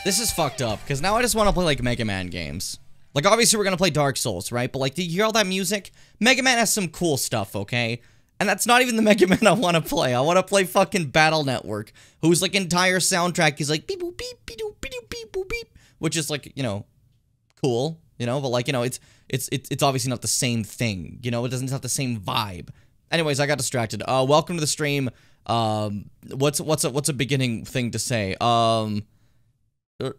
This is fucked up, because now I just want to play, like, Mega Man games. Like, obviously, we're gonna play Dark Souls, right? But, like, do you hear all that music? Mega Man has some cool stuff, okay? And that's not even the Mega Man I want to play. I want to play fucking Battle Network, whose, like, entire soundtrack is, like, beep, boop, beep, beep, boop, beep, beep, boop, beep, which is, like, you know, cool, you know? But, like, you know, it's obviously not the same thing, you know? It doesn't have the same vibe. Anyways, I got distracted. Welcome to the stream. What's a beginning thing to say? The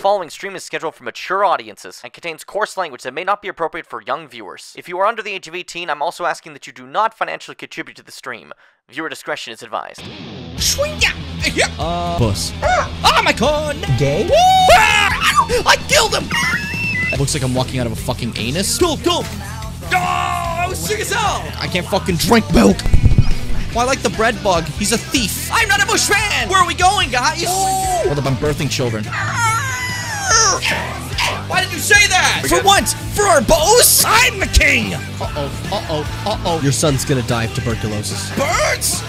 following stream is scheduled for mature audiences and contains coarse language that may not be appropriate for young viewers. If you are under the age of 18, I'm also asking that you do not financially contribute to the stream. Viewer discretion is advised. Puss. Oh my god! Gay? I killed him! It looks like I'm walking out of a fucking anus. Go! Oh, sick as hell! I can't fucking drink milk! Well, I like the bread bug. He's a thief. I'm not a bushman! Where are we going, guys? Oh. Hold up, I'm birthing children. Why did you say that? For once! For our bows! I'm the king! Your son's gonna die of tuberculosis. Birds!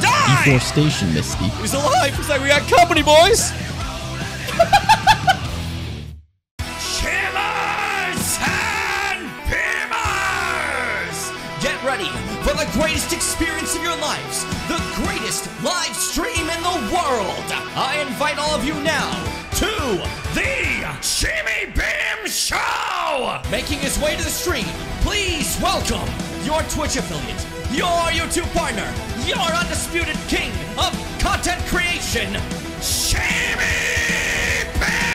Die! Deforestation, Misty. He's alive! Looks like we got company, boys! Chillers and Beamers! Get ready for the greatest experience of your lives, the greatest live stream in the world. I invite all of you now to the Jimmy Beam Show! Making his way to the stream, please welcome your Twitch affiliate, your YouTube partner, your undisputed king of content creation, Jimmy Beam!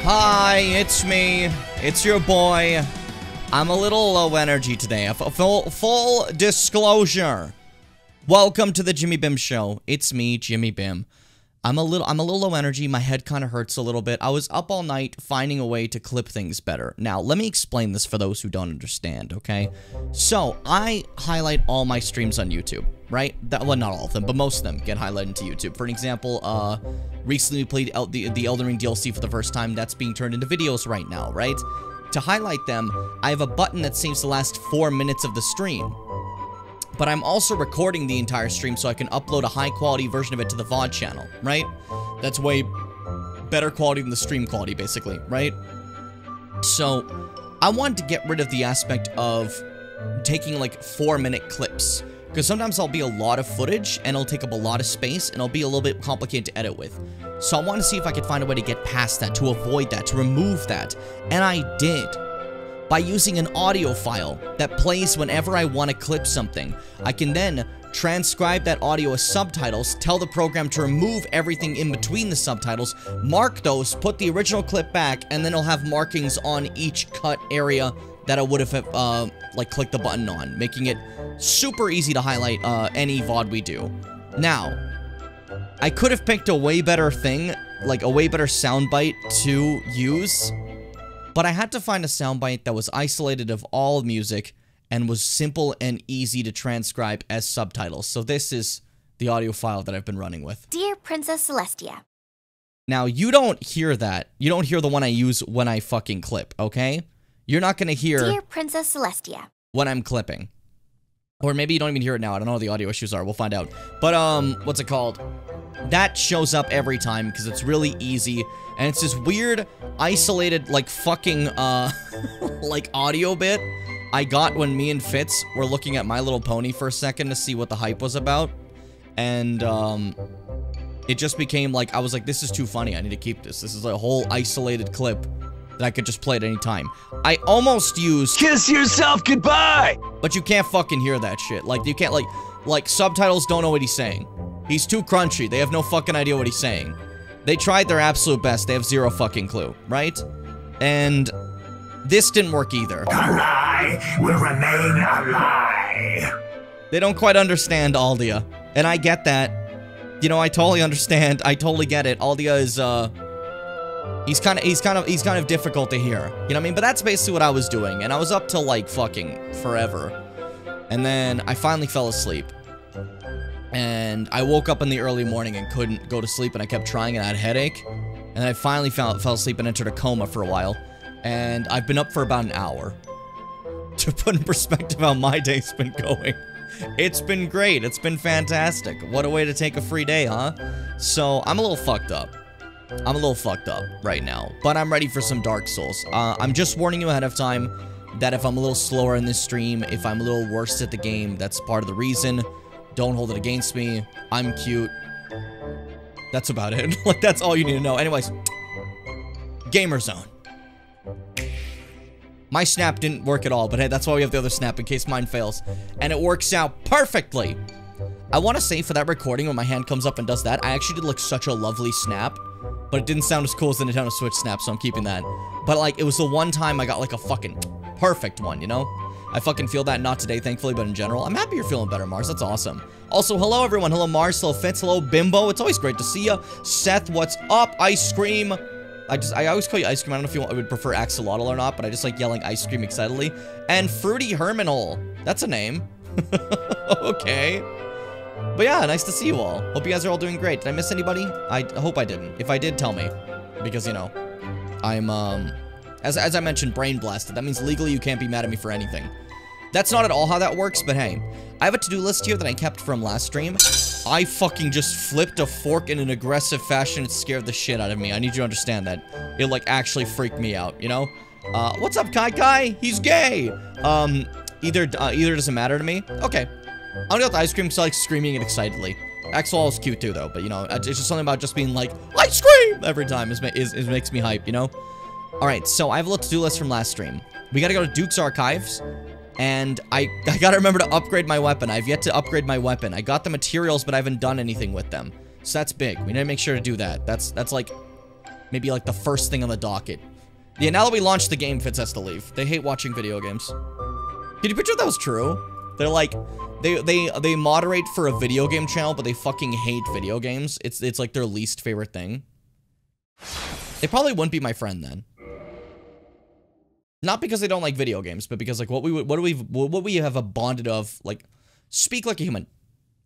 Hi, it's me. It's your boy. I'm a little low energy today. Full disclosure. Welcome to the Jimmy Bim Show. It's me, Jimmy Bim. I'm a little low energy. My head kind of hurts a little bit. I was up all night finding a way to clip things better. Now, let me explain this for those who don't understand, okay? So, I highlight all my streams on YouTube, right? Well, not all of them, but most of them get highlighted into YouTube. For an example, recently we played the Elden Ring DLC for the first time. That's being turned into videos right now, right? To highlight them, I have a button that saves the last 4 minutes of the stream. But I'm also recording the entire stream so I can upload a high-quality version of it to the VOD channel, right? That's way better quality than the stream quality, basically, right? So, I wanted to get rid of the aspect of taking, like, 4-minute clips. Because sometimes I'll be a lot of footage, and it'll take up a lot of space, and it'll be a little bit complicated to edit with. So I want to see if I could find a way to get past that, to avoid that, to remove that. And I did. By using an audio file that plays whenever I want to clip something. I can then transcribe that audio as subtitles, tell the program to remove everything in between the subtitles, mark those, put the original clip back, and then it'll have markings on each cut area that I would have, like, clicked the button on, making it super easy to highlight any VOD we do. Now, I could have picked a way better thing, like a way better soundbite to use, but I had to find a soundbite that was isolated of all music and was simple and easy to transcribe as subtitles. So this is the audio file that I've been running with. Dear Princess Celestia. Now, you don't hear that. You don't hear the one I use when I fucking clip, okay? You're not gonna hear Dear Princess Celestia. when I'm clipping. Or maybe you don't even hear it now. I don't know what the audio issues are. We'll find out. But, what's it called? That shows up every time because it's really easy. And it's this weird, isolated, like, fucking, like, audio bit I got when me and Fitz were looking at My Little Pony for a second to see what the hype was about. And, it just became, like, I was like, this is too funny. I need to keep this. This is a whole isolated clip that I could just play at any time. I almost used Kiss yourself goodbye! But you can't fucking hear that shit. Like, you can't, like, subtitles don't know what he's saying. He's too crunchy. They have no fucking idea what he's saying. They tried their absolute best. They have zero fucking clue, right? And this didn't work either. A lie will remain a lie. They don't quite understand Aldia. And I get that. You know, I totally understand. I totally get it. Aldia is, he's kind of difficult to hear. You know what I mean? But that's basically what I was doing. And I was up till, like, fucking forever. And then I finally fell asleep. And I woke up in the early morning and couldn't go to sleep, and I kept trying, and I had a headache. And then I finally fell asleep and entered a coma for a while. And I've been up for about an hour. To put in perspective how my day's been going. It's been great. It's been fantastic. What a way to take a free day, huh? So, I'm a little fucked up. I'm a little fucked up right now, but I'm ready for some Dark Souls. I'm just warning you ahead of time that if I'm a little slower in this stream, if I'm a little worse at the game, that's part of the reason. Don't hold it against me. I'm cute. That's about it. Like, that's all you need to know. Anyways, Gamer Zone. My snap didn't work at all, but hey, that's why we have the other snap in case mine fails. And it works out perfectly. I want to say for that recording, when my hand comes up and does that, I actually did like such a lovely snap. But it didn't sound as cool as the Nintendo Switch snap, so I'm keeping that. But like, it was the one time I got like a fucking perfect one, you know? I fucking feel that, not today, thankfully, but in general. I'm happy you're feeling better, Mars. That's awesome. Also, hello, everyone. Hello, Mars. Hello, Fitz. Hello, Bimbo. It's always great to see you. Seth, what's up? Ice Cream. I always call you Ice Cream. I don't know if you would prefer Axolotl or not, but I just like yelling Ice Cream excitedly. And Fruity Herminal. That's a name. Okay. But yeah, nice to see you all. Hope you guys are all doing great. Did I miss anybody? I hope I didn't. If I did, tell me. Because, you know, I'm, as I mentioned, brain blasted. That means legally you can't be mad at me for anything. That's not at all how that works, but hey. I have a to-do list here that I kept from last stream. I fucking just flipped a fork in an aggressive fashion. It scared the shit out of me. I need you to understand that. It, like, actually freaked me out, you know? What's up, Kai Kai? He's gay! Either doesn't matter to me. Okay. I'm gonna go with ice cream, so like screaming it excitedly. Axel is cute too, though, but you know, it's just something about just being like, ice cream! Every time is makes me hype, you know? Alright, so I have a little to-do list from last stream. We gotta go to Duke's Archives, and I gotta remember to upgrade my weapon. I've yet to upgrade my weapon. I got the materials, but I haven't done anything with them. So that's big. We need to make sure to do that. That's like, maybe like the first thing on the docket. Yeah, now that we launched the game, Fitz has to leave. They hate watching video games. Can you picture if that was true? They're like, they moderate for a video game channel, but they fucking hate video games. It's like their least favorite thing. They probably wouldn't be my friend then. Not because they don't like video games, but because like what would we have a bonded of, like, speak like a human.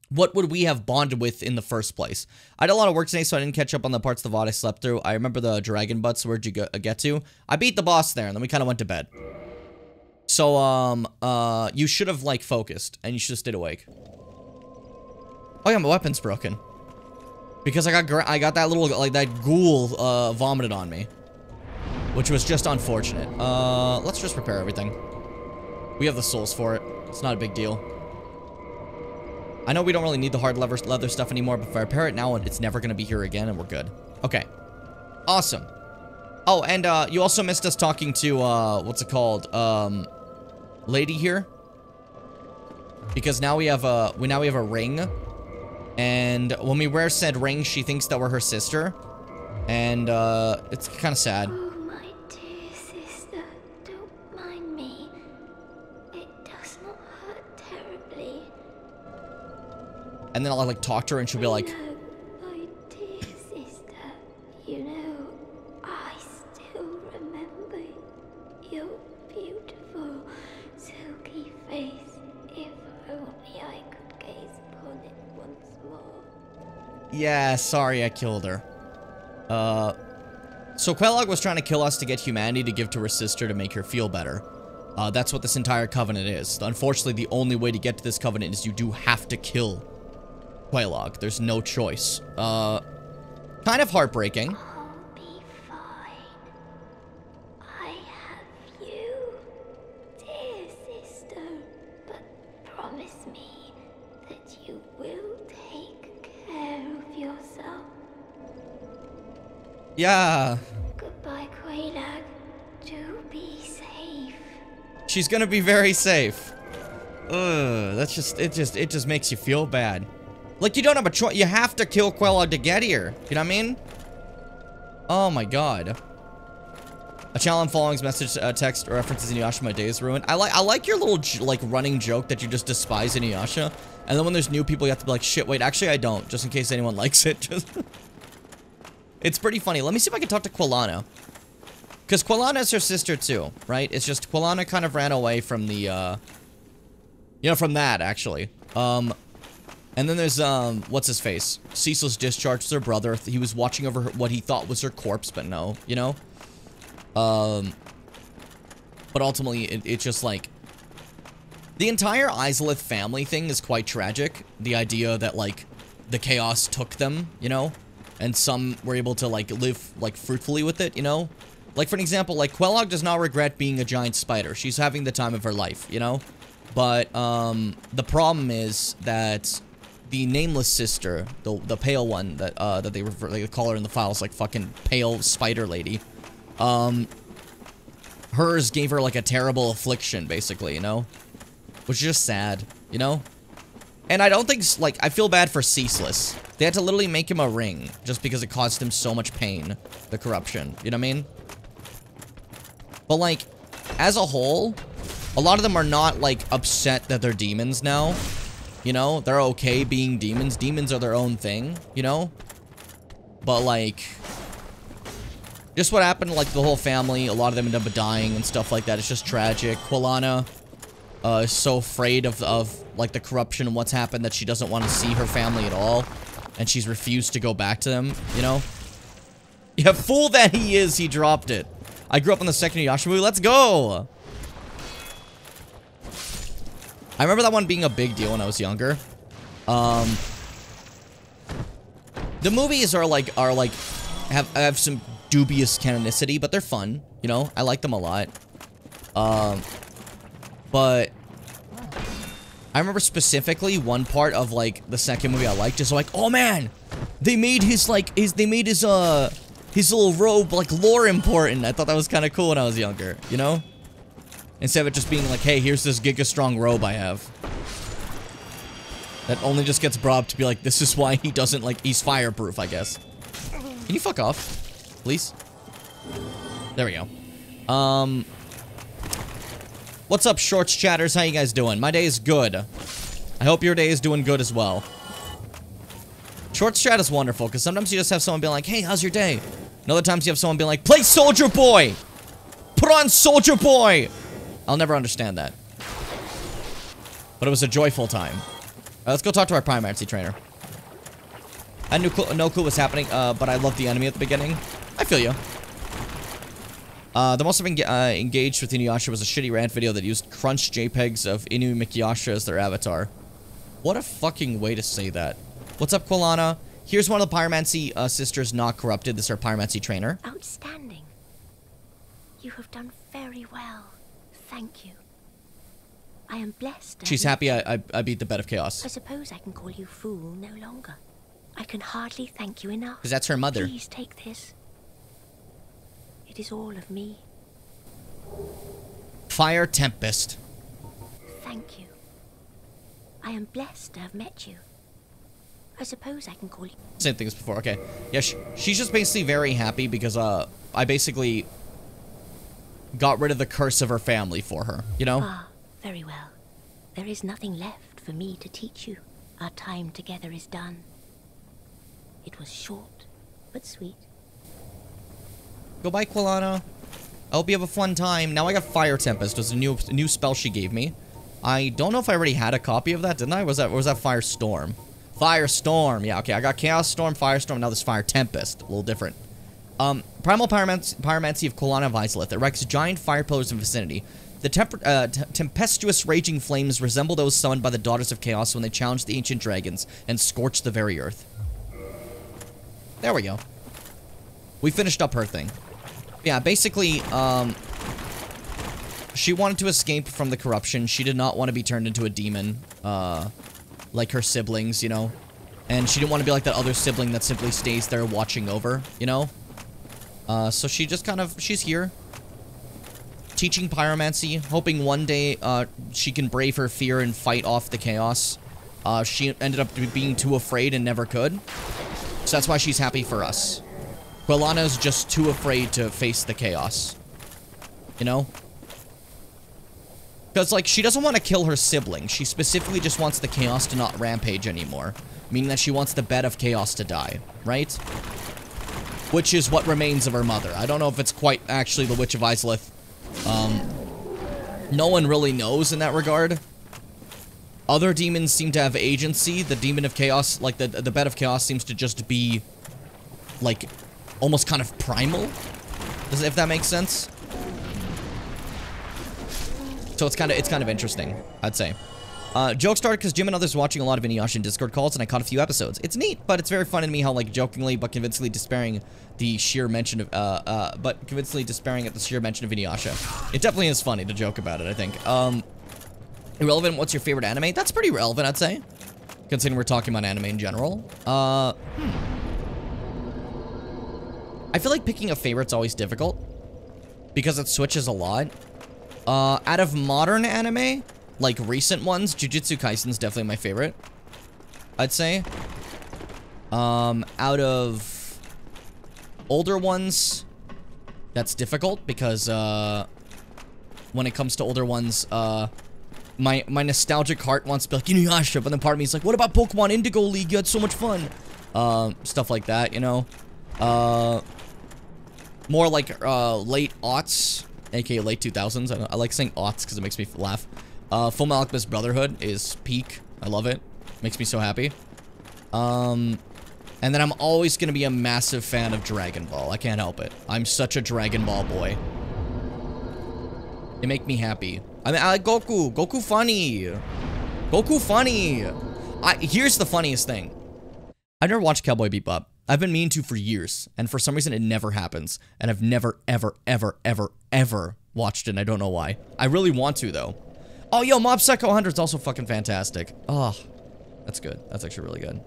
What would we have bonded with in the first place? I did a lot of work today, so I didn't catch up on the parts of the VOD I slept through. I remember the dragon butts. Where'd you get to? I beat the boss there, and then we kind of went to bed. So, you should have, like, focused, and you should have stayed awake. Oh, yeah, my weapon's broken. Because I got that little, like, that ghoul, vomited on me. Which was just unfortunate. Let's just repair everything. We have the souls for it. It's not a big deal. I know we don't really need the hard leather stuff anymore, but if I repair it now, it's never gonna be here again, and we're good. Okay. Awesome. Oh, and, you also missed us talking to, what's it called? Lady here. Because now we have a ring. And when we wear said ring, she thinks that we're her sister. And, it's kind of sad. Oh, my dear sister, don't mind me. It does not hurt terribly. And then I'll, like, talk to her and she'll be like... No, my dear sister, you know, I still remember your beautiful, silky face. If only I could gaze upon it once more. Yeah, sorry I killed her. So Quelog was trying to kill us to get humanity to give to her sister to make her feel better. That's what this entire covenant is. Unfortunately, the only way to get to this covenant is you do have to kill Quelog. There's no choice. Kind of heartbreaking. I'll be fine. I have you, dear sister. But promise me that you will take care of yourself. Yeah. Goodbye, Quelag. Do be safe. She's gonna be very safe. Ugh, that's just, it just makes you feel bad. Like, you don't have a choice. You have to kill Quelog to get here. You know what I mean? Oh my god. A channel I'm following's message text references Inuyasha, my day is ruined. I like your little, like, running joke that you just despise Inuyasha. And then when there's new people, you have to be like, shit, wait, actually I don't. Just in case anyone likes it. Just... It's pretty funny. Let me see if I can talk to Quilana. Because Quilana is her sister too, right? It's just Quilana kind of ran away from the, you know, from that, actually. And then there's, what's his face? Ceaseless Discharge, their brother. He was watching over what he thought was her corpse, but no, you know? But ultimately, it's just like... The entire Izalith family thing is quite tragic. The idea that, like, the chaos took them, you know? And some were able to, like, live, like, fruitfully with it, you know? Like, for an example, like, Quelaag does not regret being a giant spider. She's having the time of her life, you know? But, the problem is that the nameless sister, the pale one that, that they call her in the files, like, fucking pale spider lady, hers gave her, like, a terrible affliction, basically, you know? Which is just sad, you know? And I don't think, like, I feel bad for Ceaseless. They had to literally make him a ring just because it caused him so much pain, the corruption. You know what I mean? But, like, as a whole, a lot of them are not, like, upset that they're demons now. You know? They're okay being demons. Demons are their own thing, you know? But, like, just what happened to, like, the whole family. A lot of them end up dying and stuff like that. It's just tragic. Quilana is so afraid of, like, the corruption and what's happened that she doesn't want to see her family at all. And she's refused to go back to them, you know? Yeah, fool that he is, he dropped it. I grew up on the second Inuyasha movie. Let's go! I remember that one being a big deal when I was younger. The movies are have some dubious canonicity, but they're fun, you know? I like them a lot. But I remember specifically one part of, like, the second movie I liked is like, oh man, they made his, like, his little robe, like, lore important. I thought that was kind of cool when I was younger, you know? Instead of it just being like, hey, here's this giga strong robe I have. That only just gets brought up to be like, this is why he doesn't, like, he's fireproof, I guess. Can you fuck off, please? There we go. What's up, Shorts Chatters? How you guys doing? My day is good. I hope your day is doing good as well. Shorts Chat is wonderful, because sometimes you just have someone be like, hey, how's your day? And other times you have someone be like, play Soldier Boy! Put on Soldier Boy! I'll never understand that. But it was a joyful time. Let's go talk to our Pyromancy trainer. I knew no clue what's happening, but I loved the enemy at the beginning. I feel you. The most I've engaged with Inuyasha was a shitty rant video that used crunched JPEGs of Inu Mikuyasha as their avatar. What a fucking way to say that. What's up, Quilana? Here's one of the Pyromancy sisters not corrupted. This is our Pyromancy trainer. Outstanding. You have done very well. Thank you. I am blessed. She's happy I beat the Bed of Chaos. I suppose I can call you fool no longer. I can hardly thank you enough. Because that's her mother. Please take this. It is all of me. Fire Tempest. Thank you. I am blessed to have met you. I suppose I can call you... Same thing as before, okay. Yeah, she's just basically very happy because, I basically got rid of the curse of her family for her, you know? Ah, very well. There is nothing left for me to teach you. Our time together is done. It was short, but sweet. Goodbye, Quilana. I hope you have a fun time. Now I got Fire Tempest. It was a new spell she gave me. I don't know if I already had a copy of that, didn't I? Or was that Firestorm? Firestorm. Yeah, okay. I got Chaos Storm, Firestorm, now this Fire Tempest. A little different. Primal Pyromancy of Quilana of Izalith. It erects giant fire pillars in vicinity. The tempestuous raging flames resemble those summoned by the Daughters of Chaos when they challenged the ancient dragons and scorched the very earth. There we go. We finished up her thing. Yeah, basically, she wanted to escape from the corruption. She did not want to be turned into a demon, like her siblings, you know? And she didn't want to be like that other sibling that simply stays there watching over, you know? So she just kind of, she's here. Teaching Pyromancy, hoping one day, she can brave her fear and fight off the chaos. She ended up being too afraid and never could. So that's why she's happy for us. Quilana's just too afraid to face the chaos. You know? Because, like, she doesn't want to kill her sibling. She specifically just wants the chaos to not rampage anymore. Meaning that she wants the Bed of Chaos to die. Right? Which is what remains of her mother. I don't know if it's quite actually the Witch of Izalith. No one really knows in that regard. Other demons seem to have agency. The Demon of Chaos, like, the Bed of Chaos seems to just be, like, almost kind of primal. If that makes sense. So it's kind of interesting, I'd say. Joke started because Jim and others were watching a lot of Inuyasha Discord calls, and I caught a few episodes. It's neat, but it's very funny to me how, like, jokingly but convincingly despairing the sheer mention of, but convincingly despairing at the sheer mention of Inuyasha. It definitely is funny to joke about it, I think. Irrelevant, what's your favorite anime? That's pretty relevant, I'd say. Considering we're talking about anime in general. I feel like picking a favorite's always difficult. Because it switches a lot. Out of modern anime, like recent ones, Jujutsu Kaisen's definitely my favorite, I'd say. Out of older ones, that's difficult because when it comes to older ones, my nostalgic heart wants to be like Inuyasha, but then part of me is like, what about Pokemon Indigo League? You had so much fun. Stuff like that, you know. More like late aughts, aka late 2000s. I like saying aughts because it makes me laugh. Full Metal Alchemist Brotherhood is peak. I love it. Makes me so happy. And then I'm always going to be a massive fan of Dragon Ball. I can't help it. I'm such a Dragon Ball boy. It make me happy. I mean, I like Goku. Goku funny. Goku funny. Here's the funniest thing. I've never watched Cowboy Bebop. I've been meaning to for years, and for some reason it never happens. And I've never, ever, ever, ever, ever watched it, and I don't know why. I really want to, though. Oh, yo, Mob Psycho 100 is also fucking fantastic. Oh, that's good. That's actually really good.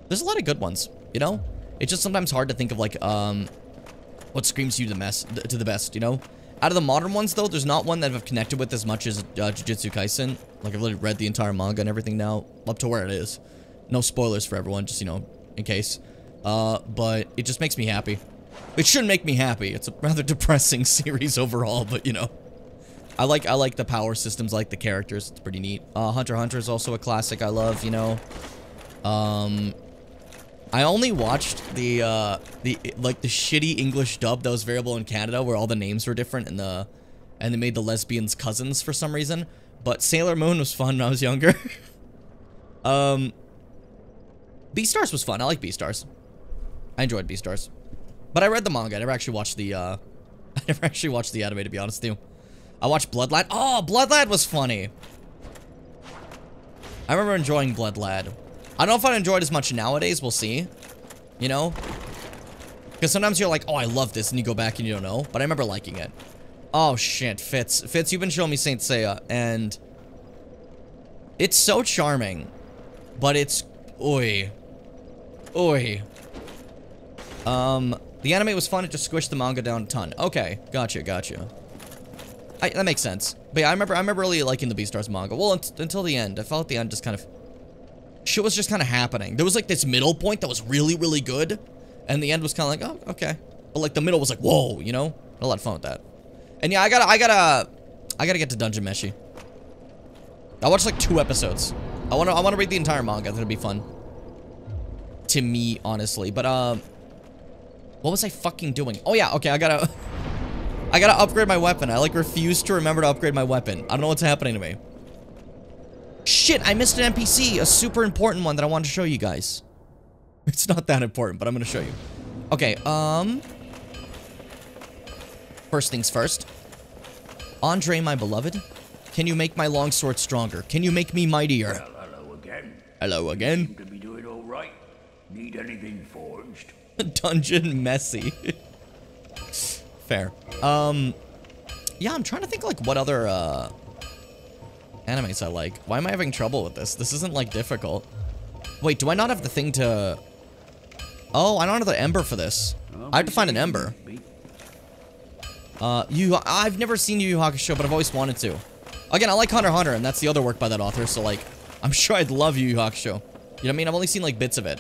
There's a lot of good ones, you know? It's just sometimes hard to think of, like, what screams you to the best, you know? Out of the modern ones, though, there's not one that I've connected with as much as Jujutsu Kaisen. Like, I've literally read the entire manga and everything now, up to where it is. No spoilers for everyone, just, you know, in case. But it just makes me happy. It shouldn't make me happy. It's a rather depressing series overall, but, you know. I like the power systems, I like the characters. It's pretty neat. Hunter x Hunter is also a classic I love, you know. I only watched the shitty English dub that was available in Canada where all the names were different and they made the lesbians cousins for some reason. But Sailor Moon was fun when I was younger. Beastars was fun. I like Beastars. I enjoyed Beastars. But I read the manga. I never actually watched the anime, to be honest with you. I watched Blood Lad. Oh, Blood Lad was funny. I remember enjoying Blood Lad. I don't know if I'd enjoy it as much nowadays. We'll see. You know? Because sometimes you're like, oh, I love this, and you go back and you don't know. But I remember liking it. Oh, shit. Fitz, you've been showing me Saint Seiya, and it's so charming. But it's... Oi. Oi. The anime was fun. It just squished the manga down a ton. Okay. Gotcha. That makes sense. But yeah, I remember really liking the Beastars manga. Well, until the end. I felt the end just kind of... Shit was just kind of happening. There was like this middle point that was really, really good. And the end was kind of like, oh, okay. But like the middle was like, whoa, you know? Had a lot of fun with that. And yeah, I gotta get to Dungeon Meshi. I watched like 2 episodes. I wanna read the entire manga. That'd be fun. To me, honestly. But what was I fucking doing? Oh yeah, okay, I gotta upgrade my weapon. I like refuse to remember to upgrade my weapon. I don't know what's happening to me. Shit, I missed an NPC, a super important one that I wanted to show you guys. It's not that important, but I'm gonna show you. Okay, first things first. Andre, my beloved, can you make my longsword stronger? Can you make me mightier? Well, hello again. Hello again. Seem to be doing all right. Need anything forged? Dungeon messy. Fair. Yeah, I'm trying to think like what other animes I like. Why am I having trouble with this? This isn't like difficult. Wait, do I not have the thing to... Oh, I don't have the ember for this. I have to find an ember. I've never seen Yu Yu Hakusho, but I've always wanted to. Again, I like Hunter x Hunter, and that's the other work by that author, so like, I'm sure I'd love Yu Yu Hakusho. You know what I mean? I've only seen like bits of it.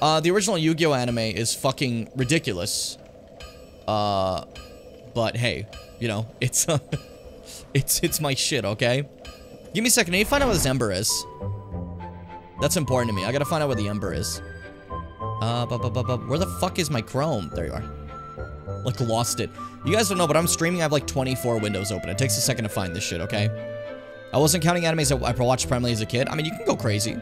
The original Yu-Gi-Oh anime is fucking ridiculous. But hey, you know, it's it's my shit, okay? Give me a second. I need to find out what this ember is. That's important to me. I gotta find out where the ember is. Where the fuck is my Chrome? There you are. Like, lost it. You guys don't know, but I'm streaming. I have like 24 windows open. It takes a second to find this shit, okay? I wasn't counting animes that I watched primarily as a kid. I mean, you can go crazy.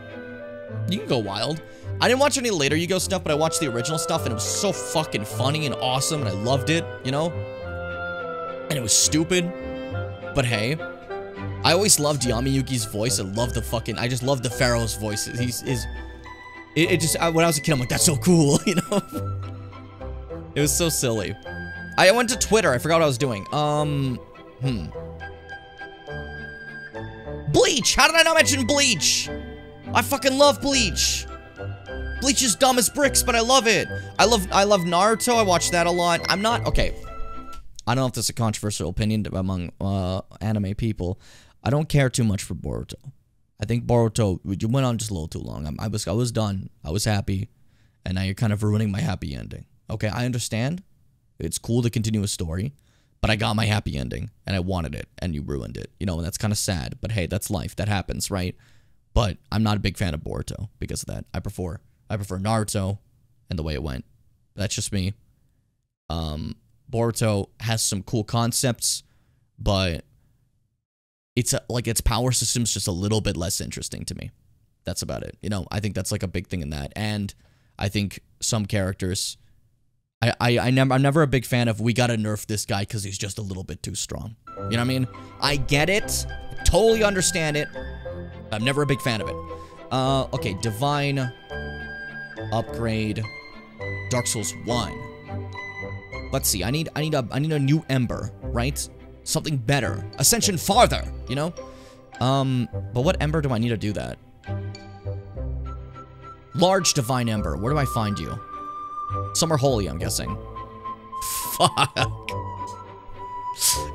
You can go wild. I didn't watch any later Yu-Gi-Oh stuff, but I watched the original stuff, and it was so fucking funny and awesome, and I loved it, you know? And it was stupid. But hey, I always loved Yami-Yugi's voice. I just love the Pharaoh's voice. When I was a kid, I'm like, that's so cool, you know? It was so silly. I went to Twitter. I forgot what I was doing. Bleach! How did I not mention Bleach? I fucking love Bleach. Bleach is dumb as bricks, but I love it. I love Naruto. I watch that a lot. Okay. I don't know if this is a controversial opinion among anime people. I don't care too much for Boruto. I think Boruto, you went on just a little too long. I was done. I was happy. And now you're kind of ruining my happy ending. Okay, I understand. It's cool to continue a story. But I got my happy ending. And I wanted it. And you ruined it. You know, and that's kind of sad. But hey, that's life. That happens, right? But I'm not a big fan of Boruto because of that. I prefer Naruto and the way it went. That's just me. Boruto has some cool concepts, but its power system's just a little bit less interesting to me. That's about it. You know, I think that's like a big thing in that. And I think some characters, I'm never a big fan of, we gotta nerf this guy because he's just a little bit too strong. You know what I mean? I get it. Totally understand it. I'm never a big fan of it. Okay, Divine upgrade Dark Souls 1. Let's see. I need a new Ember, right? Something better. Ascension farther, you know? But what Ember do I need to do that? Large Divine Ember. Where do I find you? Somewhere holy, I'm guessing. Fuck.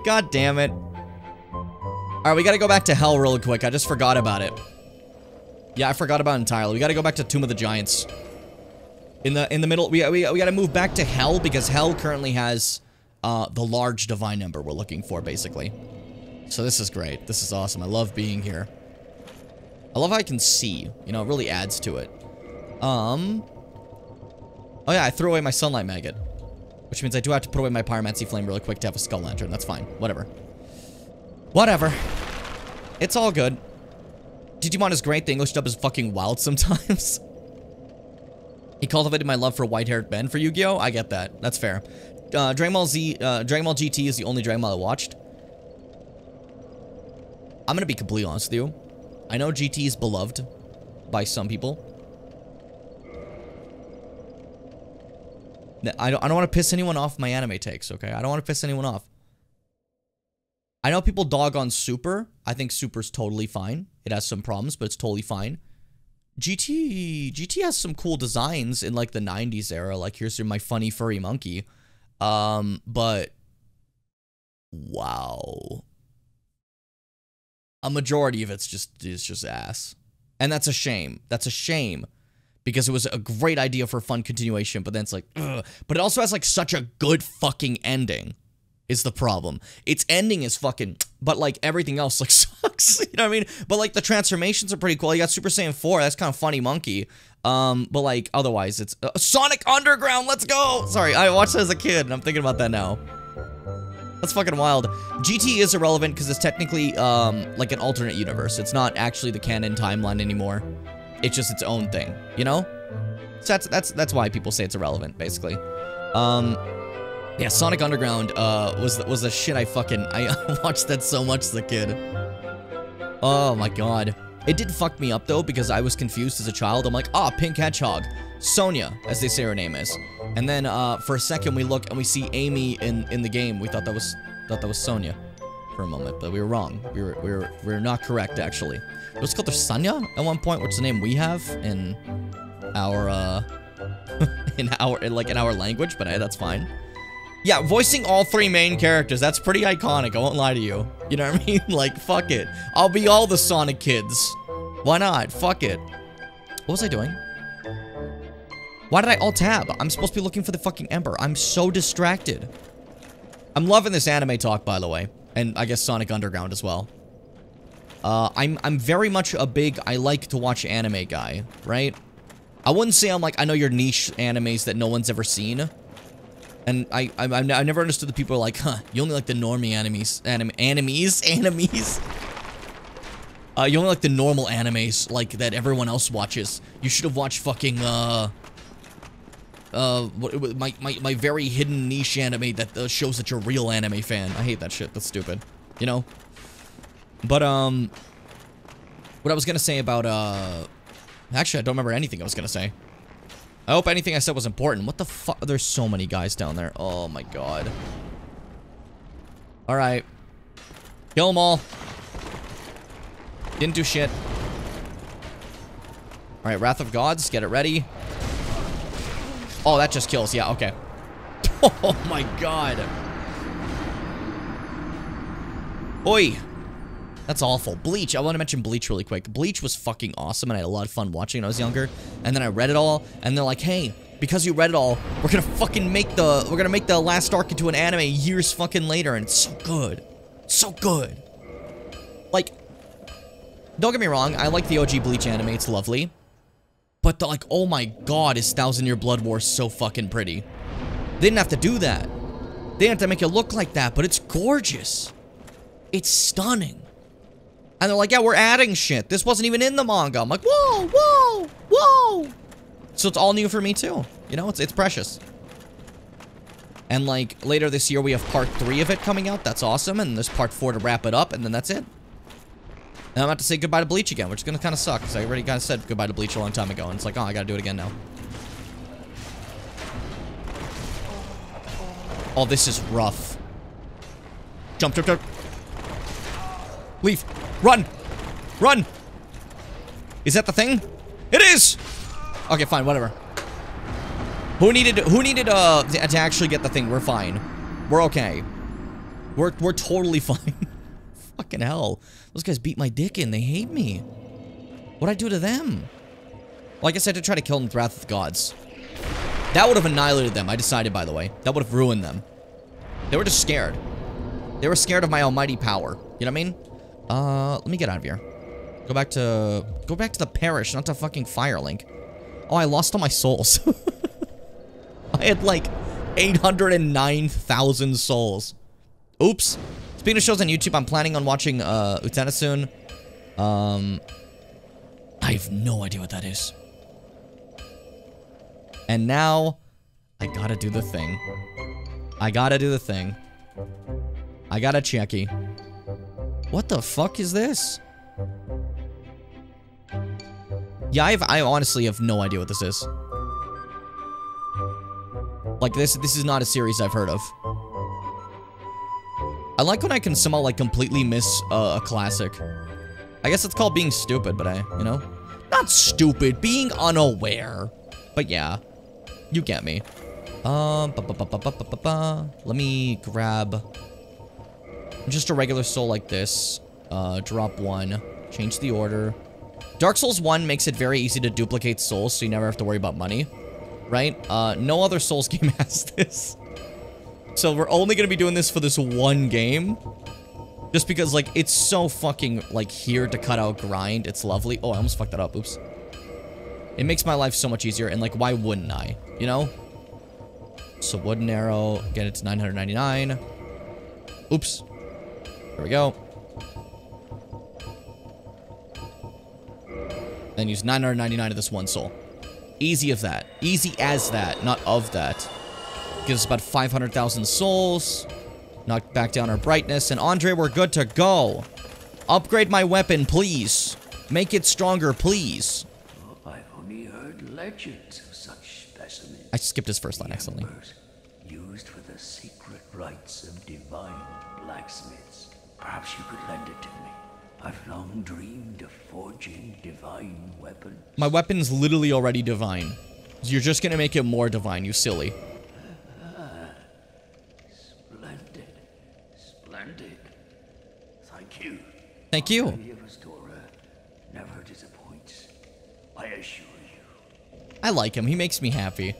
God damn it. Alright, we gotta go back to Hell real quick. I just forgot about it. Yeah, I forgot about it entirely. We gotta go back to Tomb of the Giants. In the middle, we gotta move back to Hell because Hell currently has the large Divine Ember we're looking for, basically. So this is great. This is awesome. I love being here. I love how I can see. You know, it really adds to it. Oh yeah, I threw away my Sunlight Maggot. Which means I do have to put away my Pyromancy Flame really quick to have a Skull Lantern. That's fine. Whatever. Whatever. It's all good. Digimon is great. The English dub is fucking wild sometimes. He cultivated my love for white-haired men for Yu-Gi-Oh! I get that. That's fair. Dragon Ball GT is the only Dragon Ball I watched. I'm gonna be completely honest with you. I know GT is beloved by some people. I don't want to piss anyone off my anime takes, okay? I don't want to piss anyone off. I know people dog on Super. I think Super's totally fine. It has some problems, but it's totally fine. GT has some cool designs in like the 90s era. Like here's my funny furry monkey. But wow. A majority of it's just ass. And that's a shame. That's a shame. Because it was a great idea for a fun continuation, but then it's like, ugh. But it also has like such a good fucking ending. Is the problem. Its ending is fucking, but like everything else like sucks, you know what I mean? But like the transformations are pretty cool. You got Super Saiyan 4, that's kind of funny monkey. But like otherwise it's Sonic Underground, let's go! Sorry, I watched it as a kid and I'm thinking about that now. That's fucking wild. GT is irrelevant because it's technically like an alternate universe. It's not actually the canon timeline anymore. It's just its own thing, you know? So that's why people say it's irrelevant, basically. Yeah, Sonic Underground was the shit I watched that so much as a kid. Oh my god. It did fuck me up though because I was confused as a child. I'm like, Pink Hedgehog. Sonia, as they say her name is. And then for a second we look and we see Amy in the game. We thought that was Sonia for a moment, but we were wrong. We were not correct actually. It was called Sonia at one point, which is the name we have in our in our language, but hey, that's fine. Yeah, voicing all three main characters, that's pretty iconic, I won't lie to you. You know what I mean? Like, fuck it. I'll be all the Sonic kids. Why not? Fuck it. What was I doing? Why did I alt-tab? I'm supposed to be looking for the fucking Ember. I'm so distracted. I'm loving this anime talk, by the way. And I guess Sonic Underground as well. I'm very much a big, I like to watch anime guy, right? I wouldn't say I'm like, I know your niche animes that no one's ever seen. And I never understood the people who are like, huh, you only like the normie animes. You only like the normal animes, like, that everyone else watches. You should have watched fucking, my very hidden niche anime that shows that you're a real anime fan. I hate that shit, that's stupid. you know? But, what I was gonna say about, actually, I don't remember anything I was gonna say. I hope anything I said was important. What the fuck? There's so many guys down there. Oh my god. Alright. Kill them all. Didn't do shit. Alright, Wrath of Gods. Get it ready. Oh, that just kills. Yeah, okay. Oh my god. Oi. That's awful. Bleach. I want to mention Bleach really quick. Bleach was fucking awesome, and I had a lot of fun watching when I was younger. And then I read it all, and they're like, hey, because you read it all, we're gonna fucking make the last arc into an anime years fucking later, and it's so good. So good. Like, don't get me wrong, I like the OG Bleach anime, it's lovely. But the, like, oh my god, is Thousand Year Blood War so fucking pretty. They didn't have to do that. They didn't have to make it look like that, but it's gorgeous. It's stunning. And they're like, yeah, we're adding shit. This wasn't even in the manga. I'm like, whoa, whoa, whoa. So it's all new for me too. You know, it's precious. And like, later this year we have part 3 of it coming out. That's awesome. And there's part 4 to wrap it up, and then that's it. And I'm about to say goodbye to Bleach again, which is gonna kind of suck, because I already kind of said goodbye to Bleach a long time ago, and it's like, oh, I gotta do it again now. Oh, this is rough. Jump, jump, jump. Leave. Run! Run! Is that the thing? It is! Okay, fine, whatever. Who needed to actually get the thing? We're fine. We're okay. We're totally fine. Fucking hell. Those guys beat my dick in. They hate me. What'd I do to them? Well, I guess I had to try to kill them with Wrath of the Gods. That would have annihilated them, I decided, by the way. That would have ruined them. They were just scared. They were scared of my almighty power. You know what I mean? Let me get out of here. Go back to the parish, not to fucking Firelink. Oh, I lost all my souls. I had like 809,000 souls. Oops. Speaking of shows on YouTube, I'm planning on watching Utena soon. I have no idea what that is. And now I gotta do the thing. I gotta do the thing. I gotta checky. What the fuck is this? Yeah, I honestly have no idea what this is. Like, this is not a series I've heard of. I like when I can somehow, like, completely miss a classic. I guess it's called being stupid, but you know? Not stupid, being unaware. But yeah, you get me. Let me grab just a regular soul like this. Drop 1. Change the order. Dark Souls 1 makes it very easy to duplicate souls, so you never have to worry about money. Right? No other Souls game has this. So we're only gonna be doing this for this one game. Just because, like, it's so fucking, like, here to cut out grind. It's lovely. Oh, I almost fucked that up. Oops. It makes my life so much easier, and, like, why wouldn't I? You know? So, wooden arrow. Get it to 999. Oops. There we go. Then use 999 of this one soul. Easy of that. Easy as that, not of that. Gives us about 500,000 souls. Knock back down our brightness. And Andre, we're good to go. Upgrade my weapon, please. Make it stronger, please. Oh, I've only heard legends of such specimens. I skipped his first line accidentally. Used for the secret rites of divine blacksmiths. Perhaps you could lend it to me. I've long dreamed of forging divine weapons. My weapon's literally already divine. You're just gonna make it more divine, you silly. Splendid. Splendid. Thank you. Thank you. Yevastora never disappoints. I assure you. I like him. He makes me happy.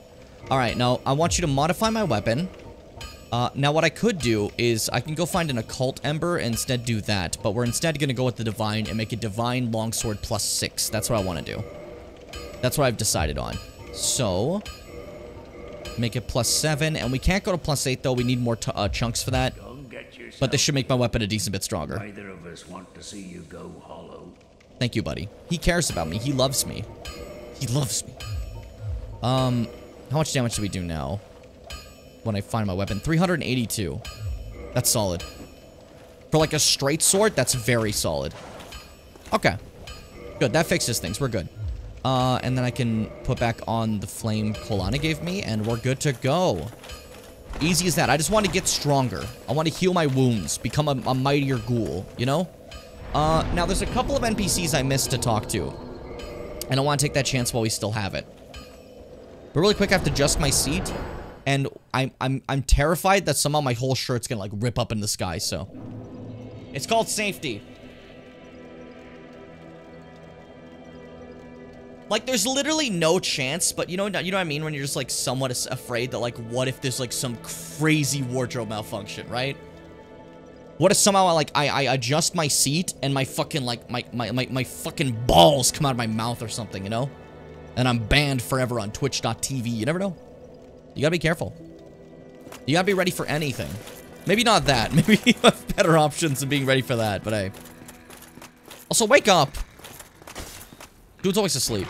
Alright, now I want you to modify my weapon. Now what I could do is I can go find an occult ember and instead do that. But we're instead going to go with the divine and make a divine longsword +6. That's what I want to do. That's what I've decided on. So, make it +7. And we can't go to +8 though. We need more chunks for that. But this should make my weapon a decent bit stronger. Neither of us want to see you go hollow. Thank you, buddy. He cares about me. He loves me. He loves me. How much damage do we do now? When I find my weapon. 382. That's solid. For like a straight sword, that's very solid. Okay. Good, that fixes things. We're good. And then I can put back on the flame Kolana gave me, and we're good to go. Easy as that. I just want to get stronger. I want to heal my wounds, become a mightier ghoul, you know? Now there's a couple of NPCs I missed to talk to. And I want to take that chance while we still have it. But really quick, I have to adjust my seat. And I'm terrified that somehow my whole shirt's gonna like rip up in the sky, so. It's called safety. Like, there's literally no chance, but you know what I mean? When you're just, like, somewhat afraid that, like, what if there's, like, some crazy wardrobe malfunction, right? What if somehow, I adjust my seat and my fucking, like, my fucking balls come out of my mouth or something, you know? And I'm banned forever on Twitch.tv. You never know. You gotta be careful. You gotta be ready for anything. Maybe not that. Maybe you have better options than being ready for that, but hey. Also, wake up. Dude's always asleep.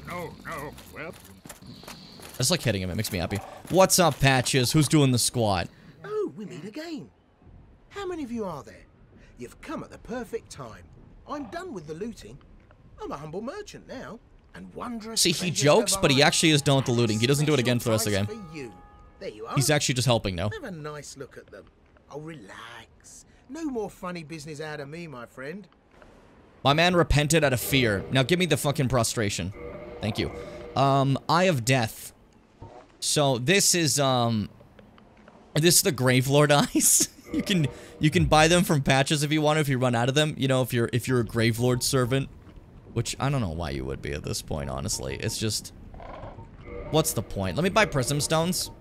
No, well. I just like hitting him. It makes me happy. What's up, Patches? Who's doing the squat? Oh, we meet again. How many of you are there? You've come at the perfect time. I'm done with the looting. I'm a humble merchant now. And wondrous. See, he jokes, but he actually is done with the looting. He doesn't do it again for the rest of the game. You. There you are. He's actually just helping now. Have a nice look at them. Oh, relax. No more funny business out of me, my friend. My man repented out of fear. Now give me the fucking prostration. Thank you. Eye of Death. So this is the Gravelord eyes. you can buy them from Patches if you want, if you run out of them. You know, if you're a Gravelord servant. Which I don't know why you would be at this point, honestly. It's just, what's the point? Let me buy Prism Stones.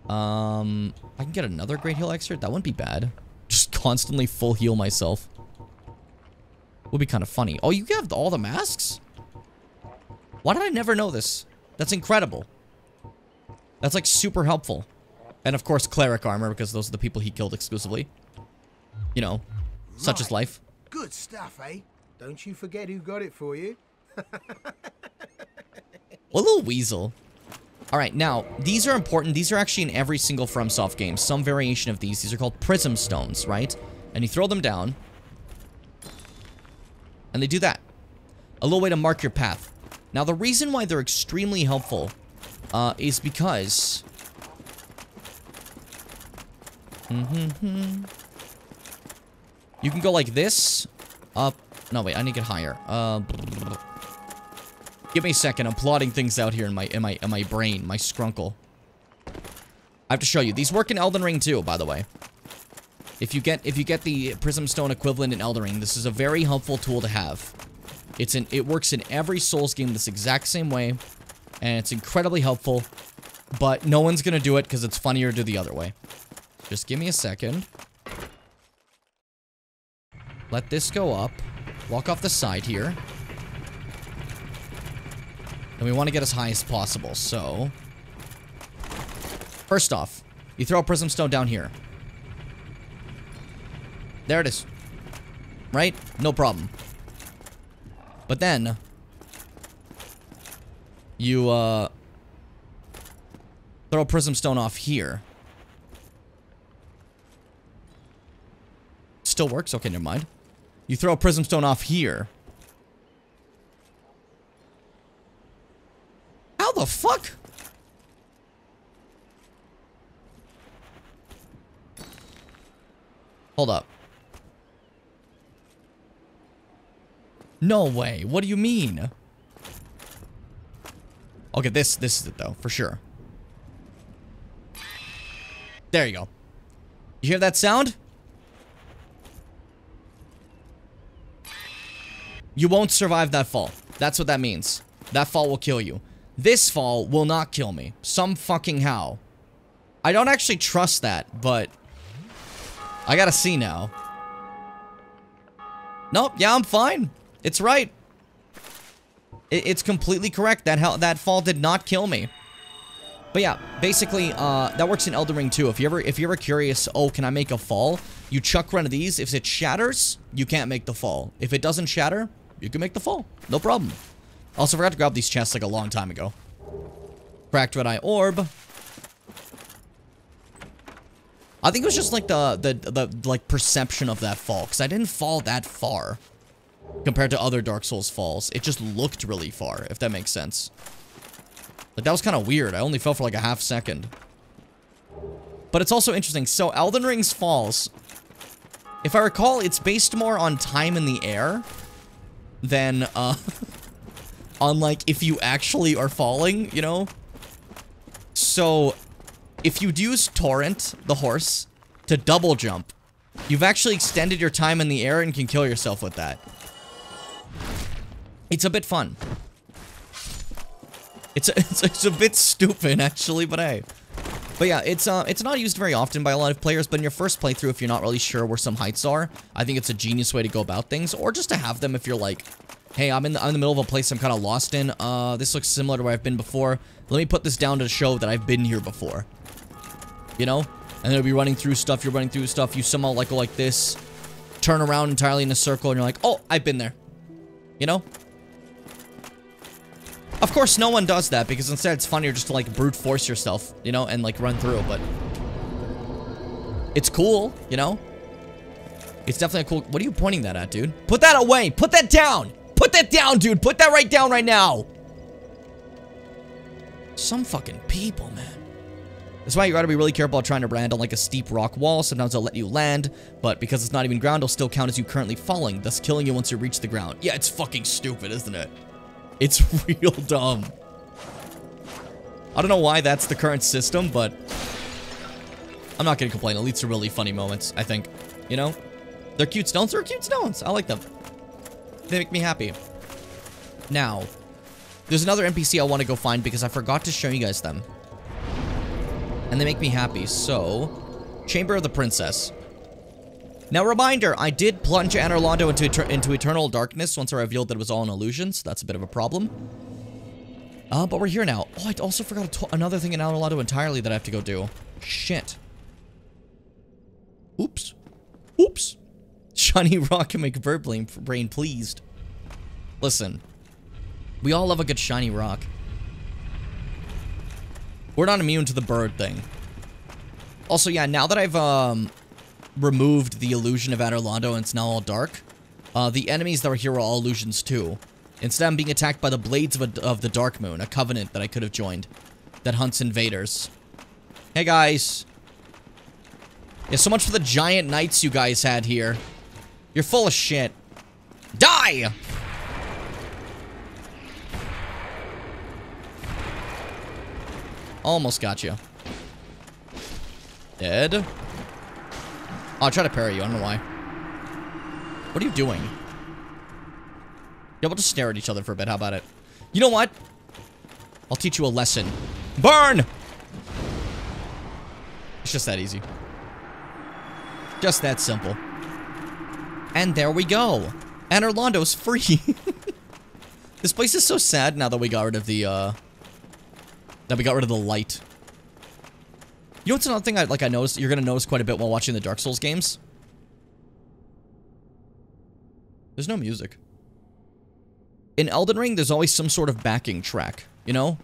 I can get another Great Heal Excerpt. That wouldn't be bad. Just constantly full heal myself. Would be kind of funny. Oh, you have all the masks? Why did I never know this? That's incredible. That's like super helpful. And of course, Cleric Armor, because those are the people he killed exclusively. You know, such is life. Good stuff, eh? Don't you forget who got it for you. What a little weasel. Alright, now, these are important. These are actually in every single FromSoft game. Some variation of these. These are called Prism Stones, right? And you throw them down. And they do that. A little way to mark your path. Now, the reason why they're extremely helpful is because... You can go like this. Up. No, wait, I need to get higher. Give me a second. I'm plotting things out here in my brain, my scrunkle. I have to show you. These work in Elden Ring too, by the way. If you get the Prism Stone equivalent in Elden Ring, this is a very helpful tool to have. It works in every Souls game this exact same way, and it's incredibly helpful. But no one's gonna do it because it's funnier to do the other way. Just give me a second. Let this go up. Walk off the side here. And we want to get as high as possible, so... First off, you throw a Prism Stone down here. There it is. Right? No problem. But then... You, throw a Prism Stone off here. Still works? Okay, never mind. You throw a Prism Stone off here. How the fuck? Hold up. No way. What do you mean? Okay, this is it though, for sure. There you go. You hear that sound? You won't survive that fall. That's what that means. That fall will kill you. This fall will not kill me. Some fucking how. I don't actually trust that, but... I gotta see now. Nope, yeah, I'm fine. It's right. It's completely correct. That fall did not kill me. But yeah, basically, that works in Elden Ring too. If you're ever curious, oh, can I make a fall? You chuck one of these. If it shatters, you can't make the fall. If it doesn't shatter, you can make the fall. No problem. Also, forgot to grab these chests like a long time ago. Cracked Red Eye Orb. I think it was just like the like perception of that fall, because I didn't fall that far compared to other Dark Souls falls. It just looked really far, if that makes sense. Like, that was kind of weird. I only fell for like a half second. But it's also interesting. So Elden Ring's falls, if I recall, it's based more on time in the air than on like if you actually are falling, you know? So if you'd use Torrent, the horse, to double jump, you've actually extended your time in the air and can kill yourself with that. It's a bit fun. It's a bit stupid, actually, but hey. But yeah, it's not used very often by a lot of players, but in your first playthrough, if you're not really sure where some heights are, I think it's a genius way to go about things, or just to have them if you're like, hey, I'm in the middle of a place I'm kind of lost in. This looks similar to where I've been before. Let me put this down to show that I've been here before. You know? And then you'll be running through stuff, you're running through stuff, you somehow like go like this, turn around entirely in a circle, and you're like, oh, I've been there. You know? Of course, no one does that, because instead it's funnier just to, like, brute force yourself, you know, and, like, run through, but it's cool, you know? It's definitely a cool... What are you pointing that at, dude? Put that away! Put that down! Put that down, dude! Put that right down right now! Some fucking people, man. That's why you gotta be really careful about trying to land on, like, a steep rock wall. Sometimes they'll let you land, but because it's not even ground, it'll still count as you currently falling, thus killing you once you reach the ground. Yeah, it's fucking stupid, isn't it? It's real dumb. I don't know why that's the current system, but I'm not gonna complain. It leads to really funny moments, I think. You know? They're cute stones. They're cute stones. I like them. They make me happy. Now, there's another NPC I want to go find because I forgot to show you guys them. And they make me happy. So, Chamber of the Princess. Now, reminder, I did plunge Anor Londo into eternal darkness once I revealed that it was all an illusion, so that's a bit of a problem. But we're here now. Oh, I also forgot another thing in Anor Londo entirely that I have to go do. Shit. Oops. Oops. Shiny rock can make bird brain pleased. Listen. We all love a good shiny rock. We're not immune to the bird thing. Also, yeah, now that I've, removed the illusion of Anor Londo and it's now all dark, the enemies that were here were all illusions too. Instead, I'm being attacked by the Blades of the Dark Moon, a covenant that I could have joined that hunts invaders. Hey, guys. Yeah, so much for the giant knights you guys had here. You're full of shit. Die! Almost got you. Dead. Oh, I'll try to parry you. I don't know why. What are you doing? Yeah, we'll just stare at each other for a bit. How about it? You know what? I'll teach you a lesson. Burn! It's just that easy. Just that simple. And there we go. Anor Londo's free. This place is so sad now that we got rid of the, light. You know what's another thing I noticed? You're gonna notice quite a bit while watching the Dark Souls games? There's no music. In Elden Ring, there's always some sort of backing track, you know?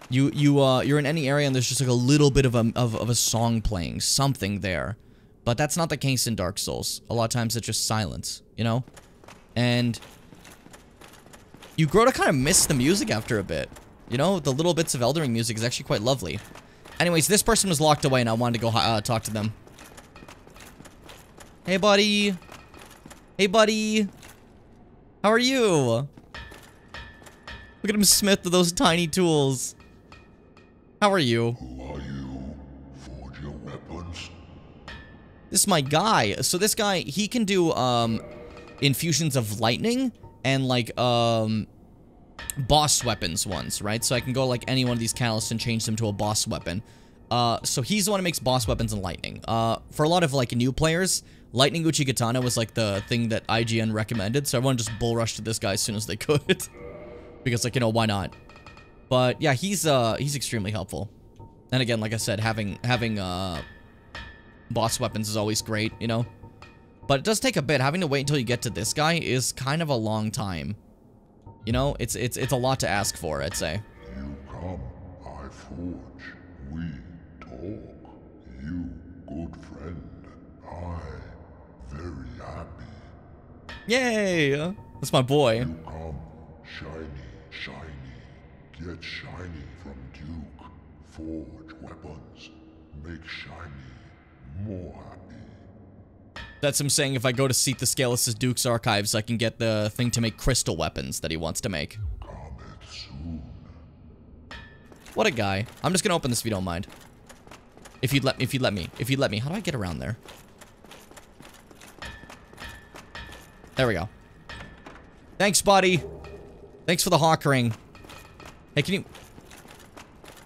You're in any area and there's just like a little bit of a song playing, something there. But that's not the case in Dark Souls. A lot of times it's just silence, you know? And you grow to kind of miss the music after a bit. You know, the little bits of Elden Ring music is actually quite lovely. Anyways, this person was locked away and I wanted to go talk to them. Hey, buddy. Hey, buddy. How are you? Look at him smith with those tiny tools. How are you? Who are you? Forge your weapons? This is my guy. So this guy, he can do, infusions of lightning and, like, boss weapons ones, right? So I can go like any one of these catalysts and change them to a boss weapon. So he's the one who makes boss weapons and lightning. For a lot of like new players, Lightning Uchigatana was like the thing that IGN recommended, so everyone just bull rushed to this guy as soon as they could. Because like, you know, why not? But yeah, he's extremely helpful. And again, like I said, having boss weapons is always great, you know? But it does take a bit. Having to wait until you get to this guy is kind of a long time. You know, it's a lot to ask for, I'd say. You come, I forge, we talk. you, good friend. I very happy. Yay! That's my boy. You come, shiny. Get shiny from Duke. Forge weapons. Make shiny more happy. That's him saying if I go to Seat the Scaleless' Duke's archives, I can get the thing to make crystal weapons that he wants to make. Come it soon. What a guy. I'm just gonna open this if you don't mind. If you'd let me. How do I get around there? There we go. Thanks, buddy. Thanks for the hawk ring. Hey, can you...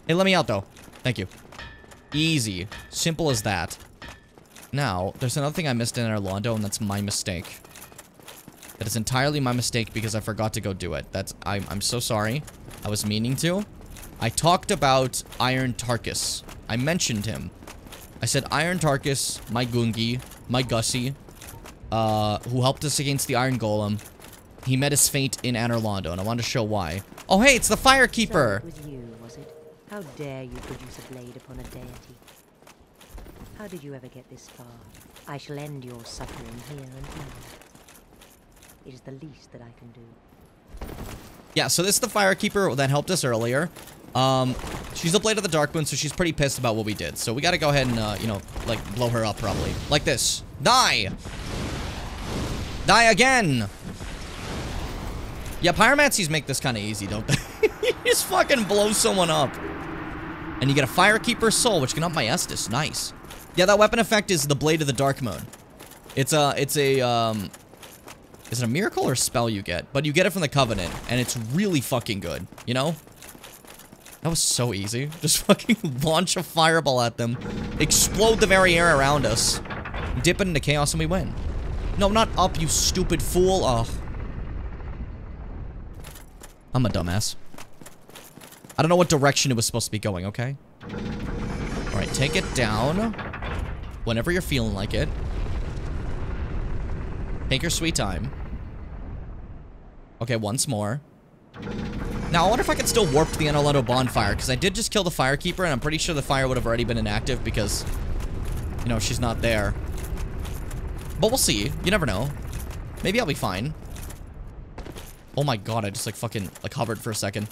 Hey, let me out, though. Thank you. Easy. Simple as that. Now, there's another thing I missed in Orlando, and that's my mistake. That is entirely my mistake because I forgot to go do it. I'm so sorry. I was meaning to. I talked about Iron Tarkus. I mentioned him. I said Iron Tarkus, my Gungi, my Gussie, who helped us against the Iron Golem. He met his fate in Anor Londo, and I wanted to show why. Oh, hey, it's the Firekeeper! So it was you, was it? How dare you produce a blade upon a deity? How did you ever get this far? I shall end your suffering here and now. It is the least that I can do. Yeah, so this is the Firekeeper that helped us earlier. She's a Blade of the Darkmoon, so she's pretty pissed about what we did. So we gotta go ahead and, you know, like, blow her up, probably. Like this. Die! Die again! Yeah, pyromancies make this kind of easy, don't they? You just fucking blow someone up. And you get a Firekeeper soul, which can up my Estus. Nice. Yeah, that weapon effect is the Blade of the Darkmoon. Is it a miracle or a spell you get? But you get it from the Covenant, and it's really fucking good, you know? That was so easy. Just fucking launch a fireball at them, explode the very air around us, dip it into chaos, and we win. No, not up, you stupid fool. Oh. I'm a dumbass. I don't know what direction it was supposed to be going, okay? Alright, take it down whenever you're feeling like it. Take your sweet time. Okay, once more. Now, I wonder if I can still warp to the Anor Londo bonfire, because I did just kill the Firekeeper, and I'm pretty sure the fire would have already been inactive because, you know, she's not there. But we'll see. You never know. Maybe I'll be fine. Oh my god, I just, like, fucking, like, hovered for a second.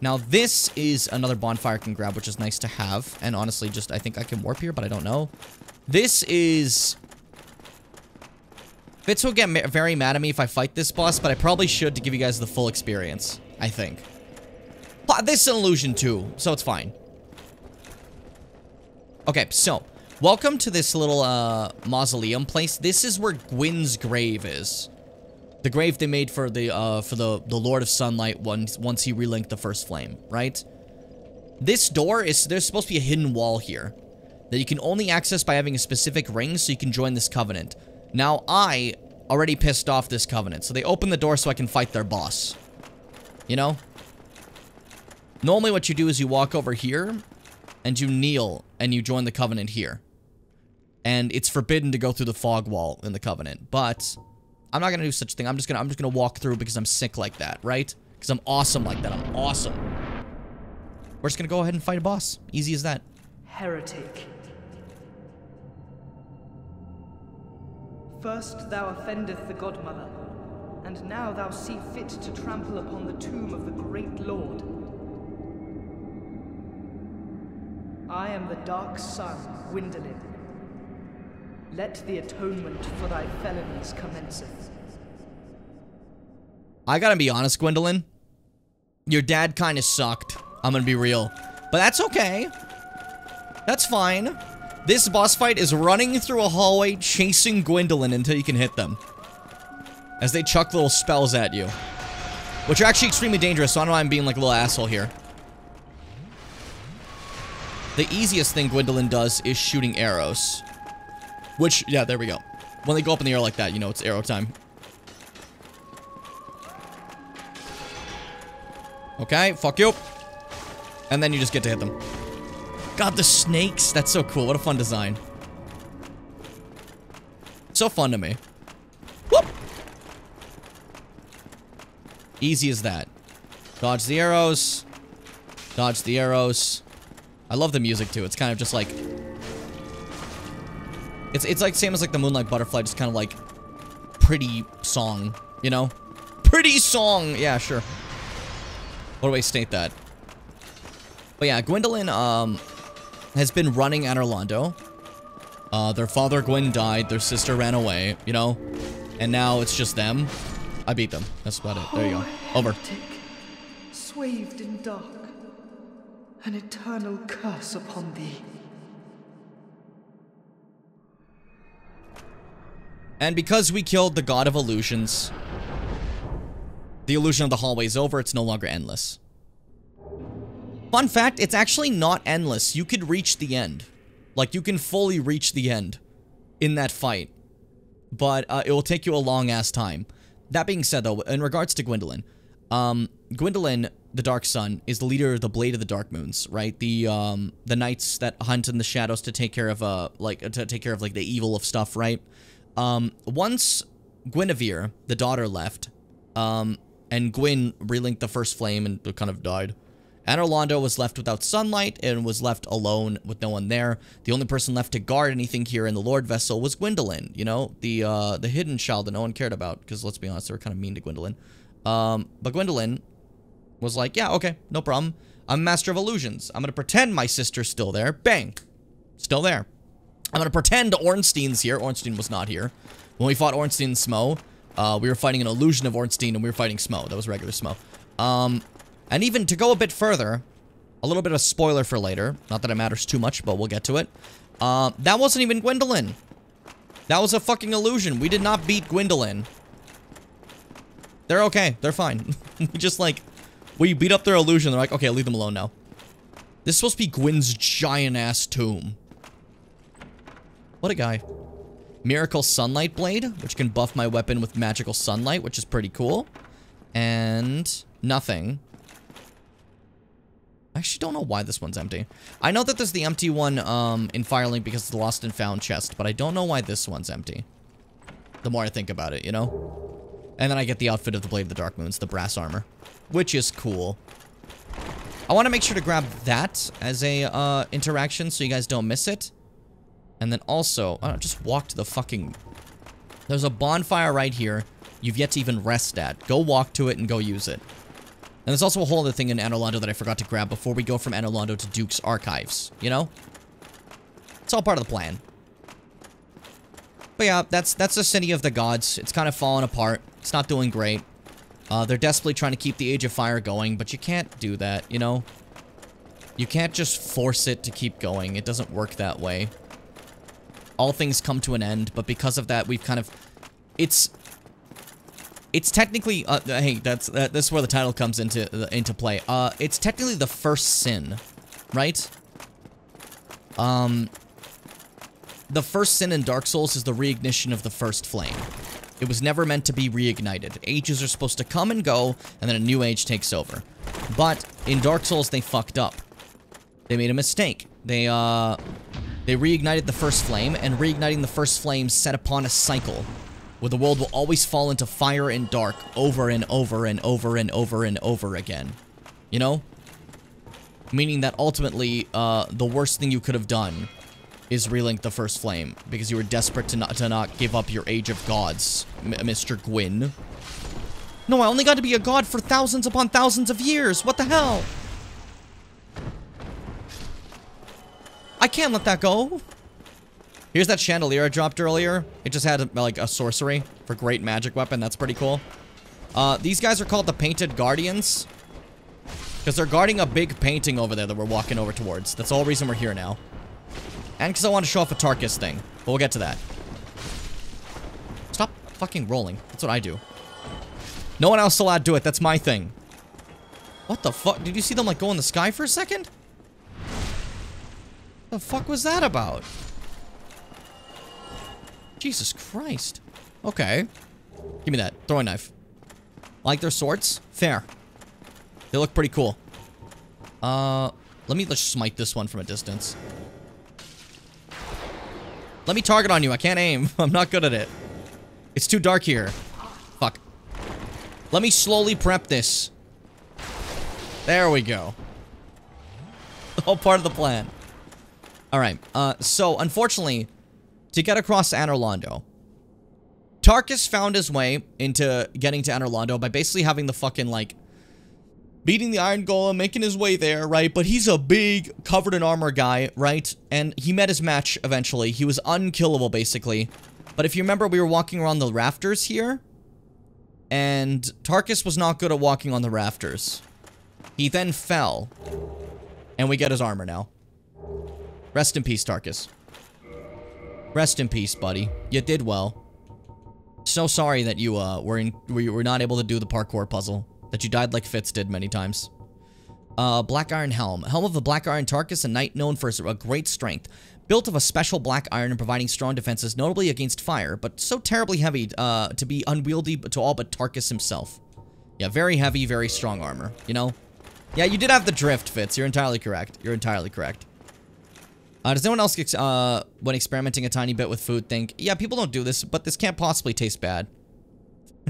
Now, this is another bonfire I can grab, which is nice to have. And honestly, just, I think I can warp here, but I don't know. This is... Fitz will get very mad at me if I fight this boss, but I probably should to give you guys the full experience, I think. But this is an illusion too, so it's fine. Okay, so, welcome to this little, mausoleum place. This is where Gwyn's grave is. The grave they made for the Lord of Sunlight once he relinked the First Flame, right? This door is, there's supposed to be a hidden wall here that you can only access by having a specific ring so you can join this covenant. Now, I already pissed off this covenant, so they opened the door so I can fight their boss. You know? Normally what you do is you walk over here, and you kneel, and you join the covenant here. And it's forbidden to go through the fog wall in the covenant, but I'm not gonna do such a thing. I'm just gonna walk through because I'm sick like that, right? Because I'm awesome like that. I'm awesome. We're just gonna go ahead and fight a boss. Easy as that. Heretic. First thou offendeth the Godmother, and now thou see fit to trample upon the tomb of the great Lord. I am the Dark Sun, Gwyndolin. Let the atonement for thy felonies commenceth. I gotta be honest, Gwyndolin. Your dad kinda sucked. I'm gonna be real. But that's okay. That's fine. This boss fight is running through a hallway, chasing Gwyndolin until you can hit them. As they chuck little spells at you. Which are actually extremely dangerous, so I don't know why I'm being like a little asshole here. The easiest thing Gwyndolin does is shooting arrows. Which, yeah, there we go. When they go up in the air like that, you know it's arrow time. Okay, fuck you. And then you just get to hit them. God, the snakes. That's so cool. What a fun design. So fun to me. Whoop! Easy as that. Dodge the arrows. Dodge the arrows. I love the music too. It's kind of just like It's like same as like the Moonlight Butterfly, just kind of like pretty song, you know? Pretty song! Yeah, sure. What do I state that? But yeah, Gwendolyn, has been running Anor Londo. Their father, Gwyn, died. Their sister ran away, you know? And now it's just them. I beat them. That's about it. There you go. Over. Swathed in dark. An eternal curse upon thee. And because we killed the god of illusions, the illusion of the hallway is over. It's no longer endless. Fun fact, it's actually not endless. You could reach the end. Like, you can fully reach the end in that fight. But it will take you a long-ass time. That being said, though, in regards to Gwendolyn, Gwendolyn, the Dark Sun, is the leader of the Blade of the Dark Moons, right? The knights that hunt in the shadows to take care of, like, the evil of stuff, right? Once Guinevere, the daughter, left, and Gwyn relinked the first flame and kind of died, Anor Londo was left without sunlight and was left alone with no one there. The only person left to guard anything here in the Lord Vessel was Gwendolyn, you know, the hidden child that no one cared about, because let's be honest, they were kind of mean to Gwendolyn. But Gwendolyn was like, yeah, okay, no problem. I'm Master of Illusions. I'm going to pretend my sister's still there. Bang. Still there. I'm going to pretend Ornstein's here. Ornstein was not here. When we fought Ornstein and Smo, we were fighting an illusion of Ornstein, and we were fighting Smo. That was regular Smo. And even to go a bit further, a little bit of a spoiler for later. Not that it matters too much, but we'll get to it. That wasn't even Gwendolyn. That was a fucking illusion. We did not beat Gwendolyn. They're okay. They're fine. We just, like, we beat up their illusion. They're like, okay, leave them alone now. This is supposed to be Gwyn's giant-ass tomb. What a guy. Miracle Sunlight Blade, which can buff my weapon with magical sunlight, which is pretty cool. And nothing. I actually don't know why this one's empty. I know that there's the empty one in Firelink because it's the Lost and Found chest, but I don't know why this one's empty. The more I think about it, you know? And then I get the outfit of the Blade of the Dark Moons, the brass armor, which is cool. I want to make sure to grab that as a interaction so you guys don't miss it. And then also, just walk to the fucking... There's a bonfire right here you've yet to even rest at. Go walk to it and go use it. And there's also a whole other thing in Anor Londo that I forgot to grab before we go from Anor Londo to Duke's Archives, you know? It's all part of the plan. But yeah, that's the City of the Gods. It's kind of falling apart. It's not doing great. They're desperately trying to keep the Age of Fire going, but you can't do that, you know? You can't just force it to keep going. It doesn't work that way. All things come to an end, but because of that, we've kind of... It's technically, hey, this is where the title comes into play. It's technically the first sin, right? The first sin in Dark Souls is the reignition of the first flame. It was never meant to be reignited. Ages are supposed to come and go, and then a new age takes over. But in Dark Souls, they fucked up. They made a mistake. They reignited the first flame, and reigniting the first flame set upon a cycle where the world will always fall into fire and dark over and over and over and over and over again. You know? Meaning that ultimately, the worst thing you could have done is relink the first flame, because you were desperate to not give up your Age of Gods, Mr. Gwyn. No, I only got to be a god for thousands upon thousands of years! What the hell? I can't let that go! Here's that chandelier I dropped earlier. It just had, like, a sorcery for great magic weapon. That's pretty cool. These guys are called the Painted Guardians, because they're guarding a big painting over there that we're walking over towards. That's the whole reason we're here now. And because I want to show off a Tarkus thing. But we'll get to that. Stop fucking rolling. That's what I do. No one else allowed to do it. That's my thing. What the fuck? Did you see them, like, go in the sky for a second? The fuck was that about? Jesus Christ. Okay. Give me that. Throwing knife. Like their swords? Fair. They look pretty cool. Let me just smite this one from a distance. Let me target on you. I can't aim. I'm not good at it. It's too dark here. Fuck. Let me slowly prep this. There we go. All part of the plan. Alright. So, unfortunately... to get across Anor Londo. Tarkus found his way into getting to Anor Londo by basically having the fucking, like, beating the Iron Golem, making his way there, right? But he's a big, covered in armor guy, right? And he met his match eventually. He was unkillable, basically. But if you remember, we were walking around the rafters here. And Tarkus was not good at walking on the rafters. He then fell. And we get his armor now. Rest in peace, Tarkus. Rest in peace, buddy. You did well. So sorry that you were not able to do the parkour puzzle. That you died like Fitz did many times. Black Iron Helm. Helm of the Black Iron Tarkus, a knight known for his great strength. Built of a special black iron and providing strong defenses, notably against fire, but so terribly heavy to be unwieldy to all but Tarkus himself. Yeah, very heavy, very strong armor, you know? Yeah, you did have the drift, Fitz. You're entirely correct. You're entirely correct. Does anyone else, when experimenting a tiny bit with food, think, yeah, people don't do this, but this can't possibly taste bad?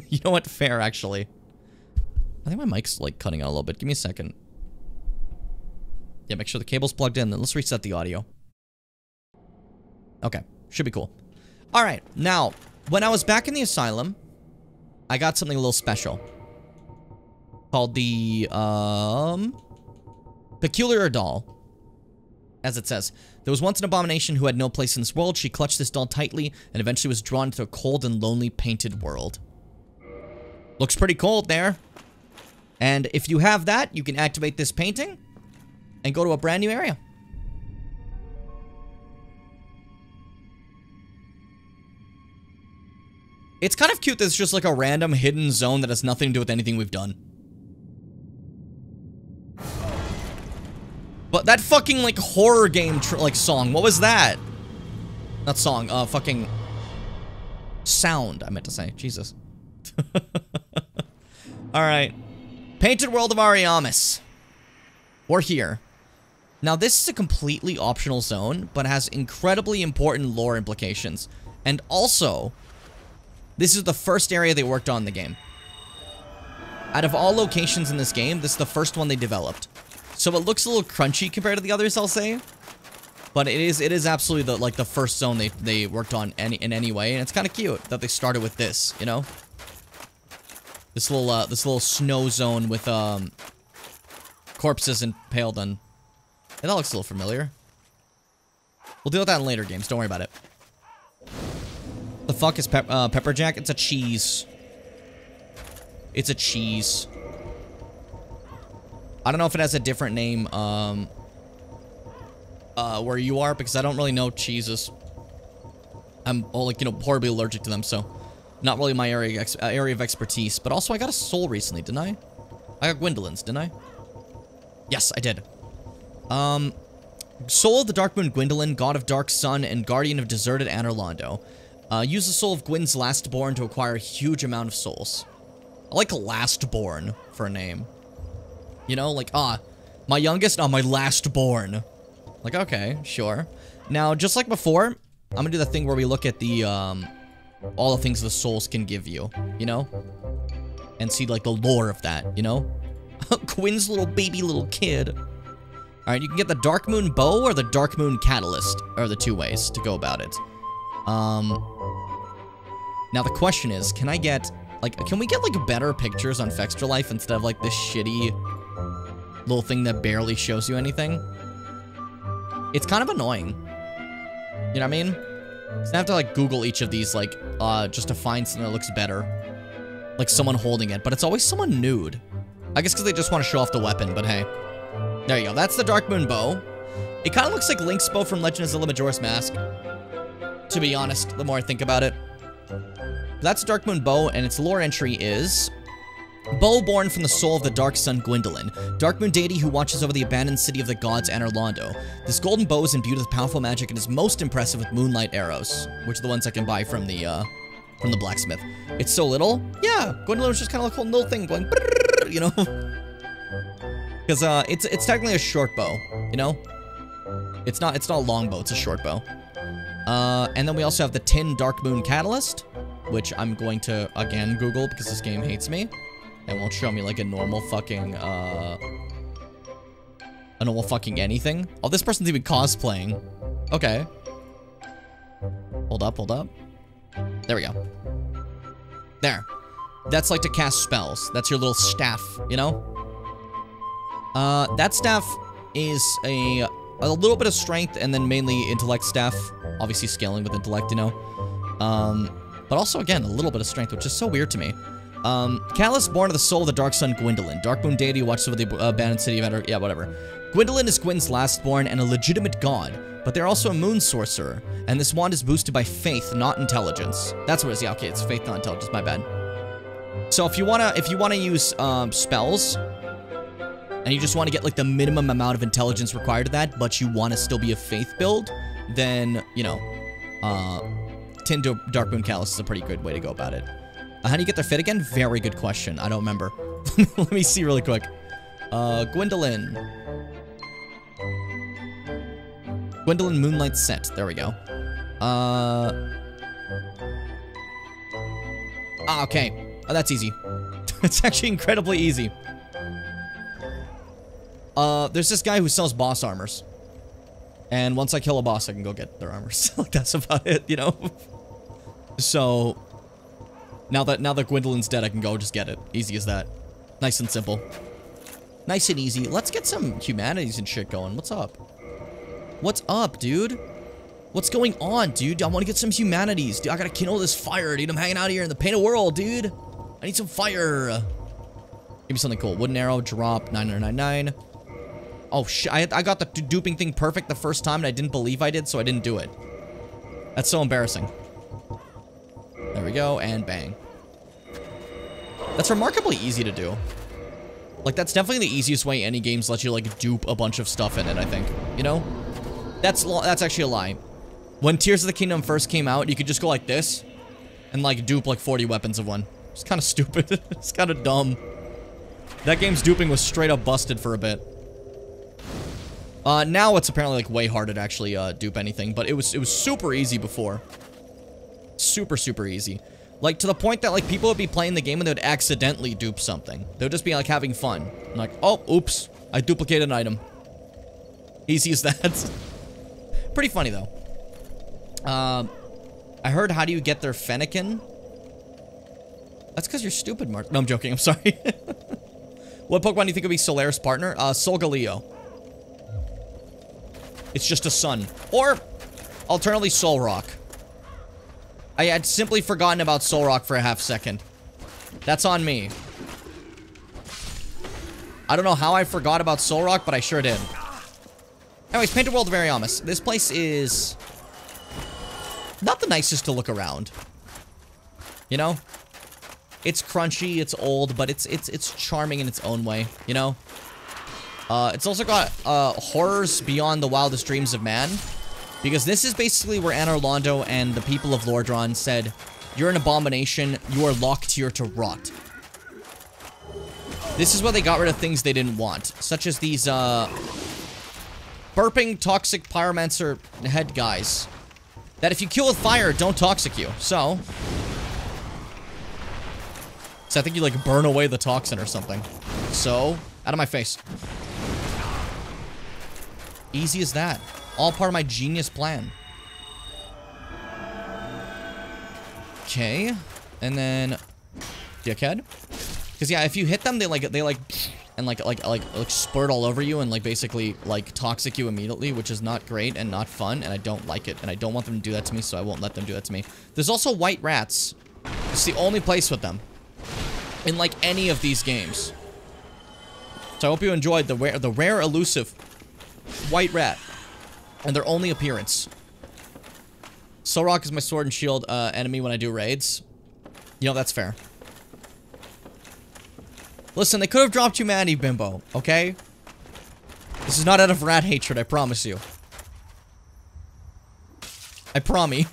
You know what? Fair, actually. I think my mic's, like, cutting out a little bit. Give me a second. Yeah, make sure the cable's plugged in, then let's reset the audio. Okay, should be cool. Alright, now, when I was back in the asylum, I got something a little special. Called the, Peculiar Doll. As it says, there was once an abomination who had no place in this world. She clutched this doll tightly and eventually was drawn into a cold and lonely painted world. Looks pretty cold there. And if you have that, you can activate this painting and go to a brand new area. It's kind of cute that it's just like a random hidden zone that has nothing to do with anything we've done. But that fucking, like, horror game, like, song, what was that? Not song, fucking sound, I meant to say. Jesus. Alright. Painted World of Ariamis. We're here. Now, this is a completely optional zone, but has incredibly important lore implications. And also, this is the first area they worked on in the game. Out of all locations in this game, this is the first one they developed. So it looks a little crunchy compared to the others, I'll say. But it is absolutely the first zone they worked on in any way, and it's kind of cute that they started with this, you know? This little snow zone with corpses impaled on. Yeah, that looks a little familiar. We'll deal with that in later games, don't worry about it. The fuck is Pepperjack? It's a cheese. It's a cheese. I don't know if it has a different name, where you are, because I don't really know cheeses. I'm, like, you know, horribly allergic to them, so not really my area of expertise. But also, I got a soul recently, didn't I? I got Gwendolyn's, didn't I? Yes, I did. Soul of the Dark Moon Gwendolyn, God of Dark Sun, and Guardian of Deserted Anor Londo. Use the soul of Gwyn's Lastborn to acquire a huge amount of souls. I like Lastborn for a name. You know, like, my youngest, my lastborn. Like, okay, sure. Now, just like before, I'm gonna do the thing where we look at the, all the things the souls can give you, you know? And see, like, the lore of that, you know? Gwyn's little kid. Alright, you can get the Dark Moon Bow or the Dark Moon Catalyst, are the two ways to go about it. Now the question is, can I get, like, can we get, like, better pictures on Fextra Life instead of, like, this shitty little thing that barely shows you anything? It's kind of annoying. You know what I mean? Because I have to, like, Google each of these, like, just to find something that looks better. Like someone holding it, but it's always someone nude. I guess because they just want to show off the weapon, but hey. There you go, that's the Dark Moon Bow. It kind of looks like Link's bow from Legend of Zelda Majora's Mask. To be honest, the more I think about it. That's Dark Moon Bow, and its lore entry is... Bow born from the soul of the Dark Sun Gwendolyn, Dark Moon deity who watches over the abandoned city of the gods Anor Londo. This golden bow is imbued with powerful magic and is most impressive with moonlight arrows, which are the ones I can buy from the blacksmith. It's so little? Yeah, Gwendolyn was just kind of like a little thing going, you know? Because it's technically a short bow, you know? It's not a long bow, it's a short bow. And then we also have the Tin Dark Moon Catalyst, which I'm going to, again, Google because this game hates me. It won't show me, like, a normal fucking anything. Oh, this person's even cosplaying. Okay. Hold up, hold up. There we go. There. That's like to cast spells. That's your little staff, you know? That staff is a little bit of strength and then mainly intellect staff. Obviously scaling with intellect, you know? But also, again, a little bit of strength, which is so weird to me. Callus, born of the soul of the Dark Sun, Gwendolyn. Dark Moon deity who watches over the abandoned city of Eder. Yeah, whatever. Gwendolyn is Gwyn's lastborn and a legitimate god, but they're also a moon sorcerer, and this wand is boosted by faith, not intelligence. That's what it is. Yeah, okay, it's faith, not intelligence. My bad. So if you wanna use spells, and you just want to get like the minimum amount of intelligence required to that, but you want to still be a faith build, then you know, Tin Dark Moon Callus is a pretty good way to go about it. How do you get their fit again? Very good question. I don't remember. Let me see really quick. Gwendolyn. Gwendolyn Moonlight Set. There we go. Okay. Oh, that's easy. It's actually incredibly easy. There's this guy who sells boss armors. And once I kill a boss, I can go get their armors. Like, that's about it, you know? So, now that Gwendolyn's dead, I can go just get it. Easy as that. Nice and simple. Nice and easy. Let's get some humanities and shit going. What's up? What's up, dude? What's going on, dude? I want to get some humanities. Dude, I gotta kindle this fire, dude. I'm hanging out here in the painted world, dude. I need some fire. Give me something cool. Wooden arrow, drop, 999. Oh, shit. I got the duping thing perfect the first time, and I didn't believe I did, so I didn't do it. That's so embarrassing. There we go, and bang. That's remarkably easy to do. Like, that's definitely the easiest way any games let you, like, dupe a bunch of stuff in it, I think. You know? That's actually a lie. When Tears of the Kingdom first came out, you could just go like this and, like, dupe, like, 40 weapons of one. It's kind of stupid. It's kind of dumb. That game's duping was straight up busted for a bit. Now it's apparently, like, way harder to actually, dupe anything, but it was super easy before. Super, super easy. Like, to the point that, like, people would be playing the game and they would accidentally dupe something. They would just be, like, having fun. Like, oh, oops. I duplicated an item. Easy as that. Pretty funny, though. I heard, how do you get their Fennekin? That's because you're stupid, Mark. No, I'm joking. I'm sorry. What Pokemon do you think would be Solaris' partner? Solgaleo. It's just a sun. Or, alternatively, Solrock. I had simply forgotten about Solrock for a half second. That's on me. I don't know how I forgot about Solrock, but I sure did. Anyways, Painted World of Ariamis. This place is not the nicest to look around. You know? It's crunchy, it's old, but it's charming in its own way, you know? It's also got horrors beyond the wildest dreams of man. Because this is basically where Anor Londo and the people of Lordran said, you're an abomination, you are locked here to rot. This is where they got rid of things they didn't want, such as these, burping toxic pyromancer head guys. That if you kill with fire, don't toxic you. So I think you, like, burn away the toxin or something. So, out of my face. Easy as that. All part of my genius plan. Okay. And then dickhead. Because yeah, if you hit them, they like and like spurt all over you and like basically like toxic you immediately, which is not great and not fun, and I don't like it, and I don't want them to do that to me, so I won't let them do that to me. There's also white rats. It's the only place with them in like any of these games. So I hope you enjoyed the rare elusive white rat. And their only appearance. Solrock is my sword and shield enemy when I do raids. You know, that's fair. Listen, they could have dropped humanity, Bimbo, okay? This is not out of rat hatred, I promise you. I promise.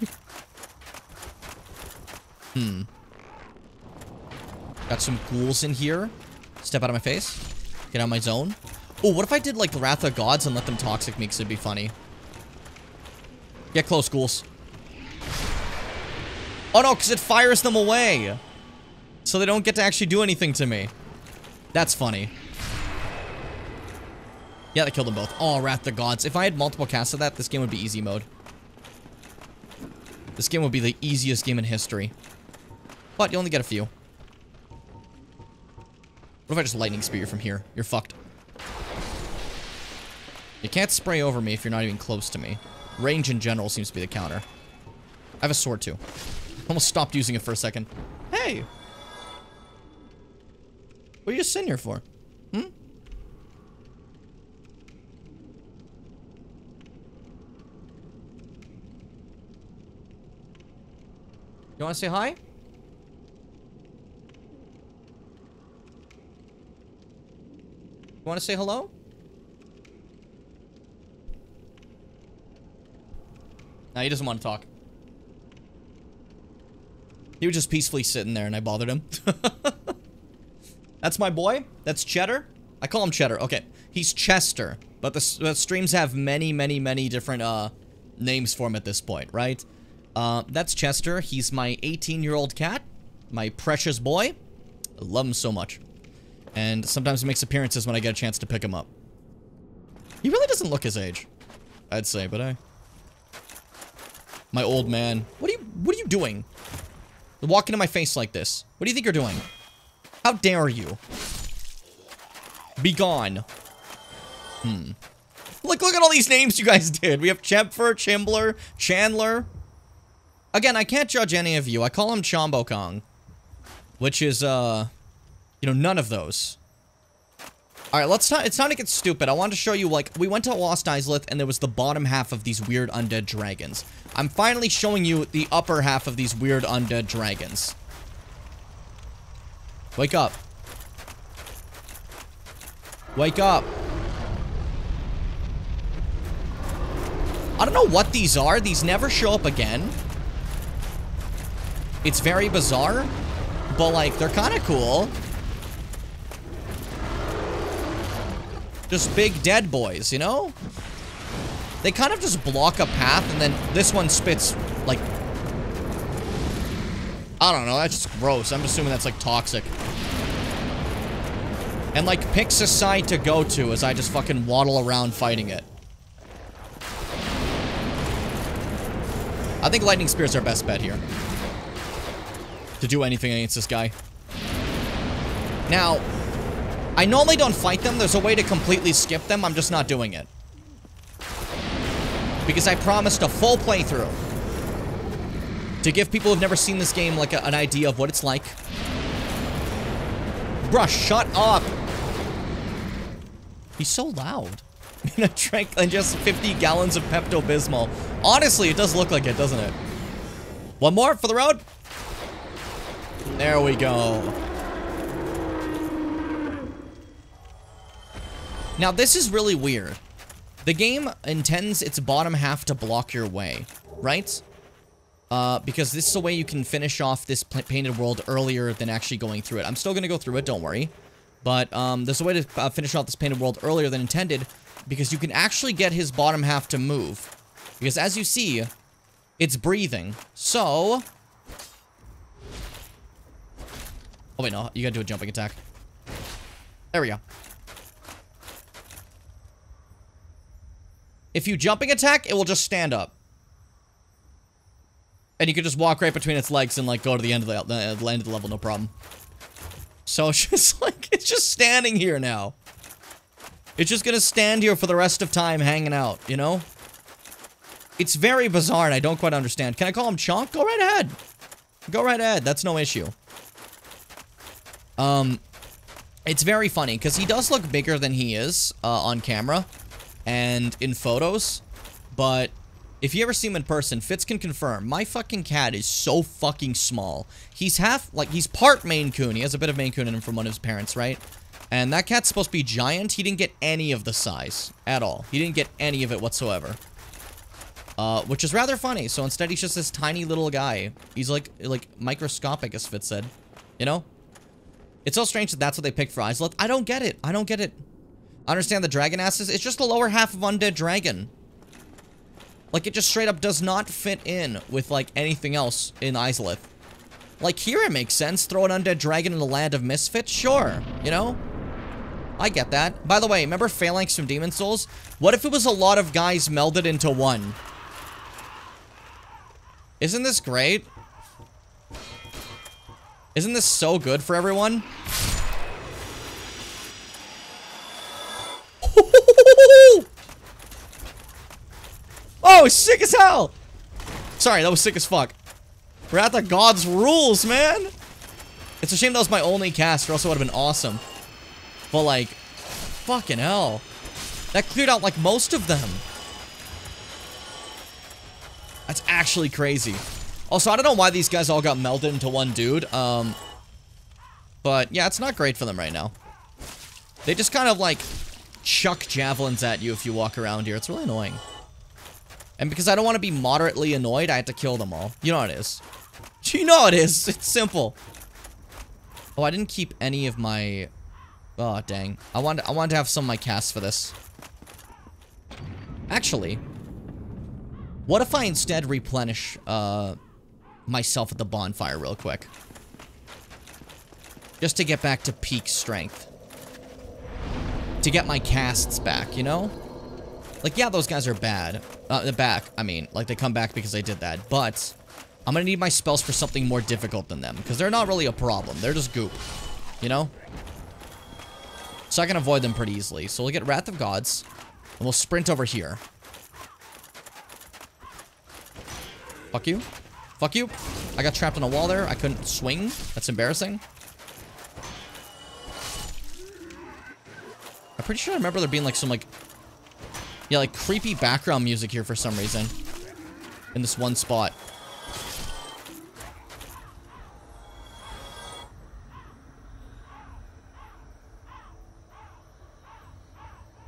Got some ghouls in here. Step out of my face. Get out of my zone. Oh, what if I did, like, the Wrath of Gods and let them toxic me, because it'd be funny. Get close, ghouls. Oh, no, because it fires them away. So they don't get to actually do anything to me. That's funny. Yeah, they killed them both. Oh, Wrath of the Gods. If I had multiple casts of that, this game would be easy mode. This game would be the easiest game in history. But you only get a few. What if I just lightning spear you from here? You're fucked. You can't spray over me if you're not even close to me. Range in general seems to be the counter. I have a sword too. Almost stopped using it for a second. Hey! What are you just sitting here for? Hmm? You want to say hi? You want to say hello? No, he doesn't want to talk. He was just peacefully sitting there and I bothered him. That's my boy. That's Cheddar. I call him Cheddar. Okay. He's Chester. But the streams have many, many, many different names for him at this point, right? That's Chester. He's my 18-year-old cat. My precious boy. I love him so much. And sometimes he makes appearances when I get a chance to pick him up. He really doesn't look his age, I'd say, but my old man. What are you doing? You're walking in my face like this. What do you think you're doing? How dare you? Be gone. Look at all these names you guys did. We have Chempfer, Chimbler, Chandler. Again, I can't judge any of you. I call him Chombo Kong. Which is, you know, none of those. Alright, it's time to get stupid. I wanted to show you, like, we went to Lost Izalith, and there was the bottom half of these weird undead dragons. I'm finally showing you the upper half of these weird undead dragons. Wake up. Wake up. I don't know what these are. These never show up again. It's very bizarre. But, like, they're kind of cool. Just big dead boys, you know? They kind of just block a path, and then this one spits, like... I don't know, that's just gross. I'm assuming that's, like, toxic. And, like, picks a side to go to as I just fucking waddle around fighting it. I think Lightning Spear's our best bet here. To do anything against this guy. Now, I normally don't fight them. There's a way to completely skip them. I'm just not doing it. Because I promised a full playthrough. To give people who've never seen this game, like, an idea of what it's like. Bruh, shut up! He's so loud. I drank just 50 gallons of Pepto-Bismol. Honestly, it does look like it, doesn't it? One more for the road. There we go. Now, this is really weird. The game intends its bottom half to block your way, right? Because this is a way you can finish off this painted world earlier than actually going through it. I'm still going to go through it, don't worry. But there's a way to finish off this painted world earlier than intended, because you can actually get his bottom half to move. Because as you see, it's breathing. So... Oh, wait, no. You gotta do a jumping attack. There we go. If you jumping attack, it will just stand up. And you can just walk right between its legs and, like, go to the end of the level, no problem. So it's just, like, it's just standing here now. It's just gonna stand here for the rest of time hanging out, you know? It's very bizarre and I don't quite understand. Can I call him Chonk? Go right ahead. Go right ahead. That's no issue. It's very funny because he does look bigger than he is on camera and in photos, but if you ever see him in person, Fitz can confirm, my fucking cat is so fucking small. He's he's part Maine Coon. He has a bit of Maine Coon in him from one of his parents, right? And that cat's supposed to be giant. He didn't get any of the size at all. He didn't get any of it whatsoever. Which is rather funny. So instead, he's just this tiny little guy. He's like microscopic, as Fitz said. You know? It's so strange that that's what they picked for Izalith. I don't get it. I don't get it. I understand the dragon asses. It's just the lower half of Undead Dragon. Like, it just straight up does not fit in with, like, anything else in Izalith. Like, here it makes sense. Throw an Undead Dragon in the Land of Misfits? Sure. You know? I get that. By the way, remember Phalanx from Demon Souls? What if it was a lot of guys melded into one? Isn't this great? Isn't this so good for everyone? Oh, sick as hell! Sorry, that was sick as fuck. Wrath of Gods rules, man! It's a shame that was my only cast, or else it would have been awesome. But like, fucking hell. That cleared out like most of them. That's actually crazy. Also, I don't know why these guys all got melded into one dude. But yeah, it's not great for them right now. They just kind of like chuck javelins at you if you walk around here. It's really annoying. And because I don't want to be moderately annoyed, I have to kill them all. You know how it is. You know how it is. It's simple. Oh, I didn't keep any of my... Oh, dang. I wanted to have some of my casts for this. Actually, what if I instead replenish myself at the bonfire real quick? Just to get back to peak strength. To get my casts back, you know? Like, yeah, those guys are bad. They're back, I mean. Like, they come back because I did that. But I'm gonna need my spells for something more difficult than them. Because they're not really a problem. They're just goop. You know? So I can avoid them pretty easily. So we'll get Wrath of Gods. And we'll sprint over here. Fuck you. Fuck you. I got trapped on a wall there. I couldn't swing. That's embarrassing. I'm pretty sure I remember there being like some like... Yeah, like creepy background music here for some reason. In this one spot.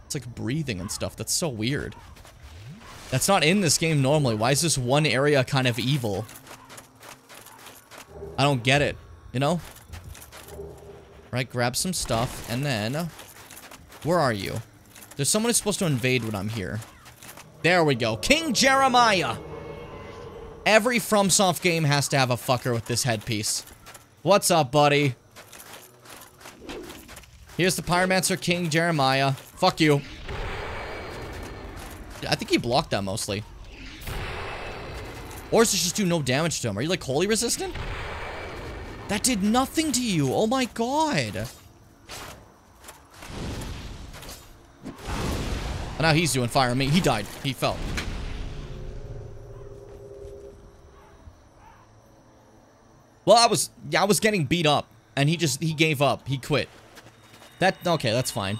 It's like breathing and stuff. That's so weird. That's not in this game normally. Why is this one area kind of evil? I don't get it, you know? Right, grab some stuff, and then... Where are you? There's someone who's supposed to invade when I'm here. There we go. King Jeremiah! Every FromSoft game has to have a fucker with this headpiece. What's up, buddy? Here's the Pyromancer King Jeremiah. Fuck you. I think he blocked that mostly. Or does it just do no damage to him? Are you like holy resistant? That did nothing to you. Oh my god. And now he's doing fire on me. He died. He fell. Well, I was getting beat up. And he gave up. He quit. Okay, that's fine.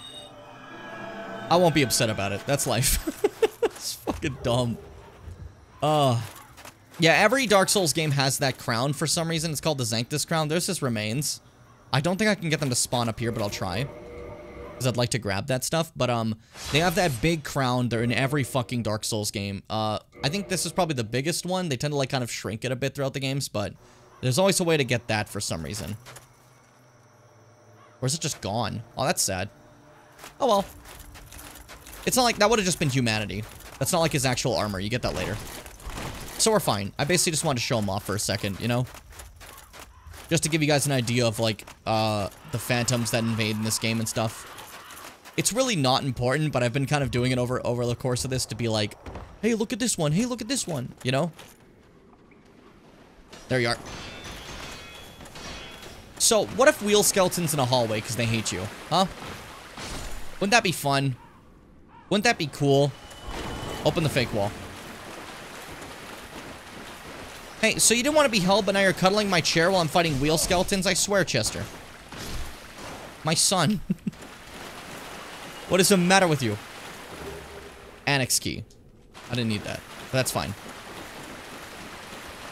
I won't be upset about it. That's life. It's fucking dumb. Yeah, every Dark Souls game has that crown for some reason. It's called the Zanctus crown. There's just remains. I don't think I can get them to spawn up here, but I'll try. Because I'd like to grab that stuff. But, they have that big crown. They're in every fucking Dark Souls game. I think this is probably the biggest one. They tend to, like, kind of shrink it a bit throughout the games, but there's always a way to get that for some reason. Or is it just gone? Oh, that's sad. Oh, well. It's not like... That would have just been humanity. That's not like his actual armor. You get that later. So we're fine. I basically just wanted to show him off for a second, you know? Just to give you guys an idea of, like, the phantoms that invade in this game and stuff. It's really not important, but I've been kind of doing it over the course of this to be like, hey, look at this one. Hey, look at this one. You know? There you are. So, what if wheel skeletons in a hallway because they hate you? Huh? Wouldn't that be fun? Wouldn't that be cool? Open the fake wall. Hey, so you didn't want to be held, but now you're cuddling my chair while I'm fighting wheel skeletons? I swear, Chester. My son. What is the matter with you? Annex key. I didn't need that. But that's fine.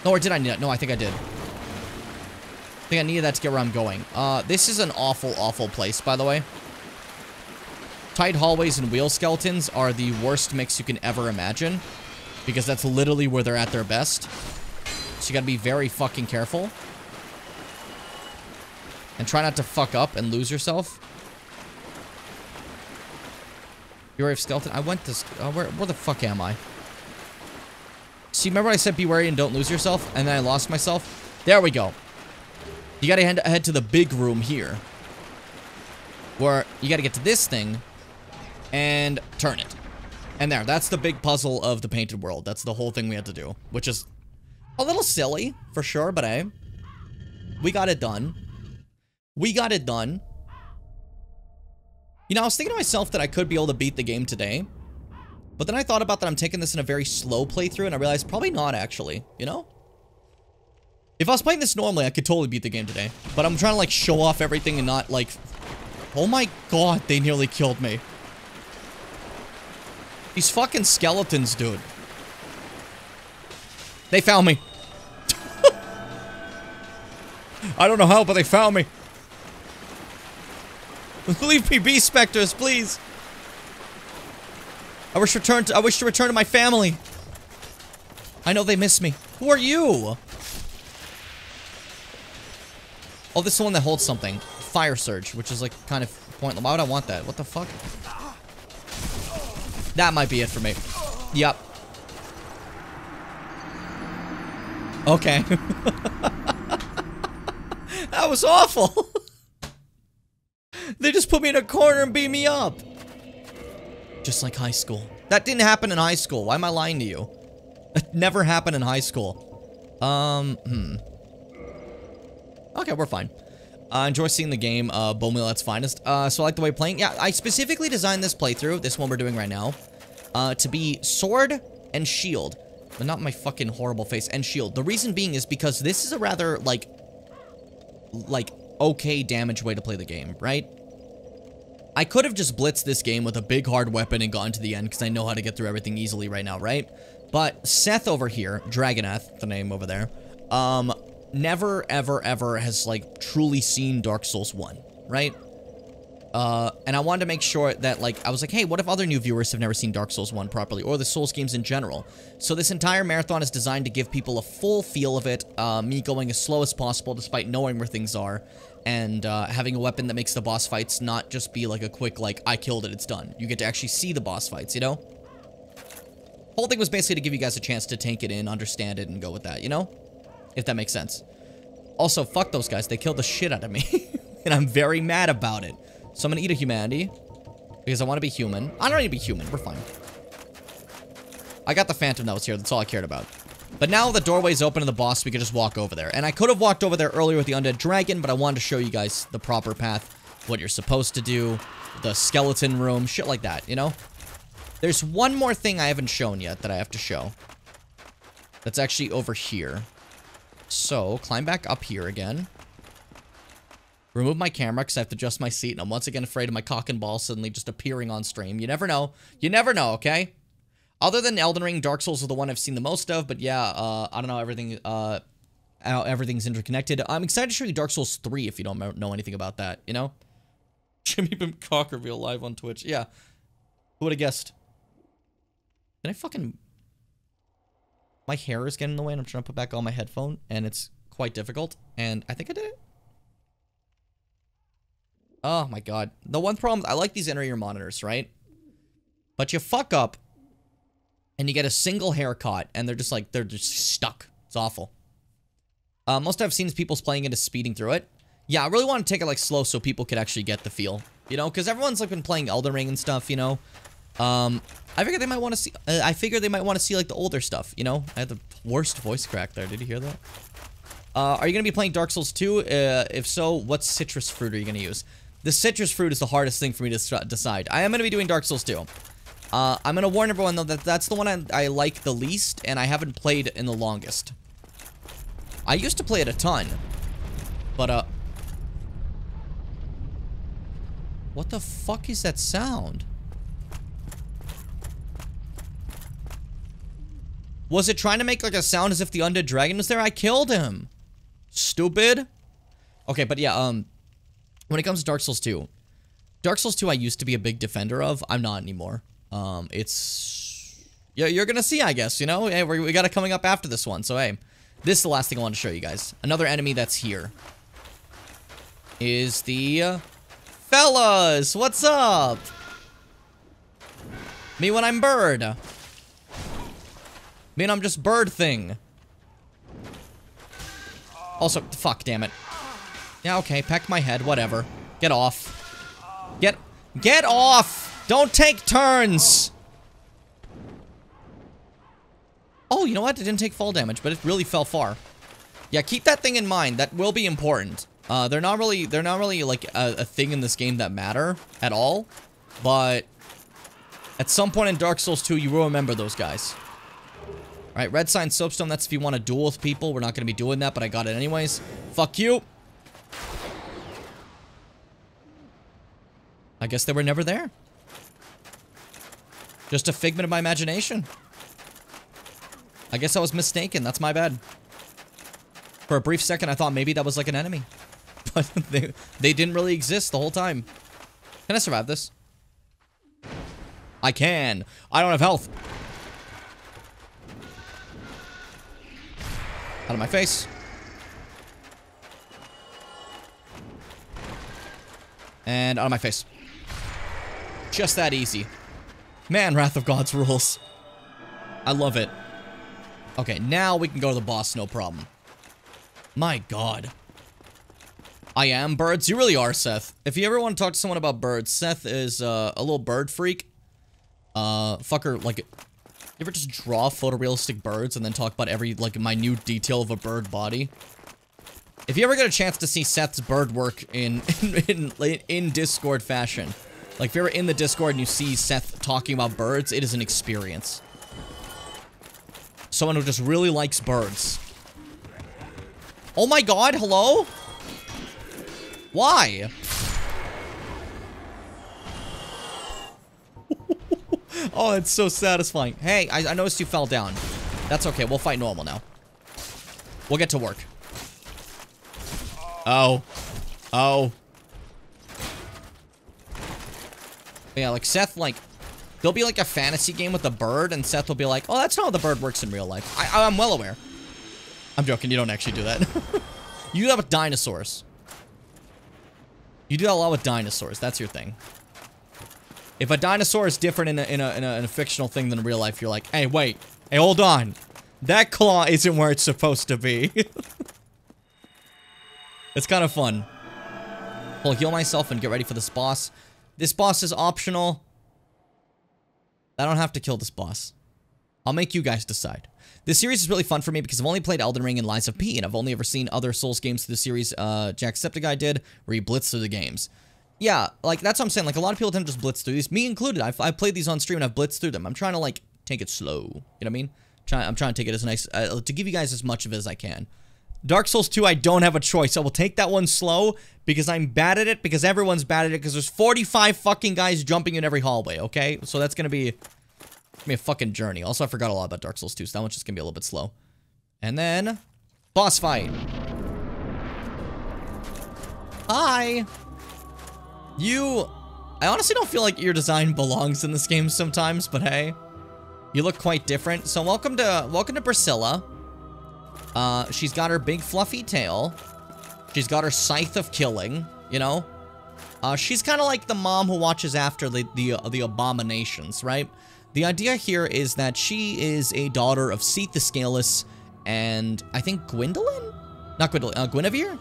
No, or did I need that? No, I think I did. I think I needed that to get where I'm going. This is an awful, awful place, by the way. Tight hallways and wheel skeletons are the worst mix you can ever imagine. Because that's literally where they're at their best. So you gotta be very fucking careful. And try not to fuck up and lose yourself. Be wary of skeleton. I went this... where the fuck am I? See, remember I said be wary and don't lose yourself? And then I lost myself? There we go. You gotta head to the big room here. Where you gotta get to this thing. And turn it. And there. That's the big puzzle of the Painted World. That's the whole thing we had to do. Which is A little silly, for sure, but hey. We got it done. We got it done. You know, I was thinking to myself that I could be able to beat the game today. But then I thought about that I'm taking this in a very slow playthrough, and I realized probably not, actually. You know? If I was playing this normally, I could totally beat the game today. But I'm trying to, like, show off everything and not, like... Oh my god, they nearly killed me. These fucking skeletons, dude. They found me. I don't know how, but they found me. Leave me be, Spectres, please. I wish to return to my family. I know they miss me. Who are you? Oh, this is the one that holds something. Fire Surge, which is like kind of pointless. Why would I want that? What the fuck? That might be it for me. Yep. Okay. That was awful. They just put me in a corner and beat me up. Just like high school. That didn't happen in high school. Why am I lying to you? It never happened in high school. Okay, we're fine. Enjoy seeing the game, Bowmill at its finest. So I like the way playing. Yeah, I specifically designed this playthrough, this one we're doing right now, to be sword and shield. But not my fucking horrible face, and shield. The reason being is because this is a rather, like, okay damage way to play the game, right? I could have just blitzed this game with a big hard weapon and gotten to the end because I know how to get through everything easily right now, right? But Seth over here, Dragoneth, the name over there, never, ever, ever has, like, truly seen Dark Souls 1, right? And I wanted to make sure that, like, I was like, hey, what if other new viewers have never seen Dark Souls 1 properly, or the Souls games in general? So this entire marathon is designed to give people a full feel of it, me going as slow as possible despite knowing where things are, and having a weapon that makes the boss fights not just be like a quick, like, I killed it, it's done. You get to actually see the boss fights, you know? Whole thing was basically to give you guys a chance to take it in, understand it, and go with that, you know? If that makes sense. Also, fuck those guys. They killed the shit out of me. And I'm very mad about it. So I'm gonna eat a humanity. Because I want to be human. I don't need to be human. We're fine. I got the Phantom that was here. That's all I cared about. But now the doorway's open to the boss, we can just walk over there. And I could have walked over there earlier with the Undead Dragon, but I wanted to show you guys the proper path. What you're supposed to do. The skeleton room. Shit like that, you know? There's one more thing I haven't shown yet that I have to show. That's actually over here. So, climb back up here again. Remove my camera because I have to adjust my seat, and I'm once again afraid of my cock and ball suddenly just appearing on stream. You never know. You never know, okay? Other than Elden Ring, Dark Souls is the one I've seen the most of, but yeah, I don't know, everything's interconnected. I'm excited to show you Dark Souls 3 if you don't know anything about that, you know? Jimmy Bim cock reveal live on Twitch. Yeah. Who would have guessed? Can I fucking... My hair is getting in the way, and I'm trying to put back on my headphone, and it's quite difficult, and I think I did it. Oh my god. The one problem, I like these inner ear monitors, right? But you fuck up, and you get a single haircut, and they're just like, they're just stuck. It's awful. Most I've seen is people's playing it is speeding through it. Yeah, I really want to take it like slow so people could actually get the feel. You know, because everyone's like been playing Elden Ring and stuff, you know? I figured they might want to see, like the older stuff, you know? I had the worst voice crack there. Did you hear that? Are you going to be playing Dark Souls 2? If so, what citrus fruit are you going to use? The citrus fruit is the hardest thing for me to decide. I am going to be doing Dark Souls 2. I'm going to warn everyone, though, that that's the one I like the least, and I haven't played in the longest. I used to play it a ton. But, what the fuck is that sound? Was it trying to make like a sound as if the undead dragon was there? I killed him. Stupid. Okay, but yeah, when it comes to Dark Souls 2, Dark Souls 2 I used to be a big defender of. I'm not anymore. It's... Yeah, you're gonna see, I guess, you know? Hey, we got it coming up after this one, so hey. This is the last thing I want to show you guys. Another enemy that's here is the... fellas! What's up? Me when I'm bird. I'm just bird thing. Also, fuck, damn it. Yeah, okay, peck my head, whatever. Get off. Get off! Don't take turns! Oh, you know what? It didn't take fall damage, but it really fell far. Yeah, keep that thing in mind. That will be important. They're not really like a thing in this game that matter at all. But at some point in Dark Souls 2, you will remember those guys. All right, Red Sign Soapstone. That's if you want to duel with people. We're not going to be doing that, but I got it anyways. Fuck you. I guess they were never there. Just a figment of my imagination. I guess I was mistaken. That's my bad. For a brief second, I thought maybe that was like an enemy. But they didn't really exist the whole time. Can I survive this? I can. I don't have health. Out of my face. And out of my face. Just that easy. Man, Wrath of Gods rules. I love it. Okay, now we can go to the boss, no problem. My god. I am birds? You really are, Seth. If you ever want to talk to someone about birds, Seth is a little bird freak. Fucker, like, you ever just draw photorealistic birds and then talk about every, like, minute detail of a bird body? If you ever get a chance to see Seth's bird work in Discord fashion, like, if you're in the Discord and you see Seth talking about birds, it is an experience. Someone who just really likes birds. Oh my god, hello? Why? Oh, it's so satisfying. Hey, I noticed you fell down. That's okay, we'll fight normal now. We'll get to work. Oh. Oh. But yeah, like, Seth, like, there'll be, like, a fantasy game with a bird, and Seth will be like, oh, that's not how the bird works in real life. I'm well aware. I'm joking, you don't actually do that. You do that with dinosaurs. You do that a lot with dinosaurs, that's your thing. If a dinosaur is different in a fictional thing than real life, you're like, hey, wait. Hey, hold on. That claw isn't where it's supposed to be. It's kind of fun. I'll heal myself and get ready for this boss. This boss is optional. I don't have to kill this boss. I'll make you guys decide. This series is really fun for me because I've only played Elden Ring and Lies of P, and I've only ever seen other Souls games through the series Jacksepticeye did, where he blitzed through the games. Yeah, like, that's what I'm saying. Like, a lot of people tend to just blitz through these. Me included. I've played these on stream and I've blitzed through them. I'm trying to, like, take it slow. You know what I mean? I'm trying to take it as nice, to give you guys as much of it as I can. Dark Souls 2, I don't have a choice. I will take that one slow because I'm bad at it, because everyone's bad at it, because there's 45 fucking guys jumping in every hallway, okay? So that's gonna be a fucking journey. Also, I forgot a lot about Dark Souls 2, so that one's just gonna be a little bit slow. And then, boss fight. Hi! I honestly don't feel like your design belongs in this game sometimes, but hey. You look quite different. So welcome to Priscilla. She's got her big fluffy tail. She's got her scythe of killing, you know? She's kind of like the mom who watches after the abominations, right? The idea here is that she is a daughter of Seath the Scaleless and I think Gwendolyn? Not Gwendolyn, Guinevere?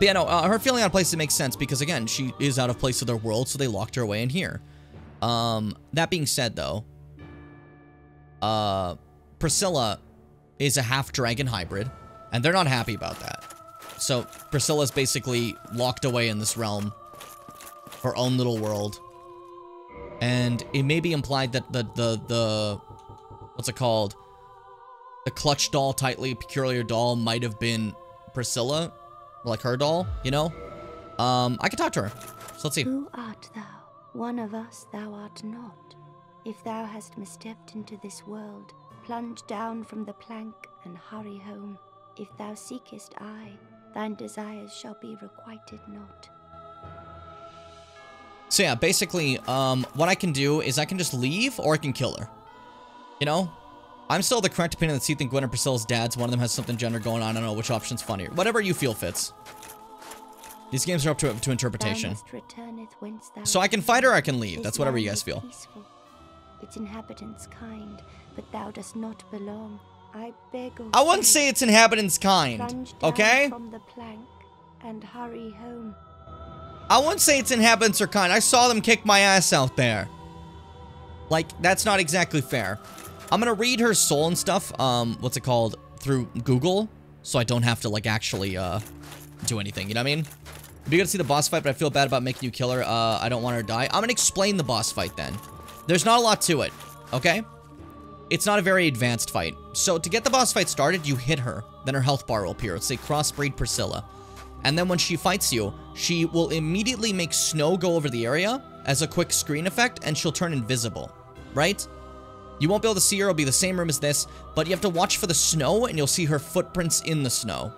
But yeah, no, her feeling out of place makes sense because, again, she is out of place of their world, so they locked her away in here. That being said, though, Priscilla is a half-dragon hybrid, and they're not happy about that. So, Priscilla's basically locked away in this realm, her own little world. And it may be implied that the what's it called? The clutch doll, tightly peculiar doll might have been Priscilla. Like her doll, you know? I can talk to her. So let's see. Who art thou? One of us thou art not. If thou hast misstepped into this world, plunge down from the plank and hurry home. If thou seekest I, thine desires shall be requited not. So yeah, basically, what I can do is I can just leave or I can kill her. You know? I'm still the correct opinion that Seath and Gwen are Priscilla's dads. One of them has something gender going on. I don't know which option's funnier. Whatever you feel fits. These games are up to interpretation. So I can fight or I can leave. That's whatever you guys feel. Peaceful. Its inhabitants kind, but thou dost not belong. I beg of I wouldn't say its inhabitants kind, okay? From the plank and hurry home. I wouldn't say its inhabitants are kind. I saw them kick my ass out there. Like, that's not exactly fair. I'm gonna read her soul and stuff, what's it called, through Google, so I don't have to, like, actually, do anything, you know what I mean? You're gonna see the boss fight, but I feel bad about making you kill her. I don't want her to die. I'm gonna explain the boss fight, then. There's not a lot to it, okay? It's not a very advanced fight. So, to get the boss fight started, you hit her. Then her health bar will appear. It'll say Crossbreed Priscilla. And then when she fights you, she will immediately make snow go over the area as a quick screen effect, and she'll turn invisible, right? You won't be able to see her. It'll be the same room as this, but you have to watch for the snow, and you'll see her footprints in the snow.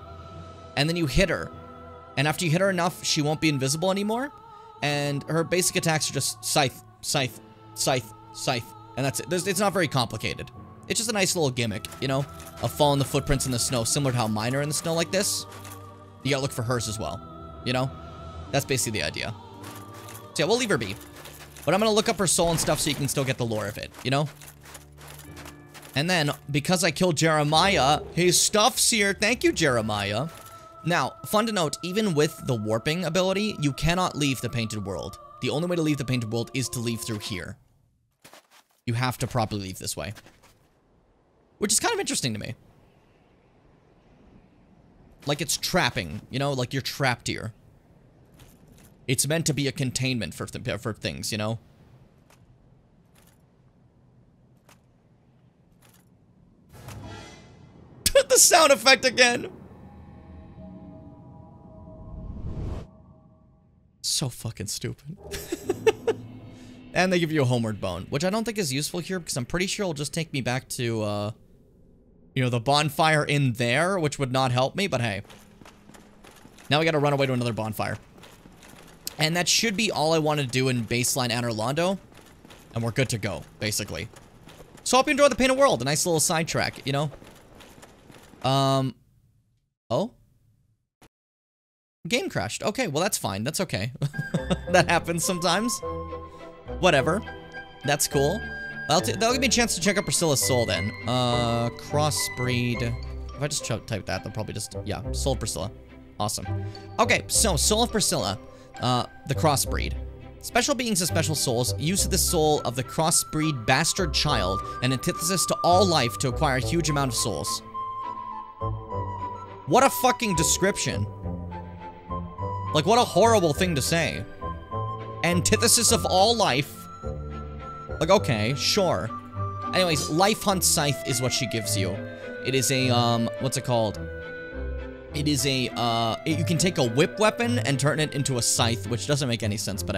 And then you hit her. And after you hit her enough, she won't be invisible anymore. And her basic attacks are just scythe, scythe, scythe, scythe. And that's it. It's not very complicated. It's just a nice little gimmick, you know? Of following the footprints in the snow, similar to how mine are in the snow like this. You gotta look for hers as well, you know? That's basically the idea. So yeah, we'll leave her be. But I'm gonna look up her soul and stuff so you can still get the lore of it, you know? And then, because I killed Jeremiah, his stuff's here. Thank you, Jeremiah. Now, fun to note, even with the warping ability, you cannot leave the Painted World. The only way to leave the Painted World is to leave through here. You have to properly leave this way. Which is kind of interesting to me. Like it's trapping, you know? Like you're trapped here. It's meant to be a containment for things, you know? The sound effect again! So fucking stupid. And they give you a homeward bone, which I don't think is useful here because I'm pretty sure it'll just take me back to, you know, the bonfire in there, which would not help me, but hey. Now we gotta run away to another bonfire. And that should be all I want to do in baseline Anor Londo. And we're good to go, basically. So I hope you enjoy the Painted World, a nice little sidetrack, you know? Oh? Game crashed. Okay, well that's fine. That's okay. That happens sometimes. Whatever. That's cool. That'll give me a chance to check out Priscilla's soul then. Crossbreed. If I just type that, they'll probably just, yeah, Soul of Priscilla. Awesome. Okay, so Soul of Priscilla, the Crossbreed. Special beings and special souls use the soul of the crossbreed bastard child, an antithesis to all life, to acquire a huge amount of souls. What a fucking description. Like, what a horrible thing to say. Antithesis of all life. Like, okay, sure. Anyways, Life Hunt Scythe is what she gives you. It is a, what's it called? It is a, you can take a whip weapon and turn it into a scythe, which doesn't make any sense, but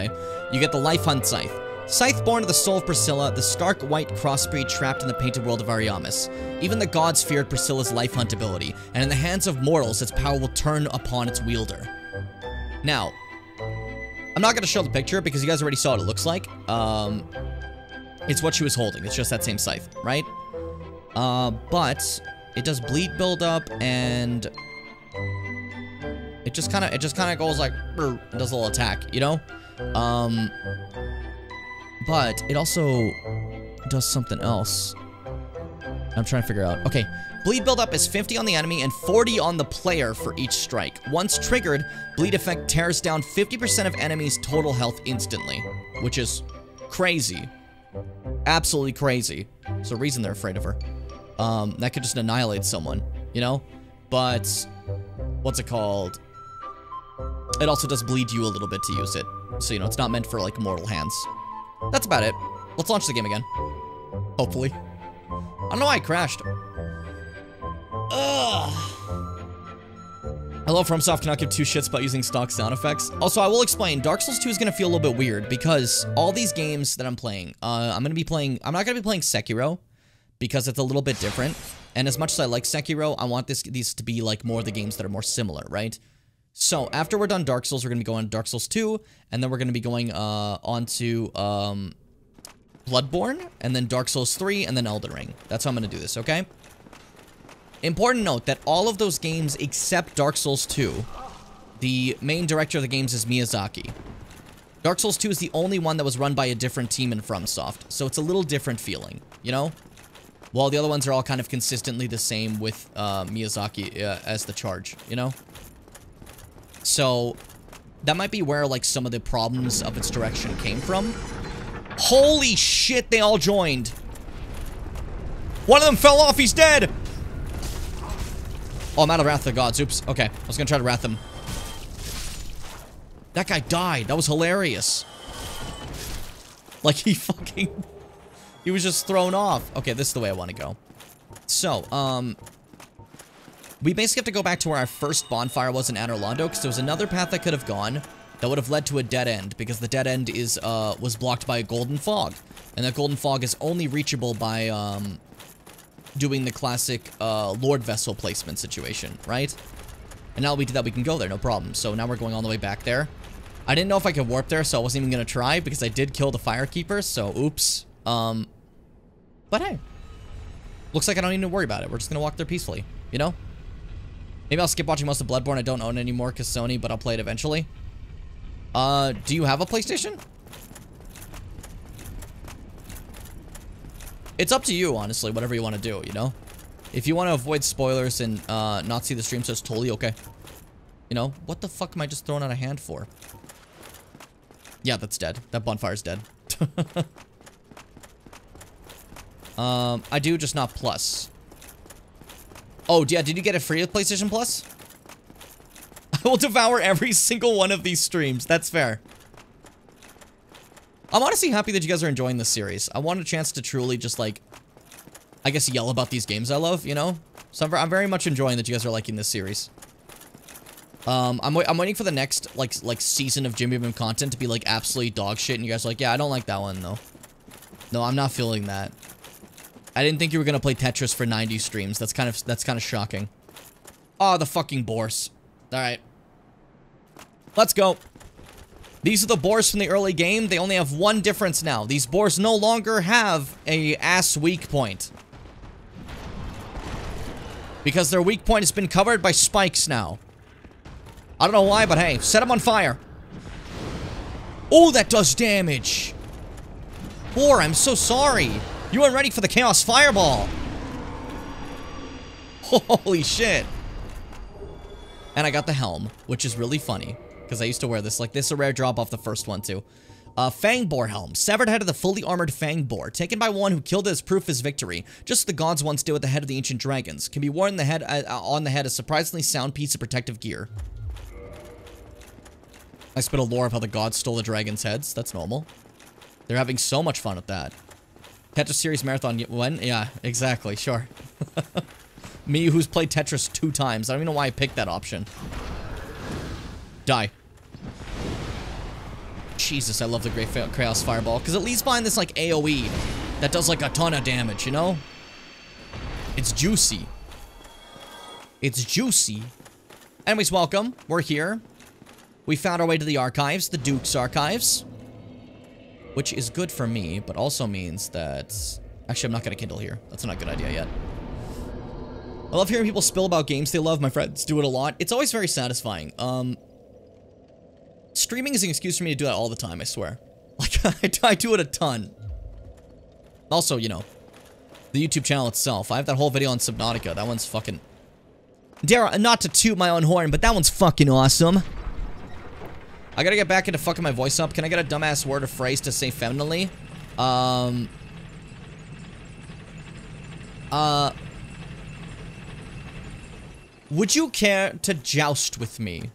you get the Life Hunt Scythe. Scythe born of the soul of Priscilla, the stark white crossbreed trapped in the painted world of Ariamis. Even the gods feared Priscilla's life hunt ability, and in the hands of mortals, its power will turn upon its wielder. Now, I'm not going to show the picture because you guys already saw what it looks like. It's what she was holding. It's just that same scythe, right? But it does bleed buildup, and it just kind of goes like, and does a little attack, you know? But it also does something else. I'm trying to figure out. Okay, bleed buildup is 50 on the enemy and 40 on the player for each strike. Once triggered, bleed effect tears down 50% of enemies' total health instantly, which is crazy. Absolutely crazy. There's a reason they're afraid of her. That could just annihilate someone, you know? But what's it called? It also does bleed you a little bit to use it. So, you know, it's not meant for, like, mortal hands. That's about it. Let's launch the game again. Hopefully. I don't know why I crashed. Ugh. Hello, FromSoft cannot give two shits about using stock sound effects. Also, I will explain. Dark Souls 2 is going to feel a little bit weird because all these games that I'm playing, I'm not going to be playing Sekiro because it's a little bit different. And as much as I like Sekiro, I want these to be like more of the games that are more similar, right? So, after we're done Dark Souls, we're going to be going to Dark Souls 2, and then we're going to be going on to Bloodborne, and then Dark Souls 3, and then Elden Ring. That's how I'm going to do this, okay? Important note that all of those games except Dark Souls 2, the main director of the games is Miyazaki. Dark Souls 2 is the only one that was run by a different team in FromSoft, so it's a little different feeling, you know? While the other ones are all kind of consistently the same with Miyazaki as the charge, you know? So, that might be where, like, some of the problems of its direction came from. Holy shit, they all joined. One of them fell off, he's dead. Oh, I'm out of Wrath of the Gods. Oops. Okay, I was gonna try to wrath him. That guy died. That was hilarious. Like, he was just thrown off. Okay, this is the way I want to go. So, we basically have to go back to where our first bonfire was in Anor Londo, because there was another path I could have gone that would have led to a dead end, because the dead end is, was blocked by a golden fog. And that golden fog is only reachable by, doing the classic, Lord Vessel placement situation, right? And now that we did that, we can go there, no problem. So now we're going all the way back there. I didn't know if I could warp there, so I wasn't even gonna try, because I did kill the Firekeeper, so oops. But hey. Looks like I don't need to worry about it. We're just gonna walk there peacefully, you know? Maybe I'll skip watching most of Bloodborne. I don't own it anymore because Sony, but I'll play it eventually. Do you have a PlayStation? It's up to you, honestly, whatever you want to do, you know? If you want to avoid spoilers and not see the stream, so it's totally okay. You know? What the fuck am I just throwing out a hand for? Yeah, that's dead. That bonfire's dead. I do, just not Plus. Oh, yeah, did you get it free with PlayStation Plus? I will devour every single one of these streams. That's fair. I'm honestly happy that you guys are enjoying this series. I want a chance to truly just, like, I guess yell about these games I love, you know? So I'm very much enjoying that you guys are liking this series. I'm waiting for the next, like season of Jimmy Bim content to be, like, absolutely dog shit, and you guys are like, yeah, I don't like that one, though. No, I'm not feeling that. I didn't think you were gonna play Tetris for 90 streams. That's kind of shocking. Oh, the fucking boars. Alright. Let's go. These are the boars from the early game. They only have one difference now. These boars no longer have a ass weak point. Because their weak point has been covered by spikes now. I don't know why, but hey, set them on fire. Oh, that does damage. Boar, I'm so sorry. You weren't ready for the Chaos Fireball. Holy shit. And I got the helm, which is really funny. Because I used to wear this. Like, this is a rare drop off the first one, too. Fang Boar Helm. Severed head of the fully armored Fang Boar. Taken by one who killed it as proof of his victory. Just as the gods once did with the head of the ancient dragons. Can be worn on the head, a surprisingly sound piece of protective gear. I spit a lore of how the gods stole the dragons' heads. That's normal. They're having so much fun with that. Tetris Series Marathon, when? Yeah, exactly, sure. Me, who's played Tetris 2 times. I don't even know why I picked that option. Die. Jesus, I love the Great Chaos Fireball. Because it leaves behind this, like, AoE that does, like, a ton of damage, you know? It's juicy. It's juicy. Anyways, welcome. We're here. We found our way to the archives, the Duke's archives. Which is good for me, but also means that... Actually, I'm not going to Kindle here. That's not a good idea yet. I love hearing people spill about games they love. My friends do it a lot. It's always very satisfying. Streaming is an excuse for me to do that all the time, I swear. Like, I do it a ton. Also, you know, the YouTube channel itself. I have that whole video on Subnautica. That one's fucking... Dare not to toot my own horn, but that one's fucking awesome. I gotta get back into fucking my voice up. Can I get a dumbass word or phrase to say femininely? Would you care to joust with me?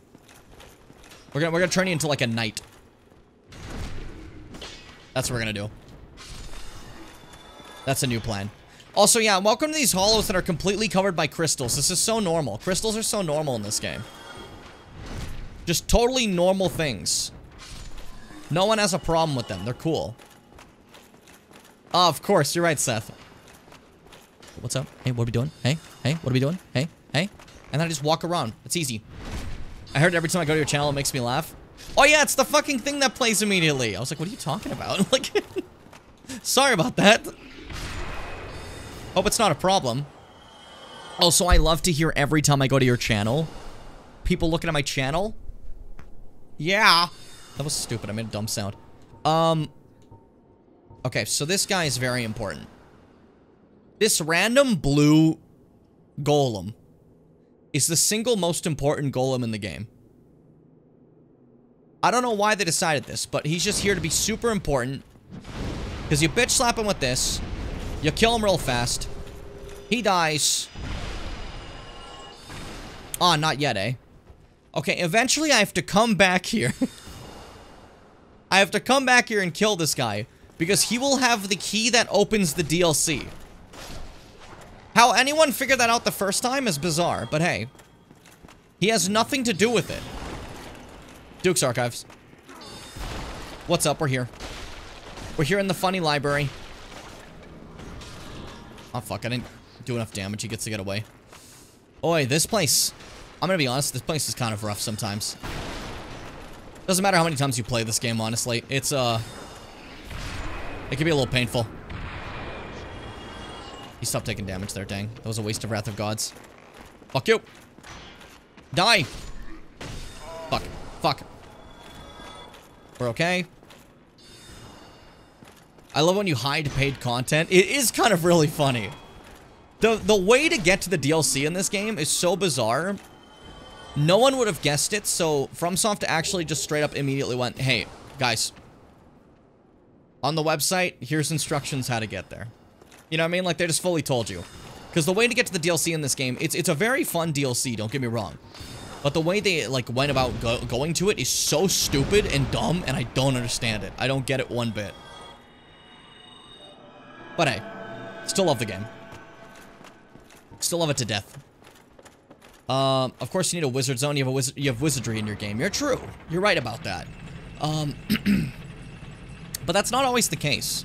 We're gonna turn you into like a knight. That's what we're gonna do. That's a new plan. Also, yeah, welcome to these hollows that are completely covered by crystals. This is so normal. Crystals are so normal in this game. Just totally normal things. No one has a problem with them. They're cool. Oh, of course. You're right, Seth. What's up? Hey, what are we doing? Hey, what are we doing? Hey. And then I just walk around. It's easy. I heard every time I go to your channel, it makes me laugh. Oh, yeah, it's the fucking thing that plays immediately. I was like, what are you talking about? Like, sorry about that. Hope it's not a problem. Also, I love to hear every time I go to your channel, people looking at my channel. Yeah. That was stupid. I made a dumb sound. Okay, so this guy is very important. This random blue golem is the single most important golem in the game. I don't know why they decided this, but he's just here to be super important. Because you bitch slap him with this. You kill him real fast. He dies. Oh, not yet, eh? Okay, eventually I have to come back here. I have to come back here and kill this guy. Because he will have the key that opens the DLC. How anyone figured that out the first time is bizarre, but hey. He has nothing to do with it. Duke's Archives. What's up? We're here. We're here in the funny library. Oh, fuck. I didn't do enough damage. He gets to get away. Oi, this place. I'm gonna be honest. This place is kind of rough sometimes. Doesn't matter how many times you play this game, honestly. It's, it can be a little painful. He stopped taking damage there, dang. That was a waste of Wrath of Gods. Fuck you. Die. Fuck. Fuck. We're okay. I love when you hide paid content. It is kind of really funny. The way to get to the DLC in this game is so bizarre. No one would have guessed it, so FromSoft actually just straight up immediately went, hey, guys. On the website, here's instructions how to get there. You know what I mean? Like, they just fully told you. Because the way to get to the DLC in this game, it's a very fun DLC, don't get me wrong. But the way they, like, went about going to it is so stupid and dumb, and I don't understand it. I don't get it one bit. But hey, still love the game. Still love it to death. Of course you need a wizard zone. You have wizardry in your game. You're true. You're right about that. But that's not always the case.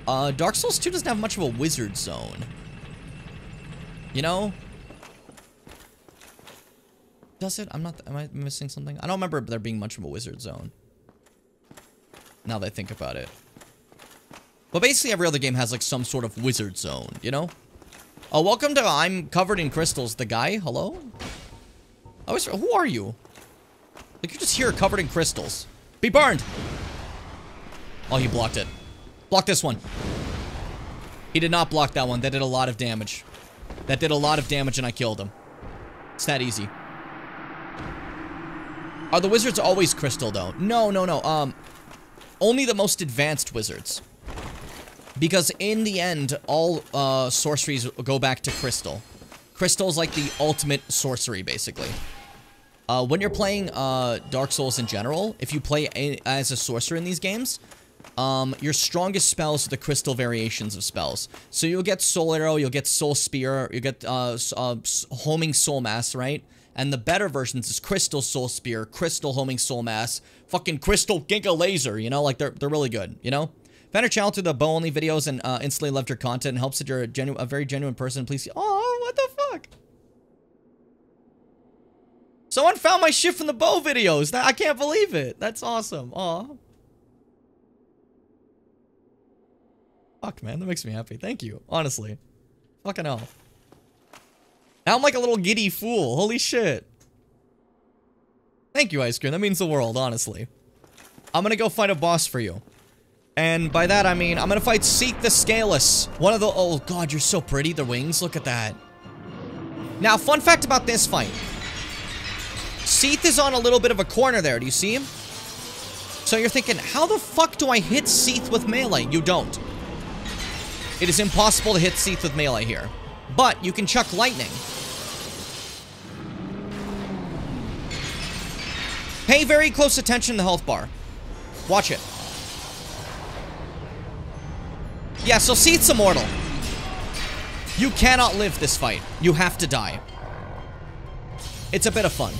Dark Souls 2 doesn't have much of a wizard zone. You know? Does it? Am I missing something? I don't remember there being much of a wizard zone. Now that I think about it. But basically every other game has like some sort of wizard zone, you know? Oh, welcome to I'm Covered in Crystals, the guy. Hello? Who are you? Like, you're just here covered in crystals. Be burned! Oh, he blocked it. Block this one. He did not block that one. That did a lot of damage. That did a lot of damage and I killed him. It's that easy. Are the wizards always crystal, though? No, no, no. Only the most advanced wizards. Because in the end, all sorceries go back to crystal. Crystal is like the ultimate sorcery, basically. When you're playing Dark Souls in general, if you play as a sorcerer in these games, your strongest spells are the crystal variations of spells. So you'll get Soul Arrow, you'll get Soul Spear, you get Homing Soul Mass, right? And the better versions is Crystal Soul Spear, Crystal Homing Soul Mass, fucking Crystal Giga Laser, you know? Like, they're really good, you know? Found your channel through the bow-only videos and instantly loved your content and helps that you're a very genuine person. Please see. Oh, what the fuck? Someone found my shit from the bow videos. I can't believe it. That's awesome. Aw. Fuck, man. That makes me happy. Thank you. Honestly. Fucking hell. Now I'm like a little giddy fool. Holy shit. Thank you, Ice Cream. That means the world, honestly. I'm gonna go fight a boss for you. And by that, I mean, I'm gonna fight Seek the Scaleless. One of the... Oh, God, you're so pretty. The wings. Look at that. Now, fun fact about this fight. Seath is on a little bit of a corner there. Do you see him? So you're thinking, how the fuck do I hit Seath with melee? You don't. It is impossible to hit Seath with melee here. But you can chuck lightning. Pay very close attention to the health bar. Watch it. Yeah, so Seath's immortal. You cannot live this fight. You have to die. It's a bit of fun.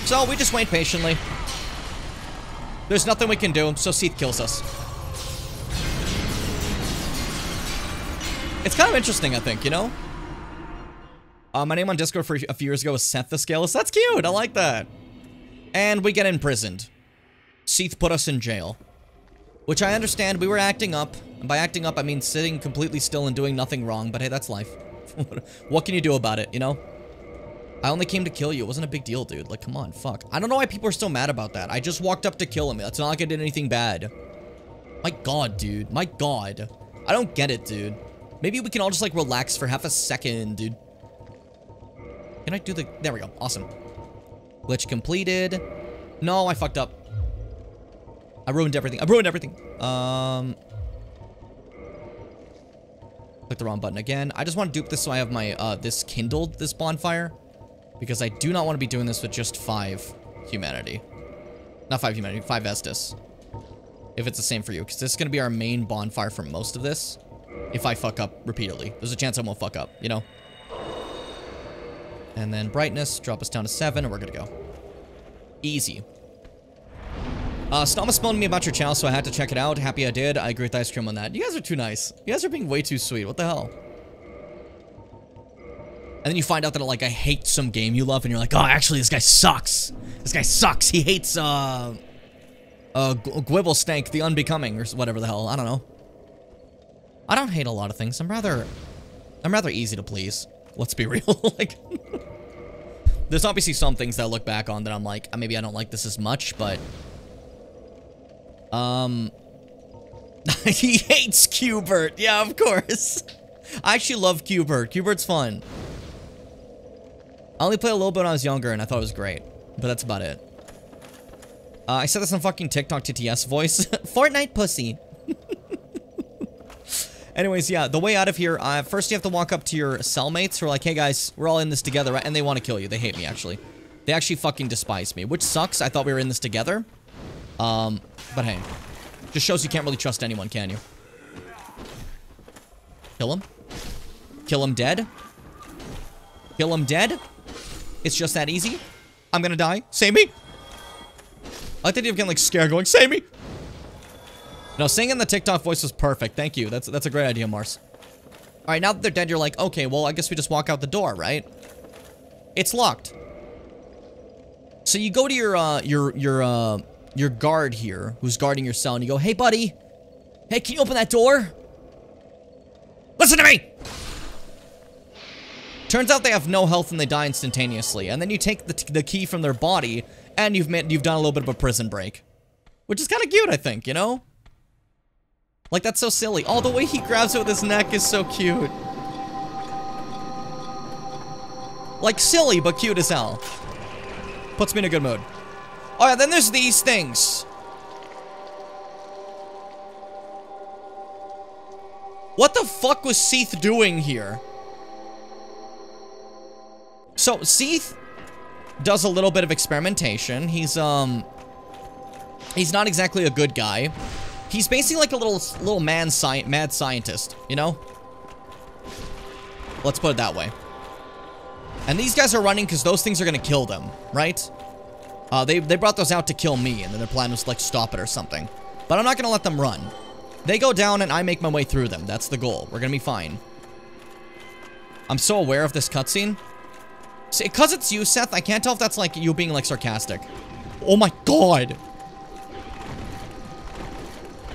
So, we just wait patiently. There's nothing we can do, so Seath kills us. It's kind of interesting, I think, you know? My name on Discord for a few years ago was Seth the Scaleless. That's cute! I like that. And we get imprisoned. Seath put us in jail. Which I understand, we were acting up. And by acting up, I mean sitting completely still and doing nothing wrong. But hey, that's life. What can you do about it, you know? I only came to kill you. It wasn't a big deal, dude. Like, come on, fuck. I don't know why people are still mad about that. I just walked up to kill him. It's not like I did anything bad. My god, dude. My god. I don't get it, dude. Maybe we can all just, like, relax for half a second, dude. Can I do the... There we go. Awesome. Glitch completed. No, I fucked up. I ruined everything. I ruined everything. Click the wrong button again. I just want to dupe this so I have my, this kindled, this bonfire. Because I do not want to be doing this with just 5 humanity. Not 5 humanity, 5 Estus. If it's the same for you. Because this is going to be our main bonfire for most of this. If I fuck up repeatedly. There's a chance I won't fuck up, you know? And then brightness, drop us down to 7, and we're going to go. Easy. Stomach spoke to me about your channel, so I had to check it out. Happy I did. I agree with ice cream on that. You guys are too nice. You guys are being way too sweet. What the hell? And then you find out that, like, I hate some game you love, and you're like, oh, actually, this guy sucks. This guy sucks. He hates, Gwibble the Unbecoming, or whatever the hell. I don't know. I don't hate a lot of things. I'm rather easy to please. Let's be real. Like, there's obviously some things that I look back on that I'm like, maybe I don't like this as much, but... he hates Q*bert. Yeah, of course. I actually love Q*bert. Q*bert's fun. I only played a little bit when I was younger, and I thought it was great. But that's about it. I said this on fucking TikTok TTS voice. Fortnite pussy. Anyways, yeah, the way out of here, first you have to walk up to your cellmates who are like, hey guys, we're all in this together, right? And they want to kill you. They hate me, actually. They actually fucking despise me, which sucks. I thought we were in this together. But hey, just shows you can't really trust anyone, can you? Kill him. Kill him dead. Kill him dead. It's just that easy. I'm gonna die. Save me. I think you're getting like scared going, save me. No, saying in the TikTok voice was perfect. Thank you. That's a great idea, Mars. All right, now that they're dead, you're like, okay, well, I guess we just walk out the door, right? It's locked. So you go to your guard here, who's guarding your cell, and you go, hey, buddy. Hey, can you open that door? Listen to me! Turns out they have no health and they die instantaneously. And then you take the key from their body, and you've done a little bit of a prison break. Which is kind of cute, I think, you know? Like, that's so silly. Oh, the way he grabs it with his neck is so cute. Like, silly, but cute as hell. Puts me in a good mood. Oh, yeah, then there's these things. What the fuck was Seath doing here? So, Seath does a little bit of experimentation. He's not exactly a good guy. He's basically like a little mad scientist, you know? Let's put it that way. And these guys are running because those things are gonna kill them, right? They brought those out to kill me, and then their plan was to, like, stop it or something. But I'm not gonna let them run. They go down, and I make my way through them. That's the goal. We're gonna be fine. I'm so aware of this cutscene. See, because it's you, Seth, I can't tell if that's, like, you being, like, sarcastic. Oh my god!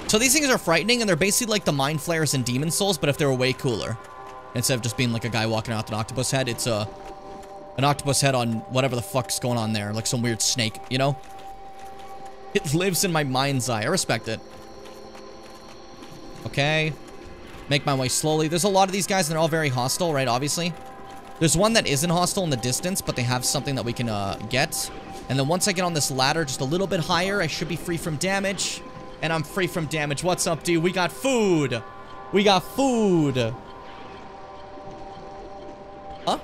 So these things are frightening, and they're basically like the Mind Flayers and Demon Souls, but if they were way cooler. Instead of just being like a guy walking out with an octopus head, it's an octopus head on whatever the fuck's going on there. Like some weird snake, you know? It lives in my mind's eye. I respect it. Okay. Make my way slowly. There's a lot of these guys, and they're all very hostile, right? Obviously. There's one that isn't hostile in the distance, but they have something that we can get. And then once I get on this ladder just a little bit higher, I should be free from damage. And I'm free from damage. What's up, dude? We got food. We got food. Huh?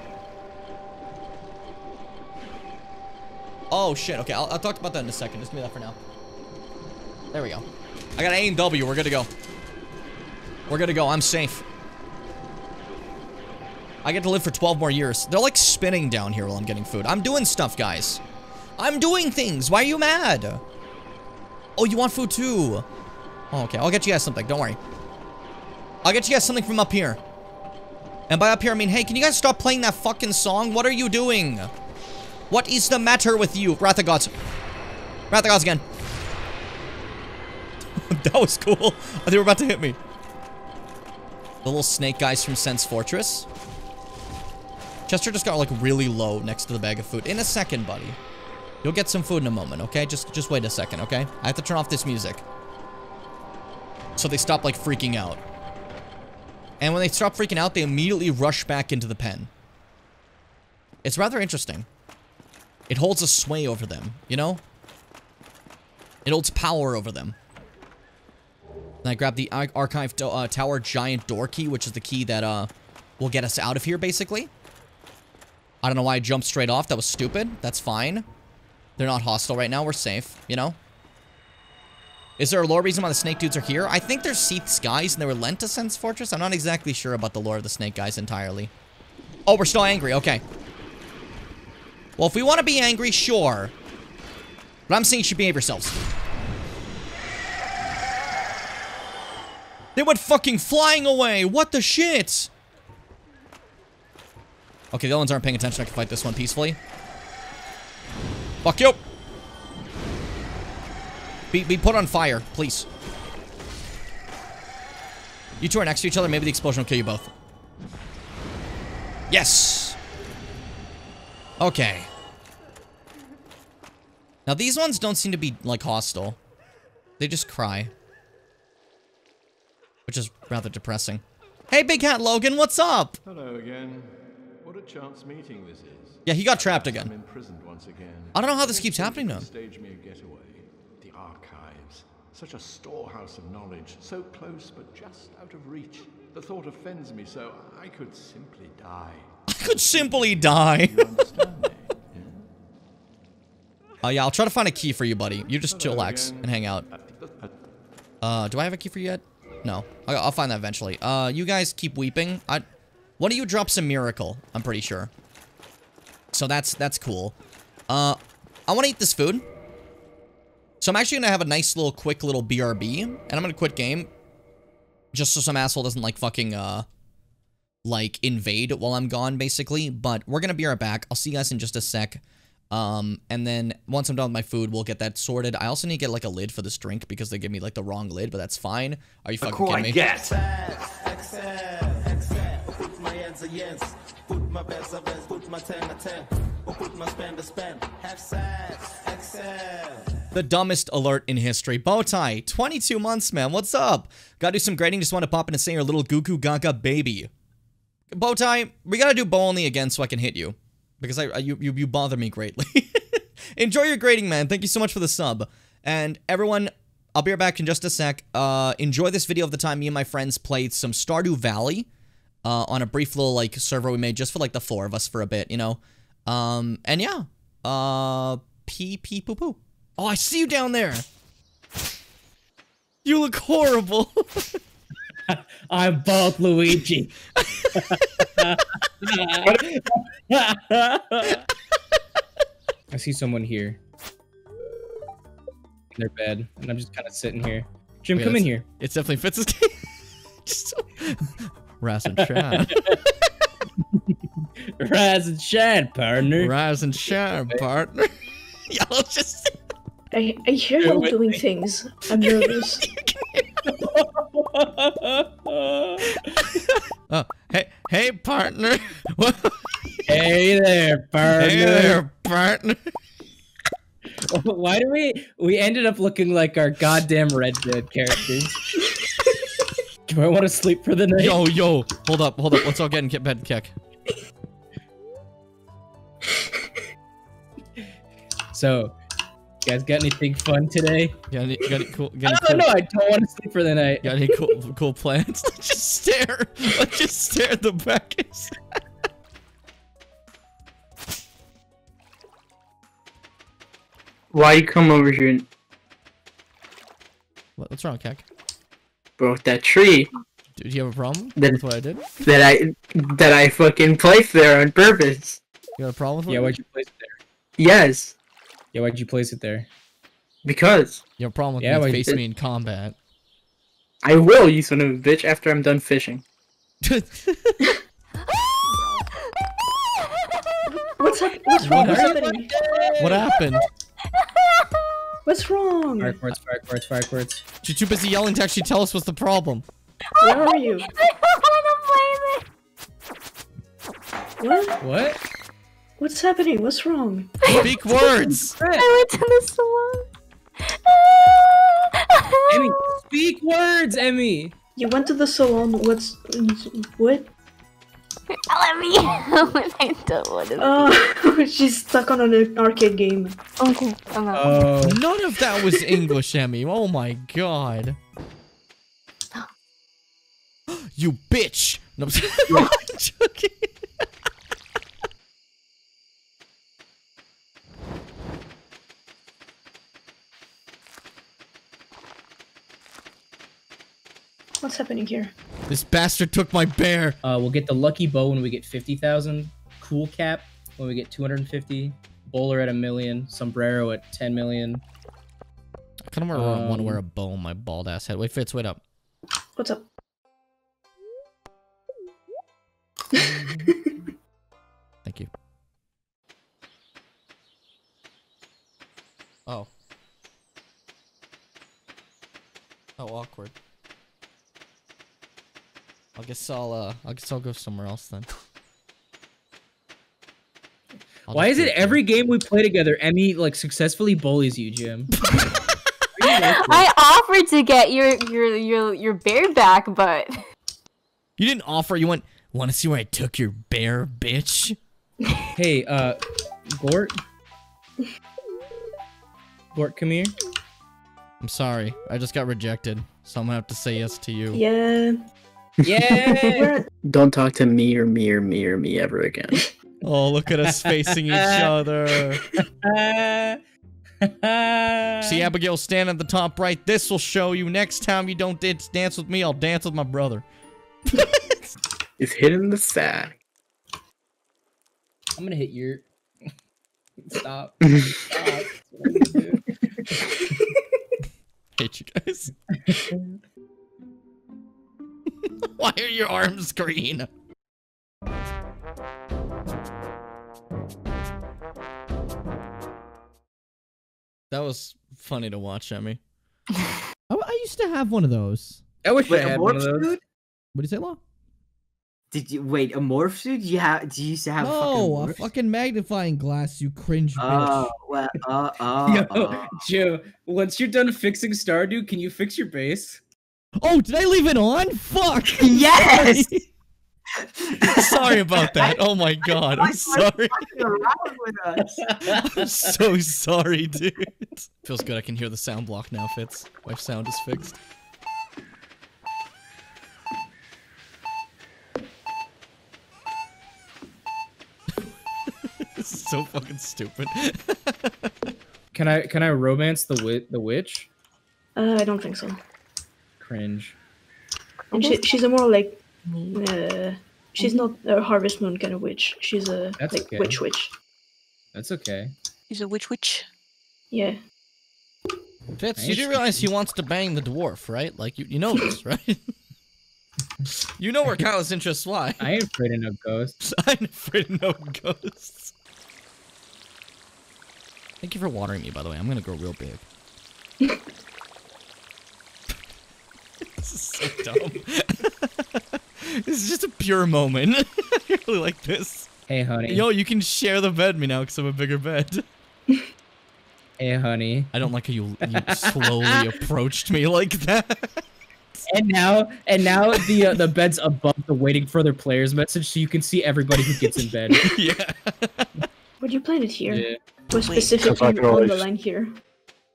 Oh, shit. Okay, I'll talk about that in a second. Just give me that for now. There we go. I got A and W. We're good to go. We're good to go. I'm safe. I get to live for 12 more years. They're like spinning down here while I'm getting food. I'm doing stuff, guys. I'm doing things. Why are you mad? Oh, you want food too? Oh, okay. I'll get you guys something. Don't worry. I'll get you guys something from up here. And by up here, I mean, hey, can you guys stop playing that fucking song? What are you doing? What is the matter with you? Wrath of Gods. Wrath of Gods again. That was cool. They were about to hit me. The little snake guys from Sense Fortress. Chester just got, like, really low next to the bag of food. In a second, buddy. You'll get some food in a moment, okay? Just wait a second, okay? I have to turn off this music. So they stop, like, freaking out. And when they stop freaking out, they immediately rush back into the pen. It's rather interesting. It holds a sway over them, you know? It holds power over them. And I grabbed the Archive Tower Giant Door Key, which is the key that will get us out of here, basically. I don't know why I jumped straight off. That was stupid. That's fine. They're not hostile right now. We're safe, you know? Is there a lore reason why the snake dudes are here? I think they're Seath's guys and they were lent to Sense Fortress. I'm not exactly sure about the lore of the snake guys entirely. Oh, we're still angry. Okay. Well, if we want to be angry, sure. But I'm saying you should behave yourselves. They went fucking flying away. What the shit? Okay, the other ones aren't paying attention. I can fight this one peacefully. Fuck you. Be put on fire, please. You two are next to each other. Maybe the explosion will kill you both. Yes. Okay. Now, these ones don't seem to be, like, hostile. They just cry. Which is rather depressing. Hey, Big Hat Logan, what's up? Hello again. What a chance meeting this is. Yeah, he got trapped again. I'm imprisoned once again. I don't know how this keeps happening now. Stage me a getaway. The archives. Such a storehouse of knowledge. So close, but just out of reach. The thought offends me, so I could simply die. I could simply die. You understand me? Yeah, I'll try to find a key for you, buddy. You just chillax and hang out. Do I have a key for you yet? No. I'll find that eventually. You guys keep weeping. One of you drops a miracle, I'm pretty sure. So that's cool. I want to eat this food. So I'm actually going to have a nice little quick little BRB. And I'm going to quit game. Just so some asshole doesn't like fucking, like invade while I'm gone, basically. But we're going to be right back. I'll see you guys in just a sec. And then once I'm done with my food, we'll get that sorted. I also need to get like a lid for this drink because they give me like the wrong lid, but that's fine. Are you fucking kidding me? The dumbest alert in history. Bowtie, 22 months, man. What's up? Gotta do some grading. Just want to pop in and say your little goo goo gaga baby. Bowtie, we gotta do bow only again so I can hit you. Because you bother me greatly. Enjoy your grading, man. Thank you so much for the sub. And everyone, I'll be right back in just a sec. Enjoy this video of the time me and my friends played some Stardew Valley. On a brief little, like, server we made just for, like, the 4 of us for a bit, you know? And yeah. Pee pee poo poo. Oh, I see you down there. You look horrible. I'm bald Luigi. I see someone here in their bed, and I'm just kind of sitting here. Jim, come in here. It definitely fits this game. Just Raz and Shad. Rise and shine, partner. Rise and shine, partner. Y'all just... I hear you doing things. I'm nervous. Oh, hey, partner. Hey there, partner. Hey there, partner. Why do we ended up looking like our goddamn Red Dead characters? Do I want to sleep for the night? Yo, hold up. Let's all get in bed and kick. So, you guys got anything fun today? Got any cool? No, I don't want to sleep for the night. Got any cool plans? Let's just stare. Let's just stare at the Beckers. Why you come over here? What's wrong, Keck? Bro, that tree. Do you have a problem with what I did? That I fucking placed there on purpose. You got a problem with Yeah, it? why'd you place it there? Yes. Yeah, why'd you place it there? Because. You have a problem with Yeah, me why'd you facing me in combat. I will, you son of a bitch, after I'm done fishing. What's wrong? What's happening? What happened? What's wrong? Fire quartz. You're too busy yelling to actually tell us what's the problem. Where are you? What? What's happening? What's wrong? Speak words! I went to the salon. Emmy, speak words, Emmy! You went to the salon. What? Let me out. I don't want to. Oh, she's stuck on an arcade game. Okay. None of that was English, Emmy. Oh my god. You bitch. No, I'm joking. What's happening here? This bastard took my bear. We'll get the lucky bow when we get 50,000. Cool cap when we get 250. Bowler at 1 million. Sombrero at 10 million. I kind of want to wear a bow on my bald ass head. Wait, Fitz, wait up. What's up? Thank you. Oh. Oh, awkward. I guess I'll go somewhere else then. Why is it every game we play together, Emmy like successfully bullies you, Jim? I offered to get your bear back, but you didn't offer. You went. Want to see where I took your bear, bitch? Hey, Gort. Gort, come here. I'm sorry. I just got rejected, so I'm gonna have to say yes to you. Yeah. Yeah. Don't talk to me or me or me or me ever again. Oh, look at us facing each other. See, Abigail, stand at the top right. This will show you. Next time you don't dance with me, I'll dance with my brother. It's hitting the sack. I'm gonna hit your. Stop. Stop. Hate you guys. Why are your arms green? That was funny to watch, Emmy. I used to have one of those. I wish Wait, I a had one of morph those. suit? What do you say, Law? Did you wait a morph suit? Do you used to have No, a fucking fucking magnifying glass, you cringe bitch. Oh, well, Yo, Joe, once you're done fixing Stardew, can you fix your base? Oh, did I leave it on? Fuck! Yes! Sorry about that. Oh my god, I'm sorry. around with us. I'm so sorry, dude. Feels good. I can hear the sound block now, Fitz. My sound is fixed. This is so fucking stupid. Can I romance the witch? I don't think so. Cringe. And she's a more like, she's not a Harvest Moon kind of witch. She's a That's like okay. witch. That's okay. He's a witch. Yeah. Fitz, you do realize he wants to bang the dwarf, right? Like, you know this, right? You know where Kyle's interests lie. I ain't afraid of no ghosts. I ain't afraid of no ghosts. Thank you for watering me, by the way. I'm gonna grow real big. This is so dumb. This is just a pure moment. I really like this. Hey, honey. Yo, you can share the bed me now because I'm a bigger bed. Hey, honey. I don't like how you slowly approached me like that. And now the bed's above the waiting for other players message, so you can see everybody who gets in bed. Yeah. Would you plan it here? Yeah. Or specifically can on always- the line here?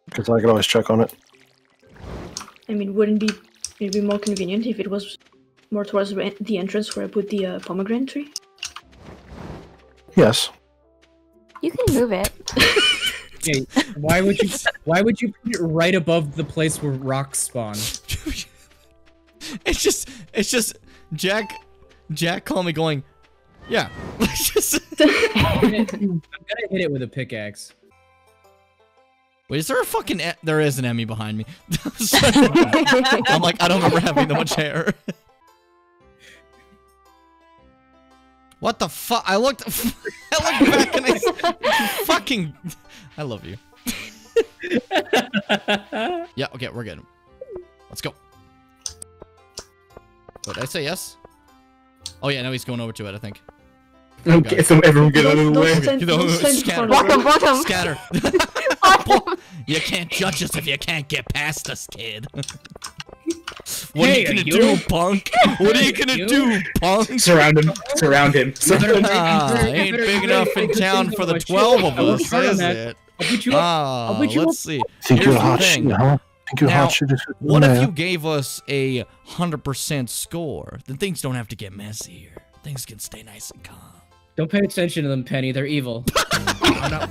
Because I can always check on it. I mean, wouldn't it be more convenient if it was more towards the entrance where I put the pomegranate tree? Yes. you can move it. Hey, why would you put it right above the place where rocks spawn? It's just Jack called me going, yeah. I'm gonna hit it with a pickaxe. Wait, is there a fucking there is an Emmy behind me. I'm like, I don't remember having that much hair. What the fuck? I looked back and I fucking I love you. Yeah, okay, we're good. Let's go. What, did I say yes? Oh yeah, now he's going over to it, I think. Okay, so everyone get out of the way. Scatter. Bottom. Scatter. You can't judge us if you can't get past us, kid. What are you gonna do, punk? What are you gonna do, punk? Surround him. Surround him. Ain't big enough in town for the 12 of us, is it? Let's see. Think Here's you're the hot thing. shit, huh? Think you're Now, hot shit? what if you gave us a 100% score? Then things don't have to get messy here. Things can stay nice and calm. Don't pay attention to them, Penny. They're evil. Oh, no.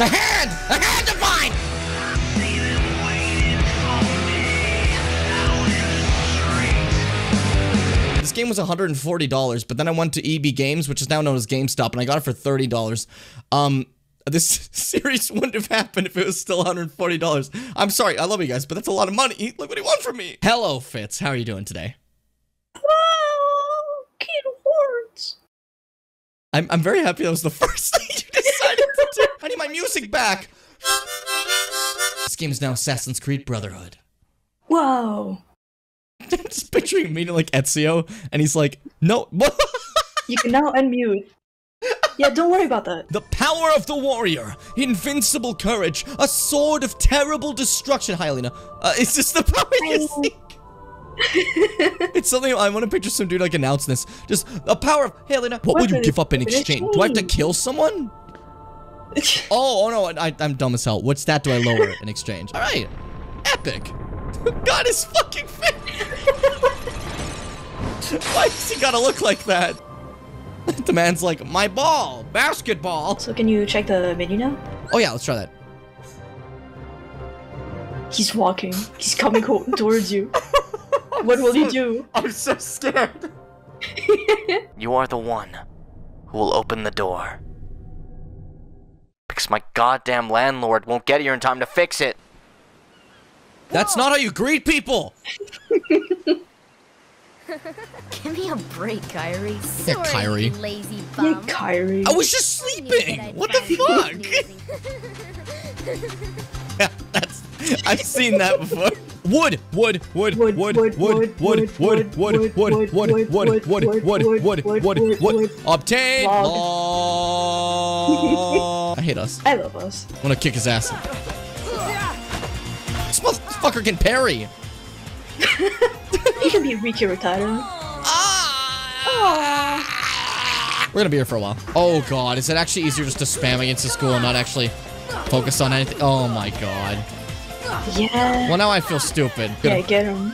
It's a hand! A hand divine! This game was $140, but then I went to EB Games, which is now known as GameStop, and I got it for $30. This series wouldn't have happened if it was still $140. I'm sorry, I love you guys, but that's a lot of money. Look what he won from me. Hello, Fitz. How are you doing today? Oh, Kid Horns. I'm very happy that was the first thing you decided to do. I need my music back. This game is now Assassin's Creed Brotherhood. Whoa. I'm just picturing him meeting like Ezio, and he's like, no. You can now unmute. Yeah, don't worry about that. The power of the warrior, invincible courage, a sword of terrible destruction. Hi, Alina. It's just the power you seek. It's something I want to picture some dude like announce this. Just the power of. Hey, Alina, what would you give up in exchange? Do I have to kill someone? Oh no, I'm dumb as hell. What stat do I lower in exchange? All right, epic. God, his fucking face. Why does he gotta look like that? The man's like, my ball, basketball. So can you check the menu now? Oh yeah, let's try that. He's walking. He's coming towards you. What will you do? I'm so scared. You are the one who will open the door. Because my goddamn landlord won't get here in time to fix it. That's not how you greet people. Give me a break, Kyrie. Yeah, Sorry, Kyrie. you lazy bum. Yeah, Kyrie. I was just sleeping. What the fuck? Yeah, that's. I've seen that before. Wood. Obtain law. I hate us. I love us. I'm gonna kick his ass. This motherfucker can parry. He can be Riki Ricciardo. We're gonna be here for a while. Oh god, is it actually easier just to spam against the school and not actually focus on anything? Oh my god. Yeah. Well, now I feel stupid. Yeah, get him.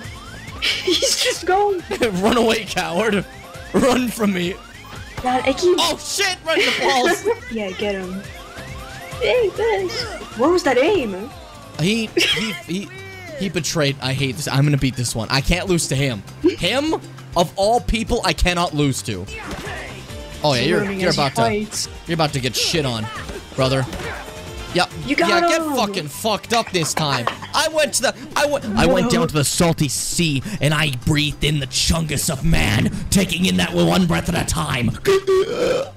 He's just going. Run away, coward. Run from me. God, I keep... Oh shit, run the balls. Yeah, get him. Hey, thanks. What was that aim? He betrayed. I hate this. I'm gonna beat this one. I can't lose to him. Him, of all people, I cannot lose to. Oh yeah, you're about to get shit on, brother. Yep. You got get him. fucking fucked up this time. I went down to the salty sea and I breathed in the chungus of man, taking in that one breath at a time.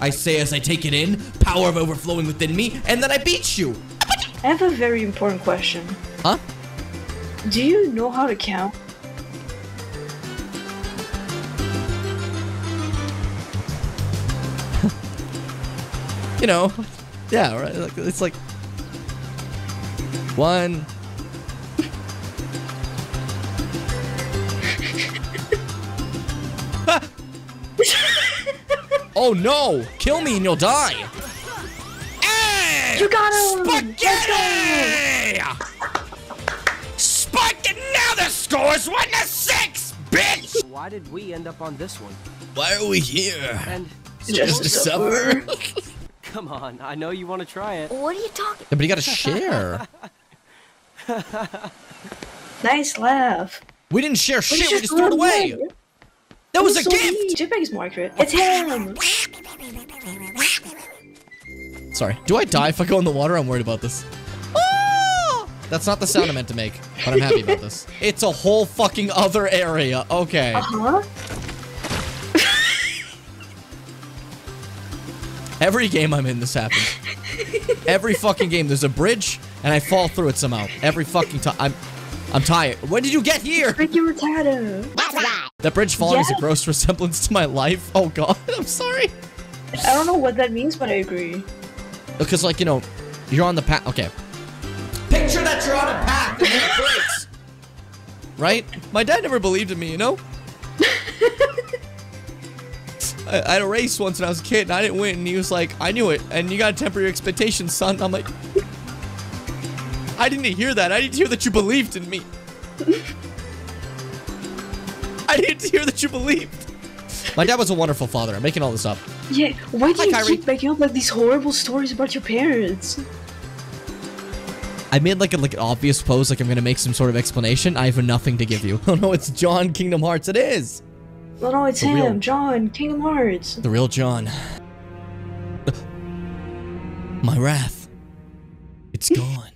I say as I take it in, power of overflowing within me, and then I beat you. I have a very important question. Huh? Do you know how to count? You know, yeah, right. It's like 1. Oh no! Kill me and you'll die! Hey! You got him! Spaghetti! Spaghetti! Now the score's 1-6, bitch! Why did we end up on this one? Why are we here? And Just to suffer? come on, I know you want to try it. What are you talking? Yeah, but you gotta share. Nice laugh. We didn't share shit, we just threw it away! That was a gift! Jetpack is more accurate. It's him! Sorry. Do I die if I go in the water? I'm worried about this. That's not the sound I meant to make, but I'm happy about this. It's a whole fucking other area. Okay. Uh-huh. Every game I'm in, this happens. Every fucking game, there's a bridge, and I fall through it somehow. Every fucking time. I'm tired. When did you get here? Ricky Rattata. That's right. That bridge falling is a gross resemblance to my life. Oh god, I'm sorry. I don't know what that means, but I agree. Because, like, you know, you're on the path. Okay. Picture that you're on a path and then it breaks. Right? My dad never believed in me, you know? I had a race once when I was a kid and I didn't win, and he was like, I knew it, and you gotta temper your expectations, son. I'm like, I didn't hear that. I didn't hear that you believed in me. I didn't hear that you believed. My dad was a wonderful father. I'm making all this up. Yeah, why do you Kyrie. keep making up like these horrible stories about your parents? I made like an obvious pose, like I'm gonna make some sort of explanation. I have nothing to give you. Oh no, it's John Kingdom Hearts. It is. No, it's The him, real- John, Kingdom Hearts. The real John. My wrath. It's gone.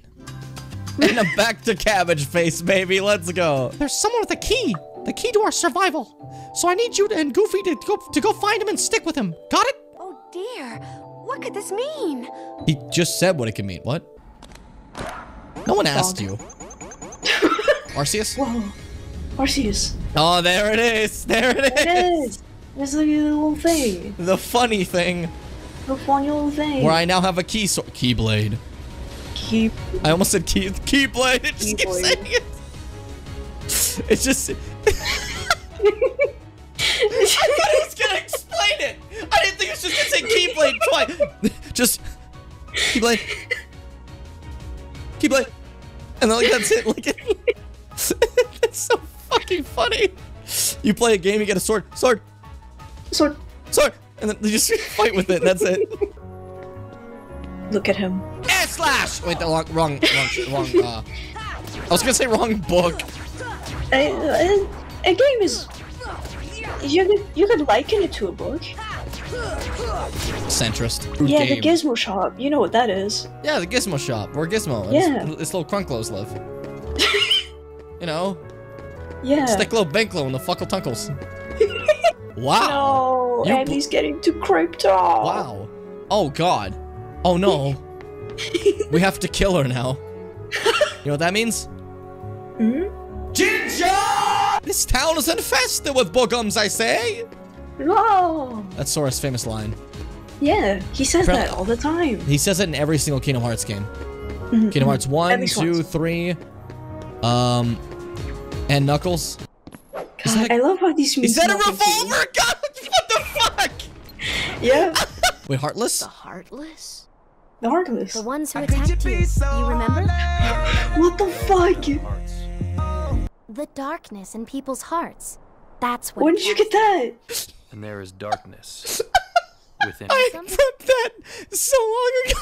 And I'm back to Cabbage Face, baby. Let's go. There's someone with a key. The key to our survival. So I need you and Goofy to go find him and stick with him. Got it? Oh dear, what could this mean? He just said what it could mean. What? No one asked you. Arceus? Whoa. Arceus. Oh, there it is. There it is. It is. There's like a little thing. The funny thing. The funny little thing. Where I now have a Keyblade. I almost said Keyblade. It just keeps saying it. It's just. I thought he was gonna explain it. I didn't think it was just gonna say Keyblade twice. Just Keyblade. Keyblade. And then like that's it. Like it's so fucking funny. You play a game, you get a sword, sword, and then you just fight with it. And that's it. Look at him. Air slash. Wait, the wrong. I was gonna say wrong book. A game is. You could liken it to a book. Centrist. Yeah, Game. the Gizmo Shop. You know what that is. Yeah, the Gizmo Shop. Where Gizmo. Yeah. It's little Crunklos live. You know. Yeah. Sticklo Benklo and the Fuckle Tunkles. Wow. No, Andy's getting to Krypton. Wow. Oh god. Oh no. We have to kill her now. You know what that means? Ginger! This town is infested with boogums, I say. Whoa. That's Sora's famous line. Yeah, he says Apparently- that all the time. He says it in every single Kingdom Hearts game. Kingdom Hearts 1, At least 2, once. 3, and Knuckles. God, I love how these. Is that a revolver? God, what the fuck? Yeah. Wait, Heartless? The Heartless? The Heartless. The ones who attacked you. You remember? What the fuck? The darkness in people's hearts. That's what. When did you get that? And there is darkness within. I prepped that so long ago.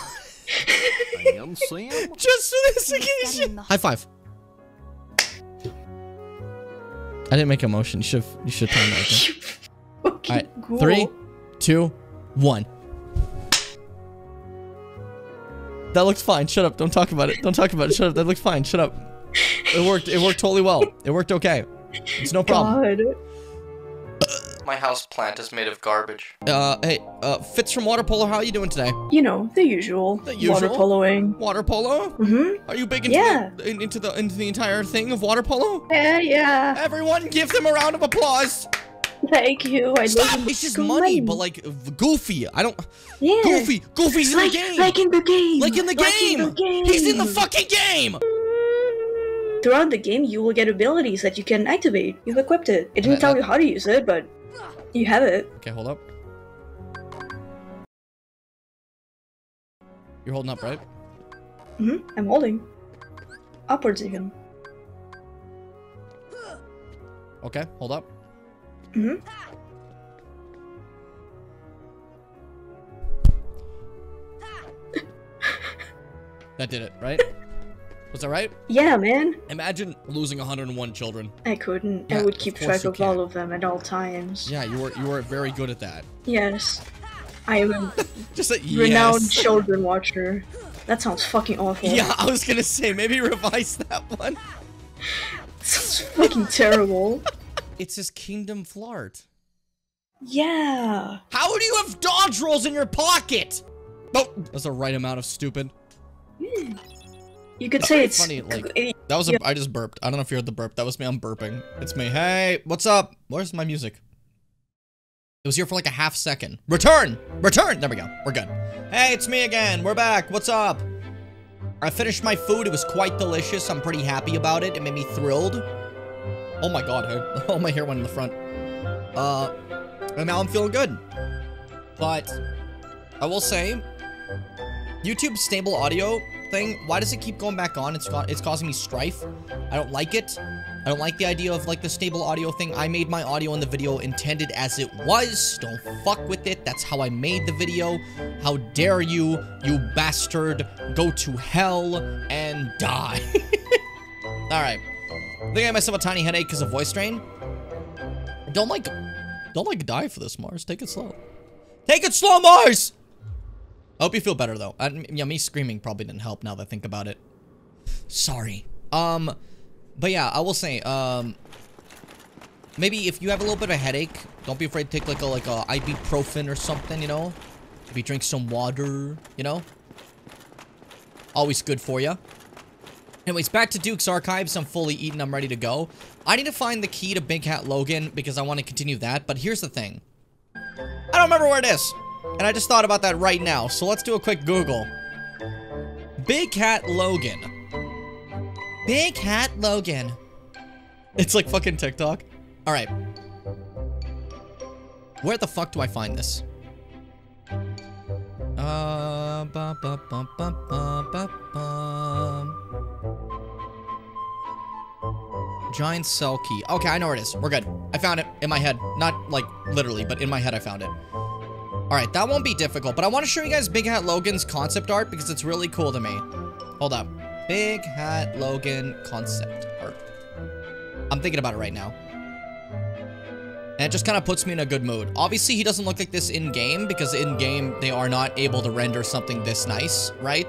I am Sam. Just for this occasion. High five. I didn't make a motion. You should time that. Alright, cool. 3, 2, 1. That looked fine. Shut up. Don't talk about it. Don't talk about it. Shut up. That looked fine. Shut up. It worked. It worked totally well. It worked okay. It's no problem. God. My house plant is made of garbage. Hey, Fitz from Water Polo, how are you doing today? You know, the usual. The usual? Water poloing. Water polo? Mm-hmm. Are you big into into the entire thing of water polo? Yeah. Everyone, give them a round of applause. Thank you. I Stop! live in It's just the money, game. but like Goofy. I don't. Yeah. Goofy's in like, the game. Like in the game. Like in the game. In the game. He's in the fucking game. Throughout the game, you will get abilities that you can activate. You've equipped it. It didn't tell you how to use it, but you have it. Okay, hold up. You're holding up, right? I'm holding. Upwards even. Okay, hold up. That did it, right? Was that right? Yeah, man. Imagine losing 101 children. I couldn't. Yeah, I would of keep course track you of can. all of them at all times. Yeah, you were very good at that. Yes. I am a Just a renowned yes. children watcher. That sounds fucking awful. Yeah, I was gonna say, maybe revise that one. Sounds fucking terrible. It says Kingdom Flart. Yeah. How do you have dodge rolls in your pocket? Oh, that's the right amount of stupid. You could say it's funny. Like that was I just burped. I don't know if you heard the burp. That was me. I'm burping. It's me. Hey, what's up? Where's my music? It was here for like a half second. Return! Return! There we go. We're good. Hey, it's me again. We're back. What's up? I finished my food. It was quite delicious. I'm pretty happy about it. It made me thrilled. Oh my god. Oh, my hair went in the front. And now I'm feeling good. But I will say, YouTube's stable audio thing, why does it keep going back on? It's causing me strife. I don't like it. I don't like the idea of like the stable audio thing. I made my audio in the video intended as it was. Don't fuck with it. That's how I made the video. How dare you, you bastard, go to hell and die. Alright. I think I gave myself a tiny headache because of voice strain. Don't die for this, Mars. Take it slow. Take it slow, Mars! I hope you feel better, though. Yeah, me screaming probably didn't help now that I think about it. Sorry. But yeah, I will say, maybe if you have a little bit of a headache, don't be afraid to take like a ibuprofen or something, you know? Maybe drink some water, you know? Always good for you. Anyways, back to Duke's Archives. I'm fully eaten. I'm ready to go. I need to find the key to Big Hat Logan because I want to continue that. But here's the thing. I don't remember where it is. And I just thought about that right now. So let's do a quick Google. Big Hat Logan. Big Hat Logan. It's like fucking TikTok. All right. Where the fuck do I find this? Giant cell key. Okay, I know where it is. We're good. I found it in my head. Not like literally, but in my head I found it. Alright, that won't be difficult, but I want to show you guys Big Hat Logan's concept art because it's really cool to me. Hold up. Big Hat Logan concept art. I'm thinking about it right now. And it just kind of puts me in a good mood. Obviously, he doesn't look like this in-game because in-game, they are not able to render something this nice, right?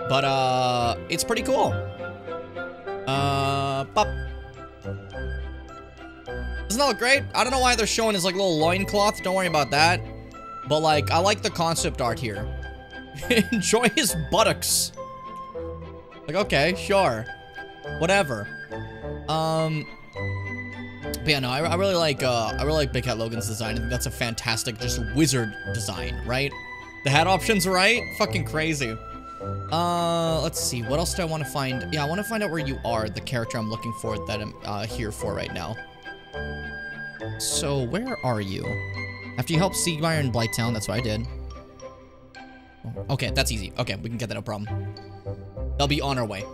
But, it's pretty cool. Pop. Doesn't that look great? I don't know why they're showing his, like, little loincloth. Don't worry about that. But, like, I like the concept art here. Enjoy his buttocks. Like, okay, sure. Whatever. But yeah, no, I really like Big Hat Logan's design. I think that's a fantastic, just wizard design, right? The hat option's right? Fucking crazy. Let's see. What else do I want to find? Yeah, I want to find out where you are, the character I'm looking for that I'm here for right now. So, where are you? After you help Siegmeyer in Blighttown, that's what I did. Okay, that's easy. Okay, we can get that, no problem. They'll be on our way.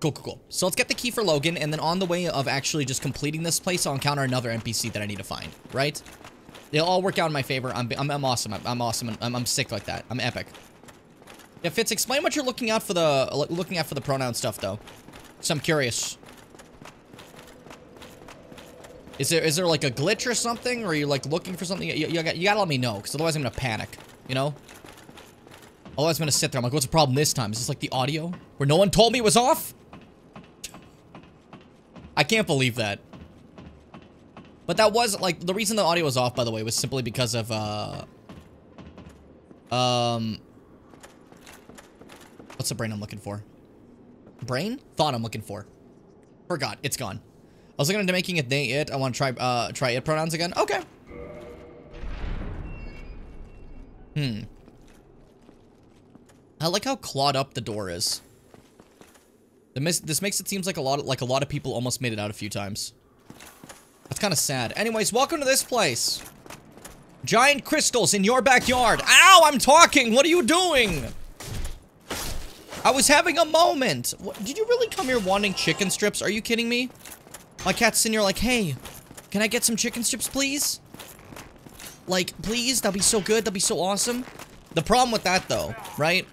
Cool, cool, cool. So let's get the key for Logan, and then on the way of actually just completing this place, I'll encounter another NPC that I need to find, right? They'll all work out in my favor. I'm awesome. I'm awesome. I'm sick like that. I'm epic. Yeah, Fitz, explain what you're looking at for the pronoun stuff, though. So I'm curious. Is there like a glitch or something, or are you like looking for something? You gotta let me know, because otherwise I'm gonna panic. You know? Otherwise I'm gonna sit there. I'm like, what's the problem this time? Is this like the audio where no one told me it was off? I can't believe that. But that was like the reason the audio was off, by the way, was simply because of what's the brain I'm looking for? Brain? Thought I'm looking for. Forgot. It's gone. I was looking into making it they it. I want to try it pronouns again. Okay. I like how clawed up the door is. This makes it seem like a lot of people almost made it out a few times. That's kind of sad. Anyways, welcome to this place. Giant crystals in your backyard. Ow, I'm talking. What are you doing? I was having a moment. What, did you really come here wanting chicken strips? Are you kidding me? My cat's sitting here like, hey, can I get some chicken strips, please? Like, please? That'd be so good. That'd be so awesome. The problem with that, though, right?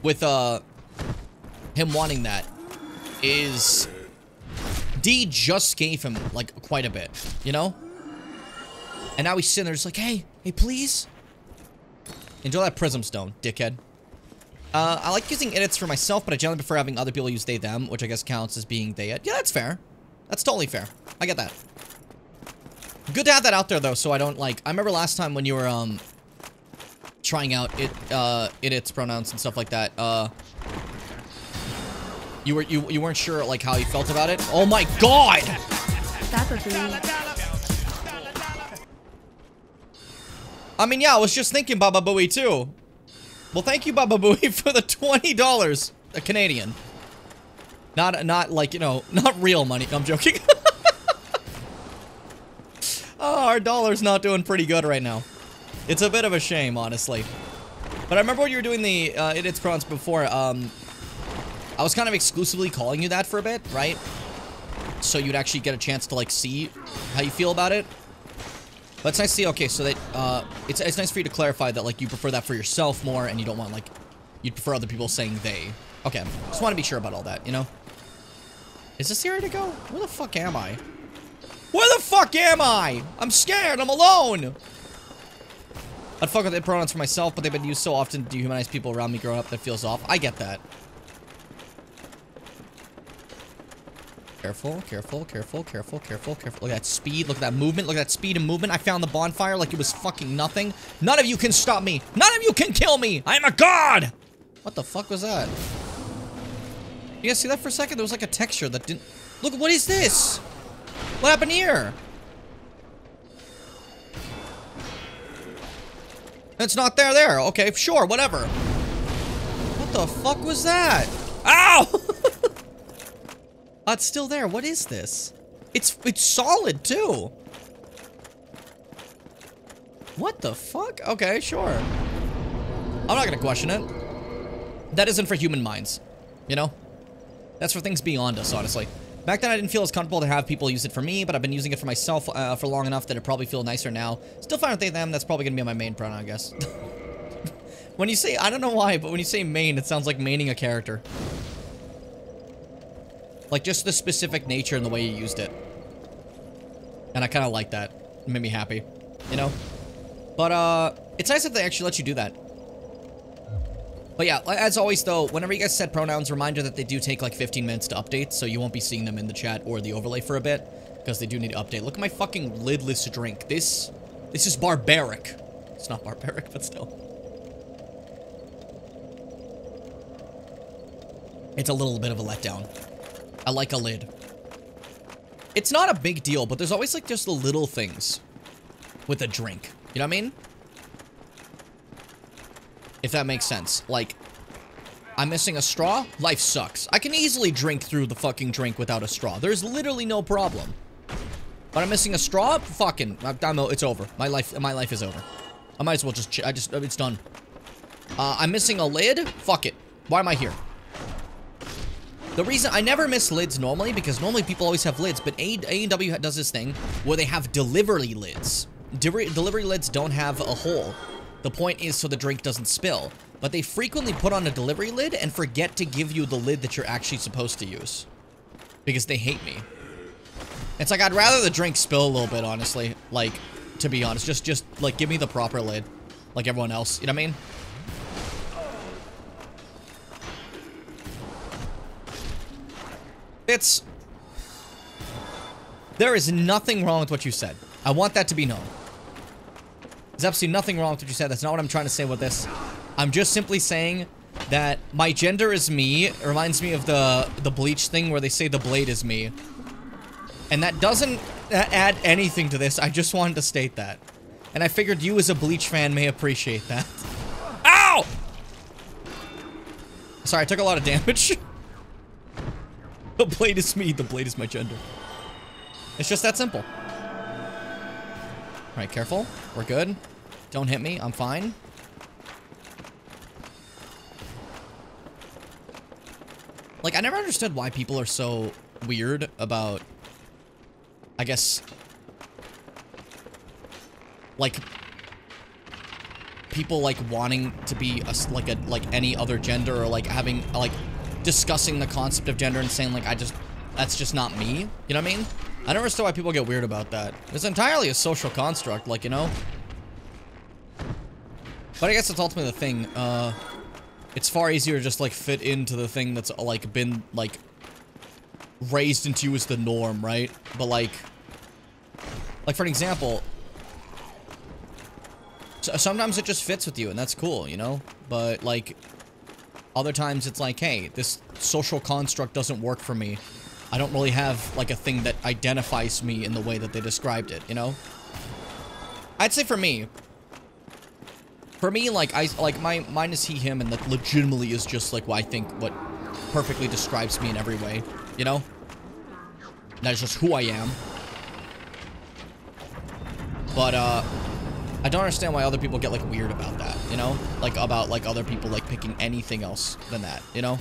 With, him wanting that is D just gave him, like, quite a bit, you know? And now he's sitting there just like, hey, please? Enjoy that prism stone, dickhead. I like using idits for myself, but I generally prefer having other people use they, them, which I guess counts as being they, it. Yeah, that's fair. That's totally fair. I get that. Good to have that out there, though, so I don't, like... I remember last time when you were, trying out idits, pronouns, and stuff like that, you weren't sure, like, how you felt about it. Oh my god! I mean, yeah, I was just thinking Baba Booey, too. Well, thank you, Baba Booey, for the $20 Canadian. Not like, you know, not real money. I'm joking. Oh, our dollar's not doing pretty good right now. It's a bit of a shame, honestly. But I remember when you were doing the idits pronouns before, I was kind of exclusively calling you that for a bit, right? So you'd actually get a chance to, like, see how you feel about it. But it's nice to see, okay, so that, it's nice for you to clarify that, like, you prefer that for yourself more, and you don't want, like, you'd prefer other people saying they. Okay, just want to be sure about all that, you know? Is this the area to go? Where the fuck am I? Where the fuck am I? I'm scared, I'm alone! I'd fuck with the pronouns for myself, but they've been used so often to dehumanize people around me growing up that feels off. I get that. Careful, careful, careful, careful, careful, careful. Look at that speed, look at that movement, look at that speed and movement. I found the bonfire like it was fucking nothing. None of you can stop me. None of you can kill me. I am a god. What the fuck was that? You guys see that for a second? There was like a texture that didn't... Look, what is this? What happened here? It's not there. Okay, sure, whatever. What the fuck was that? Ow! It's still there. What is this? It's solid, too. What the fuck? Okay, sure. I'm not gonna question it. That isn't for human minds. You know? That's for things beyond us, honestly. Back then, I didn't feel as comfortable to have people use it for me, but I've been using it for myself for long enough that it probably feels nicer now. Still fine with they, them. That's probably gonna be my main pronoun, I guess. When you say, I don't know why, but when you say main, it sounds like maining a character. Like, just the specific nature and the way you used it. And I kind of like that. It made me happy. You know? But, it's nice that they actually let you do that. But yeah, as always, though, whenever you guys set pronouns, reminder that they do take, like, 15 minutes to update, so you won't be seeing them in the chat or the overlay for a bit, because they do need to update. Look at my fucking lidless drink. This is barbaric. It's not barbaric, but still. It's a little bit of a letdown. I like a lid. It's not a big deal, but there's always, like, just the little things with a drink. You know what I mean? If that makes sense. Like, I'm missing a straw? Life sucks. I can easily drink through the fucking drink without a straw. There's literally no problem. But I'm missing a straw? Fucking, it's over. My life is over. I might as well just, it's done. I'm missing a lid? Fuck it. Why am I here? The reason I never miss lids normally, because normally people always have lids, but A&W does this thing where they have delivery lids. Delivery lids don't have a hole. The point is so the drink doesn't spill. But they frequently put on a delivery lid and forget to give you the lid that you're actually supposed to use. Because they hate me. It's like, I'd rather the drink spill a little bit, honestly. Like, to be honest, just like, give me the proper lid. Like everyone else, you know what I mean? There is nothing wrong with what you said. I want that to be known. There's absolutely nothing wrong with what you said. That's not what I'm trying to say with this. I'm just simply saying that my gender is me. It reminds me of the Bleach thing where they say the blade is me. And that doesn't add anything to this. I just wanted to state that. And I figured you as a Bleach fan may appreciate that. Ow! Sorry, I took a lot of damage. The blade is me. The blade is my gender. It's just that simple. Alright, careful. We're good. Don't hit me. I'm fine. Like, I never understood why people are so weird about, I guess, like, people, like, wanting to be, like any other gender, or, like, having, like, discussing the concept of gender and saying, like, that's just not me. You know what I mean? I don't understand why people get weird about that. It's entirely a social construct, like, you know? But I guess it's ultimately the thing. It's far easier to just, like, fit into the thing that's, like, been, like, raised into you as the norm, right? But, like, for an example, sometimes it just fits with you, and that's cool, you know? But, like, other times it's like, hey, this social construct doesn't work for me. I don't really have, like, a thing that identifies me in the way that they described it, you know? I'd say for me, like, mine is he, him, and that legitimately is just, like, what I think, what perfectly describes me in every way, you know? That's just who I am. But, I don't understand why other people get, like, weird about that, you know? Like, about, like, other people, like, picking anything else than that, you know?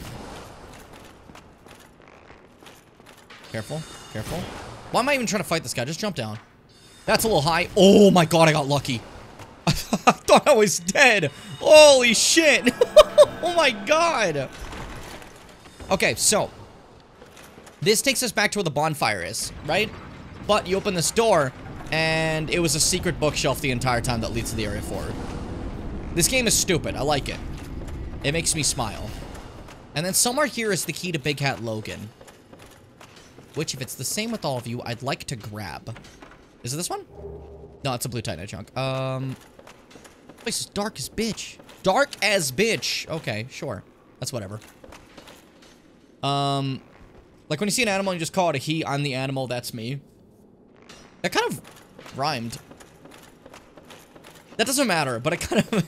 Careful, careful. Why am I even trying to fight this guy? Just jump down. That's a little high. Oh my god, I got lucky. I thought I was dead. Holy shit. Oh my god. Okay, so. This takes us back to where the bonfire is, right? But you open this door, and it was a secret bookshelf the entire time that leads to the area forward. This game is stupid. I like it. It makes me smile. And then somewhere here is the key to Big Hat Logan. Which, if it's the same with all of you, I'd like to grab. Is it this one? No, it's a blue Titanite chunk. This is dark as bitch. Dark as bitch. Okay, sure. That's whatever. Like when you see an animal and you just call it a he, I'm the animal, that's me. That kind of rhymed. That doesn't matter, but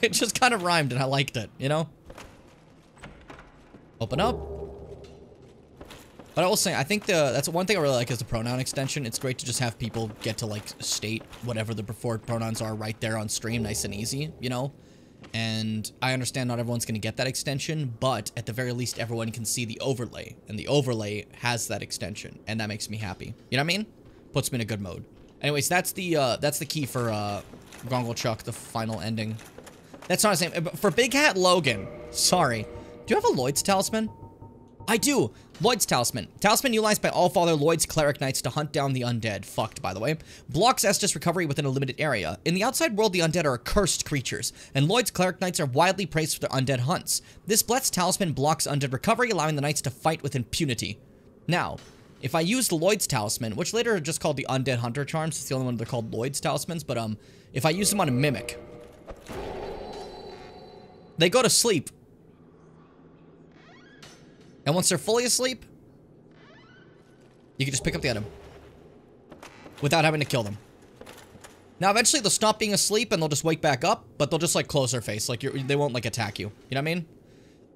it just kind of rhymed and I liked it, you know? Open up. But I will say, I think that's one thing I really like is the pronoun extension. It's great to just have people get to, like, state whatever the preferred pronouns are right there on stream, nice and easy, you know? And I understand not everyone's going to get that extension, but at the very least, everyone can see the overlay. And the overlay has that extension, and that makes me happy. You know what I mean? Puts me in a good mode. Anyways, that's the key for Gongle Chuck, the final ending. That's not the same. For Big Hat Logan, sorry. Do you have a Lloyd's Talisman? I do. Lloyd's Talisman. Talisman utilized by Allfather Lloyd's Cleric Knights to hunt down the undead. Fucked, by the way. Blocks Estus recovery within a limited area. In the outside world, the undead are cursed creatures, and Lloyd's Cleric Knights are widely praised for their undead hunts. This blessed talisman blocks undead recovery, allowing the knights to fight with impunity. Now, if I use the Lloyd's Talisman, which later are just called the Undead Hunter Charms, it's the only one they're called Lloyd's Talismans, but if I use them on a Mimic, they go to sleep. And once they're fully asleep, you can just pick up the item without having to kill them. Now, eventually, they'll stop being asleep and they'll just wake back up, but they'll just, like, close their face. Like, they won't, like, attack you. You know what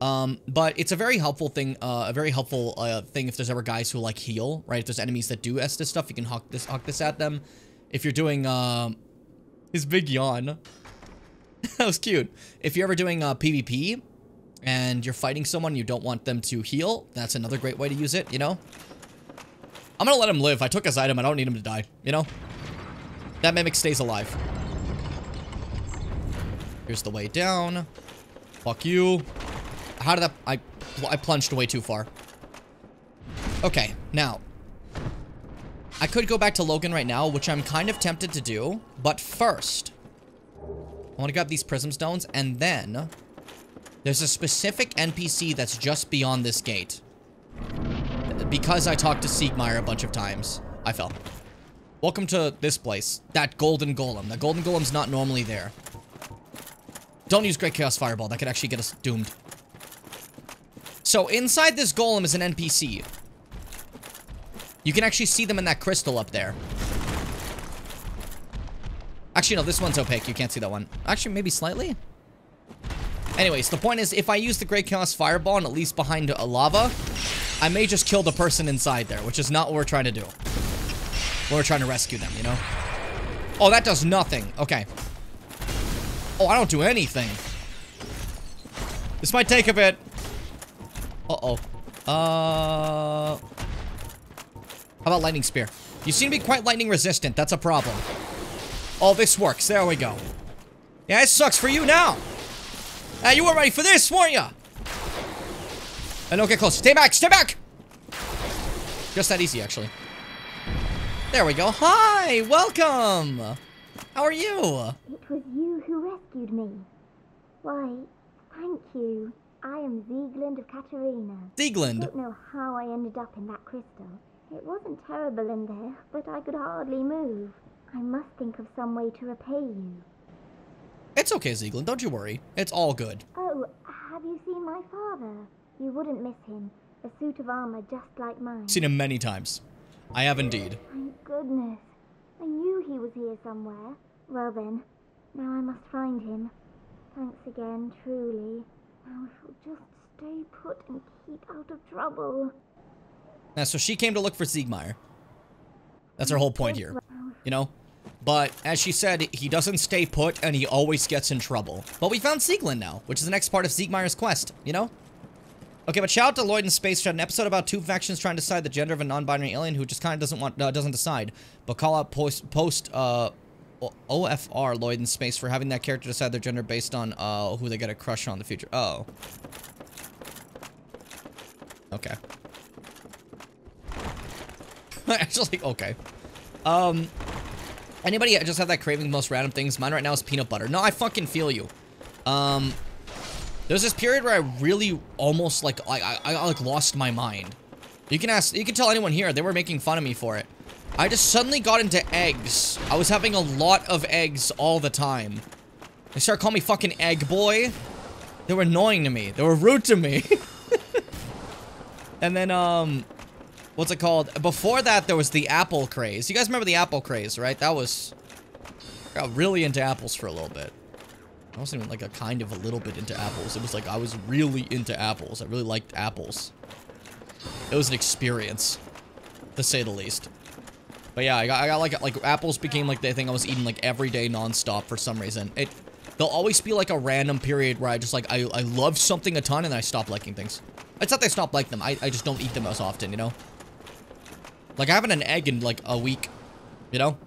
I mean? But it's a very helpful thing, thing if there's ever guys who, like, heal, right? If there's enemies that do Estus stuff, you can huck this at them. If you're doing, his big yawn. That was cute. If you're ever doing, PvP, and you're fighting someone you don't want them to heal, that's another great way to use it, you know? I'm gonna let him live. I took his item. I don't need him to die, you know? That Mimic stays alive. Here's the way down. Fuck you. How did that... I plunged way too far. Okay, now. I could go back to Logan right now, which I'm kind of tempted to do. But first, I want to grab these Prism Stones, and then... there's a specific NPC that's just beyond this gate. Because I talked to Siegmeyer a bunch of times, I fell. Welcome to this place. That Golden Golem. That Golden Golem's not normally there. Don't use Great Chaos Fireball. That could actually get us doomed. So, inside this Golem is an NPC. You can actually see them in that crystal up there. Actually, no, this one's opaque. You can't see that one. Actually, maybe slightly? Anyways, the point is, if I use the Great Chaos Fireball and it leaves behind a lava, I may just kill the person inside there, which is not what we're trying to do. We're trying to rescue them, you know? Oh, that does nothing. Okay. Oh, I don't do anything. This might take a bit. Uh-oh. How about Lightning Spear? You seem to be quite lightning resistant. That's a problem. Oh, this works. There we go. Yeah, it sucks for you now. You weren't ready for this, weren't you? And don't get close. Stay back! Stay back! Just that easy, actually. There we go. Hi! Welcome! How are you? It was you who rescued me. Why, thank you. I am Sieglinde of Katarina. Sieglinde? I don't know how I ended up in that crystal. It wasn't terrible in there, but I could hardly move. I must think of some way to repay you. It's okay, Sieglinde. Don't you worry. It's all good. Oh, have you seen my father? You wouldn't miss him. A suit of armor just like mine. Seen him many times. I have indeed. Thank goodness. I knew he was here somewhere. Well then, now I must find him. Thanks again, truly. Now if we'll just stay put and keep out of trouble. Now, so she came to look for Siegmeyer. That's her whole point here. You know? But, as she said, he doesn't stay put and he always gets in trouble. But we found Sieglinde now, which is the next part of Siegmeyer's quest, you know? Okay, but shout out to Lloyd in Space Chat, an episode about two factions trying to decide the gender of a non-binary alien who just kind of doesn't decide. But call out post OFR Lloyd in Space for having that character decide their gender based on who they get a crush on in the future. Oh. Okay. Actually, okay. Anybody just have that craving the most random things? Mine right now is peanut butter. No, I fucking feel you. There's this period where I really almost like I lost my mind. You can tell anyone here, they were making fun of me for it. I just suddenly got into eggs. I was having a lot of eggs all the time. They started calling me fucking egg boy. They were annoying to me. They were rude to me. And then, what's it called? Before that, there was the apple craze. You guys remember the apple craze, right? That was... I got really into apples for a little bit. I wasn't even like a kind of a little bit into apples. It was like I was really into apples. I really liked apples. It was an experience, to say the least. But yeah, I got like apples became like the thing I was eating like every day nonstop for some reason. There'll always be like a random period where I just like, I love something a ton and then I stop liking things. It's not that I stop liking them. I just don't eat them as often, you know? Like I haven't an egg in like a week, you know?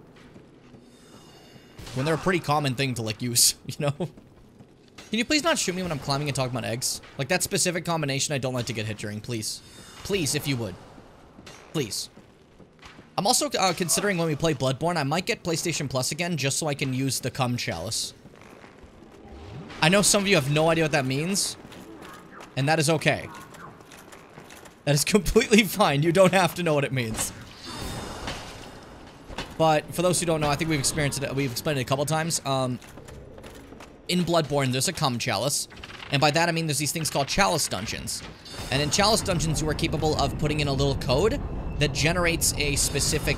When they're a pretty common thing to like use, you know? Can you please not shoot me when I'm climbing and talking about eggs? Like that specific combination I don't like to get hit during, please. Please, if you would. Please. I'm also considering when we play Bloodborne, I might get PlayStation Plus again just so I can use the cum chalice. I know some of you have no idea what that means, and that is okay. That is completely fine. You don't have to know what it means. But for those who don't know, I think we've explained it a couple times. In Bloodborne, there's a cum chalice, and by that I mean there's these things called chalice dungeons. And in chalice dungeons, you are capable of putting in a little code that generates a specific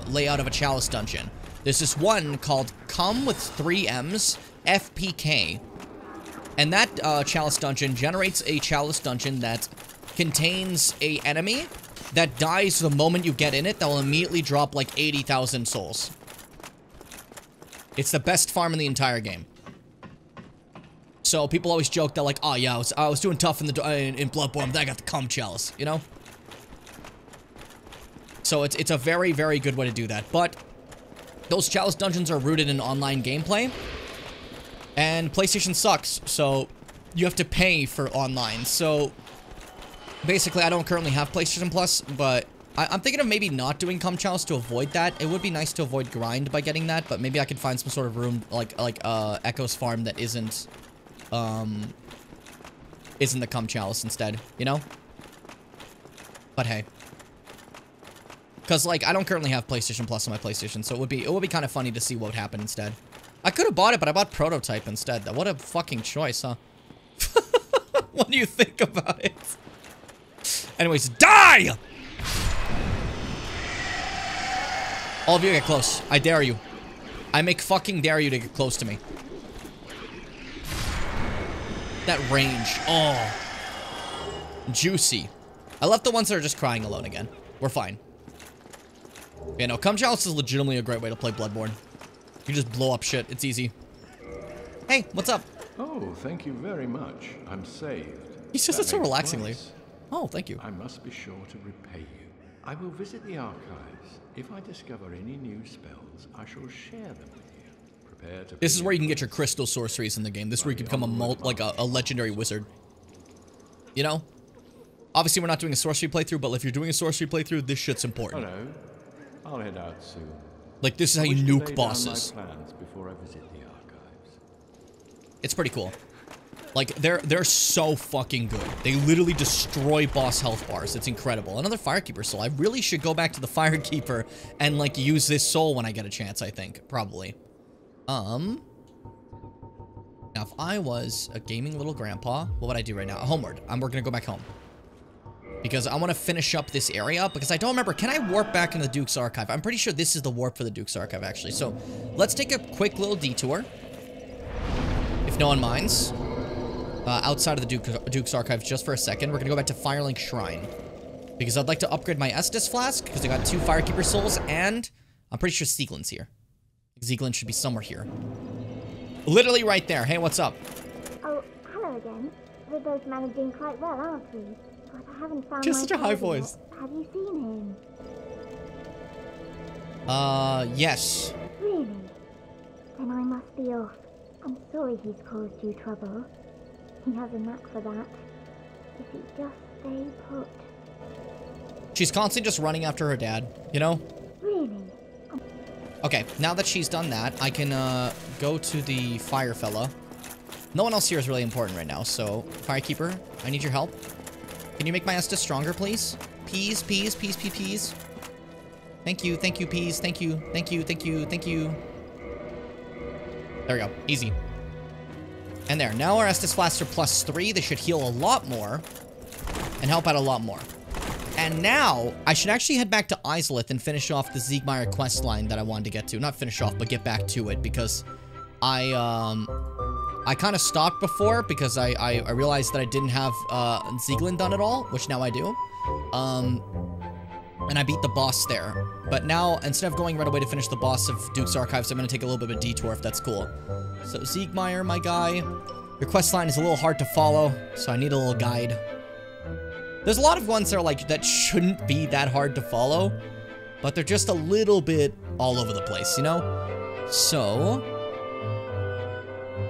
layout of a chalice dungeon. There's this one called cum with 3 M's, FPK. And that chalice dungeon generates a chalice dungeon that contains a enemy that dies the moment you get in it that will immediately drop like 80,000 souls. It's the best farm in the entire game. So people always joke that like, oh yeah, I was doing tough in Bloodborne, but then I got the cum chalice, you know? So it's a very, very good way to do that. But those chalice dungeons are rooted in online gameplay. And PlayStation sucks, so you have to pay for online. So basically, I don't currently have PlayStation Plus, but I'm thinking of maybe not doing cum chalice to avoid that. It would be nice to avoid grind by getting that, but maybe I could find some sort of room like Echo's farm that isn't the cum chalice instead, you know? But hey. Because, like, I don't currently have PlayStation Plus on my PlayStation, so it would be kind of funny to see what would happen instead. I could have bought it, but I bought Prototype instead. What a fucking choice, huh? What do you think about it? Anyways, die! All of you get close. I dare you. I make fucking dare you to get close to me. That range. Oh. Juicy. I left the ones that are just crying alone again. We're fine. Yeah, no, cum chalice is legitimately a great way to play Bloodborne. You just blow up shit. It's easy. Hey, what's up? Oh, thank you very much. I'm saved. He says it so relaxingly. Oh, thank you. I must be sure to repay you. I will visit the archives. If I discover any new spells, I shall share them with you. Prepare to. This is where you can get your crystal sorceries in the game. This is where you can become a legendary wizard. You know? Obviously, we're not doing a sorcery playthrough, but if you're doing a sorcery playthrough, this shit's important. Hello. I'll head out soon. Like, this is how you nuke bosses. Plans before I visit the archives. It's pretty cool. Like, they're so fucking good. They literally destroy boss health bars. It's incredible. Another Firekeeper soul. I really should go back to the Firekeeper and, like, use this soul when I get a chance, I think. Probably. Now, if I was a gaming little grandpa, what would I do right now? Homeward. We're gonna go back home. Because I want to finish up this area. Because I don't remember. Can I warp back into the Duke's Archive? I'm pretty sure this is the warp for the Duke's Archive, actually. So, let's take a quick little detour. If no one minds. Outside of the Duke's Archive just for a second. We're going to go back to Firelink Shrine. Because I'd like to upgrade my Estus Flask. Because I got 2 Firekeeper souls. And I'm pretty sure Sieglin's here. Sieglin should be somewhere here. Literally right there. Hey, what's up? Oh, hello again. We're both managing quite well, aren't we? But I haven't found Just my such a high father voice. yet. Have you seen him? Yes. Really? Then I must be off. I'm sorry he's caused you trouble. He has a knack for that. If he just stay put. She's constantly just running after her dad, you know? Really? Okay, now that she's done that, I can go to the fire fella. No one else here is really important right now, so Firekeeper, I need your help. Can you make my Estus stronger, please? Peas, peas, peas, peas, peas. Thank you, peas. Thank you, thank you, thank you, thank you. There we go, easy. And there, now our Estus Flasks are +3. They should heal a lot more and help out a lot more. And now, I should actually head back to Izalith and finish off the Siegmeyer quest line that I wanted to get to. Not finish off, but get back to it, because I kind of stopped before, because I realized that I didn't have Sieglin done at all, which now I do. And I beat the boss there. But now, instead of going right away to finish the boss of Duke's Archives, I'm going to take a little bit of a detour, if that's cool. So, Siegmeyer, my guy, your quest line is a little hard to follow, so I need a little guide. There's a lot of ones that are like, that shouldn't be that hard to follow, but they're just a little bit all over the place, you know? So,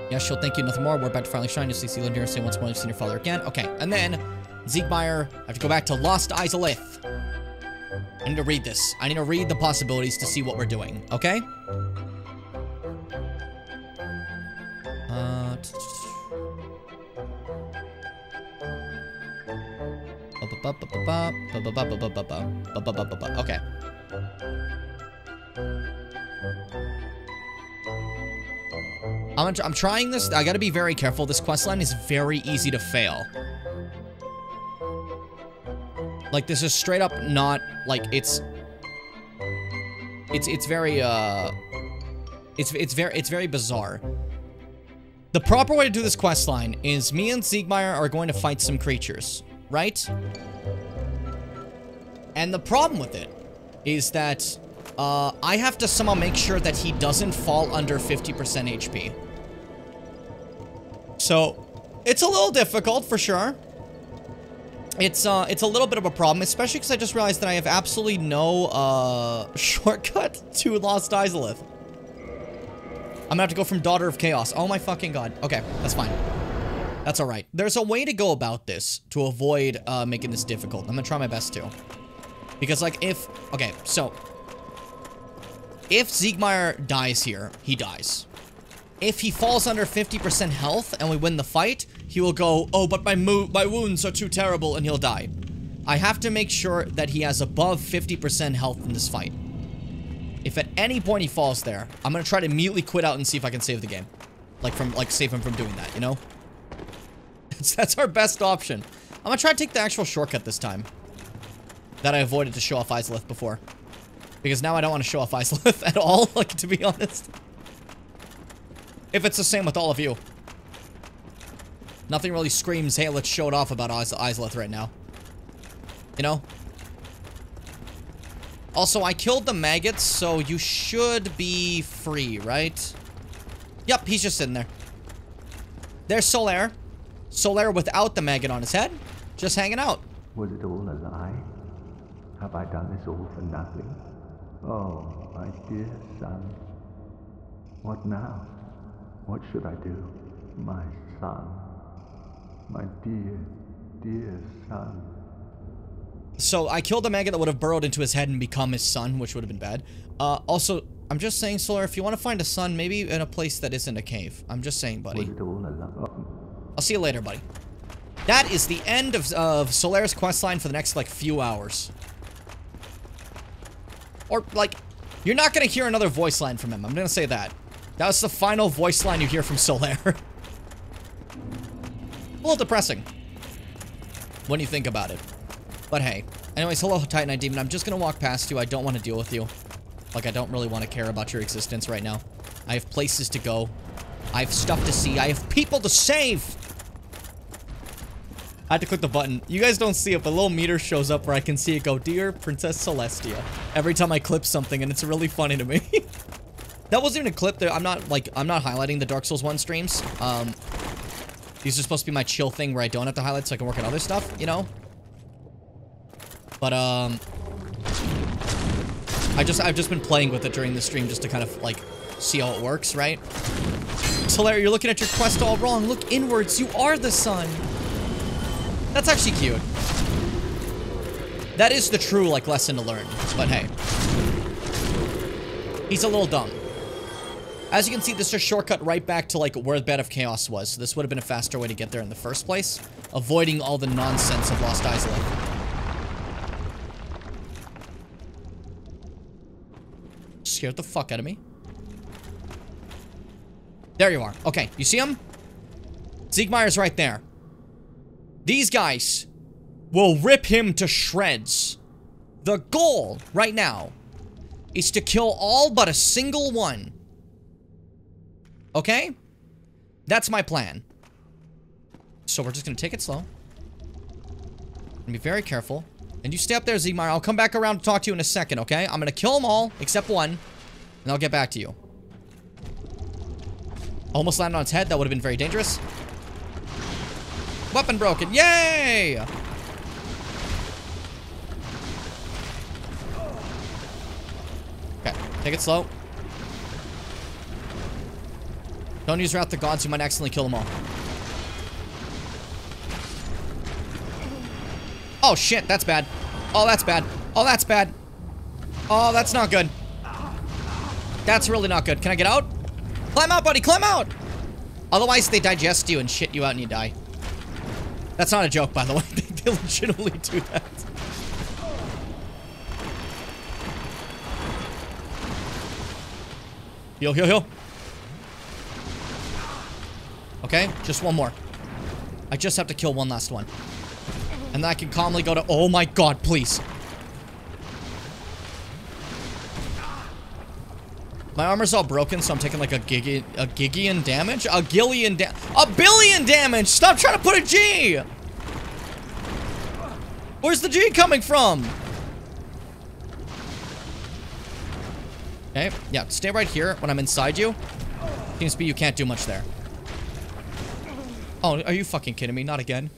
yeah, she'll thank you, nothing more. We're back to Firelink Shrine. You'll see Sieglin here, say once more, you've seen your father again. Okay, and then, Siegmeyer, I have to go back to Lost Izalith. I need to read this. I need to read the possibilities to see what we're doing, okay? Okay. I'm trying this. I gotta be very careful. This questline is very easy to fail. Like, this is straight up not, like, it's very, it's very bizarre. The proper way to do this questline is me and Siegmeyer are going to fight some creatures, right? And the problem with it is that, I have to somehow make sure that he doesn't fall under 50% HP. So, it's a little difficult, for sure. It's a little bit of a problem, especially because I just realized that I have absolutely no, shortcut to Lost Izalith. I'm gonna have to go from Daughter of Chaos. Oh my fucking god. Okay, that's fine. That's alright. There's a way to go about this to avoid, making this difficult. I'm gonna try my best to. Because, like, okay, so, if Siegmeyer dies here, he dies. If he falls under 50% health and we win the fight, he will go, oh, but my wounds are too terrible, and he'll die. I have to make sure that he has above 50% health in this fight. If at any point he falls there, I'm gonna try to immediately quit out and see if I can save the game. Like, save him from doing that, you know? That's our best option. I'm gonna try to take the actual shortcut this time. That I avoided to show off Izalith before. Because now I don't want to show off Izalith at all, like, to be honest. If it's the same with all of you. Nothing really screams, hey, let's show it off about Izalith right now. You know? Also, I killed the maggots, so you should be free, right? Yep, he's just sitting there. There's Solaire. Solaire without the maggot on his head. Just hanging out. Was it all a lie? Have I done this all for nothing? Oh, my dear son. What now? What should I do? My son. My dear, dear son. So, I killed the maggot that would have burrowed into his head and become his son, which would have been bad. Also, I'm just saying, Solar, if you want to find a son, maybe in a place that isn't a cave. I'm just saying, buddy. Was it all a lie? I'll see you later, buddy. That is the end of Solaris questline for the next, like, few hours. Or, like, you're not gonna hear another voice line from him. I'm gonna say that. That was the final voice line you hear from Solaire. A little depressing when you think about it. But hey. Anyways, hello, Titanite Demon. I'm just gonna walk past you. I don't want to deal with you. Like, I don't really want to care about your existence right now. I have places to go. I have stuff to see. I have people to save! I had to click the button. You guys don't see it, but a little meter shows up where I can see it go, Dear Princess Celestia. Every time I clip something, and it's really funny to me. That wasn't even a clip. I'm not highlighting the Dark Souls 1 streams. These are supposed to be my chill thing where I don't have to highlight so I can work on other stuff, you know? But, I've just been playing with it during the stream just to kind of, like, see how it works, right? Solaire, you're looking at your quest all wrong. Look inwards. You are the sun. That's actually cute. That is the true, like, lesson to learn. But hey. He's a little dumb. As you can see, this is a shortcut right back to, like, where the Bed of Chaos was. So this would have been a faster way to get there in the first place. Avoiding all the nonsense of Lost Izalith. Scared the fuck out of me. There you are. Okay, you see him? Siegmeyer's right there. These guys will rip him to shreds. The goal right now is to kill all but a single one. Okay? That's my plan. So we're just gonna take it slow. And be very careful. And you stay up there, Siegmeyer. I'll come back around to talk to you in a second, okay? I'm gonna kill them all, except one. And I'll get back to you. Almost landed on its head. That would have been very dangerous. Weapon broken. Yay! Okay, take it slow. Don't use Wrath of the Gods. You might accidentally kill them all. Oh, shit. That's bad. Oh, that's bad. Oh, that's bad. Oh, that's not good. That's really not good. Can I get out? Climb out, buddy. Climb out! Otherwise, they digest you and shit you out and you die. That's not a joke, by the way. They legitimately do that. Heal, heal, heal. Okay, just one more. I just have to kill one last one. And then I can calmly go to... Oh my god, please. My armor's all broken, so I'm taking like a Gigian damage? A Gillian damage? A billion damage! Stop trying to put a G! Where's the G coming from? Okay, yeah, stay right here when I'm inside you. Seems to be you can't do much there. Oh, are you fucking kidding me? Not again.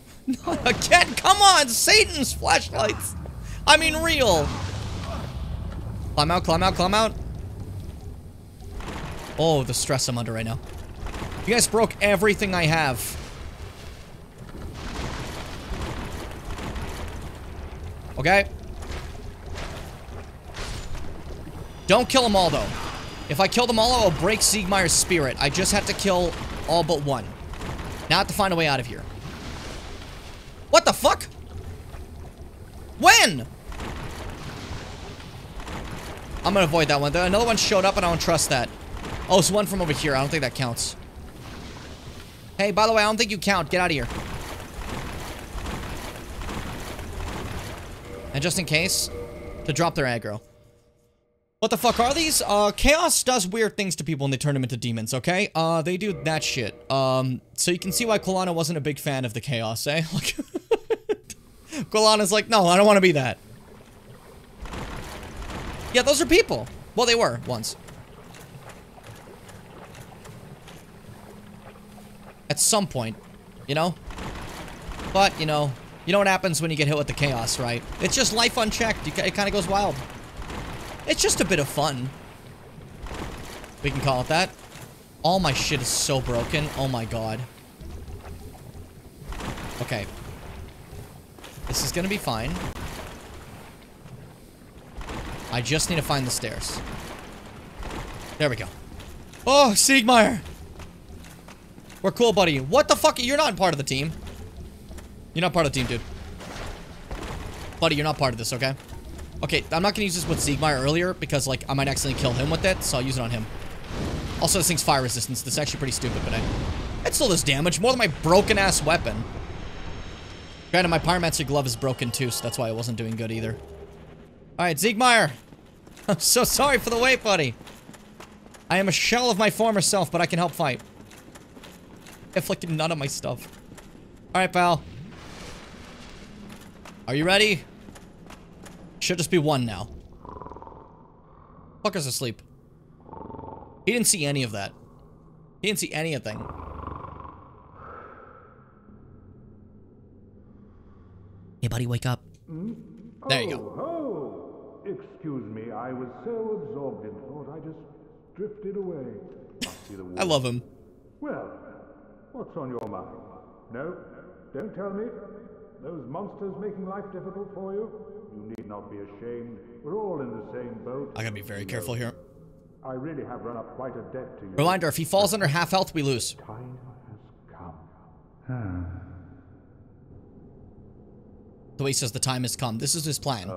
Not again! Come on! Satan's flashlights! I mean, real! Climb out, climb out, climb out. Oh, the stress I'm under right now. You guys broke everything I have. Okay? Don't kill them all, though. If I kill them all, I'll break Siegmeyer's spirit. I just have to kill all but one. Now I have to find a way out of here. What the fuck? When? I'm gonna avoid that one. Another one showed up and I don't trust that. Oh, it's one from over here. I don't think that counts. Hey, by the way, I don't think you count. Get out of here. And just in case, to drop their aggro. What the fuck are these? Chaos does weird things to people when they turn them into demons, okay? They do that shit. So you can see why Quilana wasn't a big fan of the Chaos, eh? Like, Quilana's like, no, I don't want to be that. Yeah, those are people. Well, they were, once. At some point, you know? But, you know what happens when you get hit with the Chaos, right? It's just life unchecked. It kind of goes wild. It's just a bit of fun. We can call it that. All my shit is so broken. Oh my god. Okay. This is gonna be fine. I just need to find the stairs. There we go. Oh, Siegmeyer! We're cool, buddy. What the fuck? You're not part of the team. You're not part of the team, dude. Buddy, you're not part of this, okay? Okay, I'm not gonna use this with Siegmeyer earlier because, like, I might accidentally kill him with it, so I'll use it on him. Also, this thing's fire resistance. This is actually pretty stupid, but it still does damage. More than my broken-ass weapon. Granted, my Pyromancer glove is broken, too, so that's why it wasn't doing good either. Alright, Siegmeyer. I'm so sorry for the wait, buddy. I am a shell of my former self, but I can help fight. Afflicted none of my stuff. Alright, pal. Are you ready? Should just be one now. Fucker's asleep. He didn't see any of that. He didn't see anything. Hey, buddy, wake up. There you go. Oh, excuse me. I was so absorbed in thought I just drifted away. Must be the I love him. Well, what's on your mind? No, don't tell me. Those monsters making life difficult for you? You need not be ashamed. We're all in the same boat. I gotta be very careful here. I really have run up quite a debt to you. Reminder, if he falls under half health, we lose. Time has come. The way he says the time has come. This is his plan.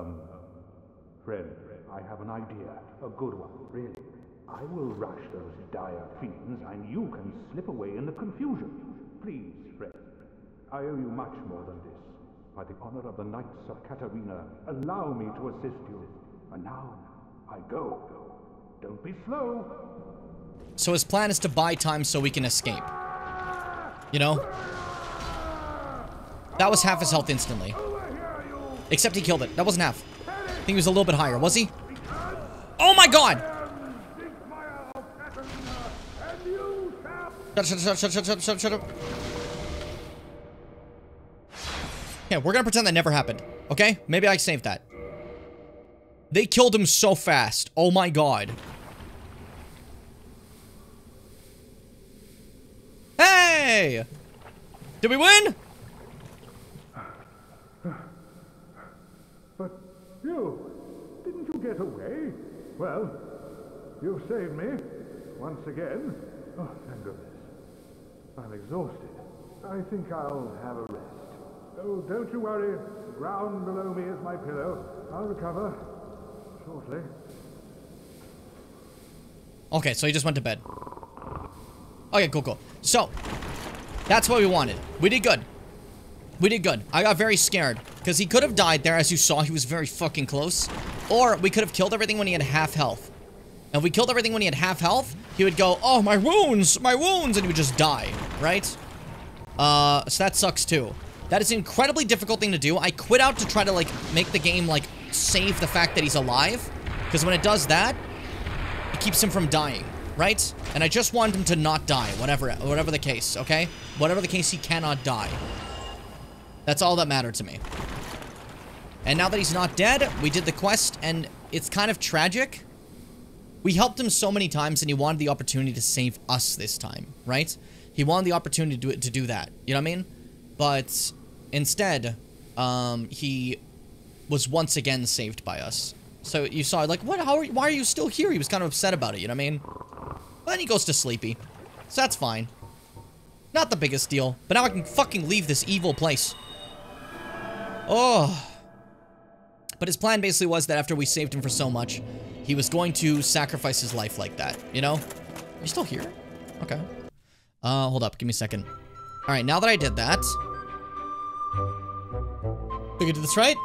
Friend, I have an idea. A good one, really. I will rush those dire fiends, and you can slip away in the confusion. Please, friend. I owe you much more than this. By the honor of the Knights of Katarina, allow me to assist you. And now, I go. Don't be slow. So his plan is to buy time so we can escape. You know? That was half his health instantly. Except he killed it. That wasn't half. I think he was a little bit higher, was he? Oh my god! Shut up. Yeah, we're gonna pretend that never happened. Okay? Maybe I saved that. They killed him so fast. Oh my god. Hey! Did we win? But you, didn't you get away? Well, you saved me once again. Oh, thank goodness. I'm exhausted. I think I'll have a rest. Oh, don't you worry. The ground below me is my pillow. I'll recover shortly. Okay, so he just went to bed. Okay, cool. So, that's what we wanted. We did good. We did good. I got very scared. Because he could have died there, as you saw. He was very fucking close. Or, we could have killed everything when he had half health. And if we killed everything when he had half health, he would go, oh, my wounds, and he would just die, right? So that sucks too. That is an incredibly difficult thing to do. I quit out to try to, like, make the game, like, save the fact that he's alive. Because when it does that, it keeps him from dying, right? And I just want him to not die, whatever the case, okay? Whatever the case, he cannot die. That's all that mattered to me. And now that he's not dead, we did the quest, and it's kind of tragic. We helped him so many times, and he wanted the opportunity to save us this time, right? He wanted the opportunity to do that, you know what I mean? But instead, he was once again saved by us. So you saw, like, what? Why are you still here? He was kind of upset about it, you know what I mean? But then he goes to sleepy. So that's fine. Not the biggest deal. But now I can fucking leave this evil place. Oh. But his plan basically was that after we saved him for so much, he was going to sacrifice his life like that, you know? Are you still here? Okay. Hold up. Give me a second. Alright, now that I did that... We can do this right?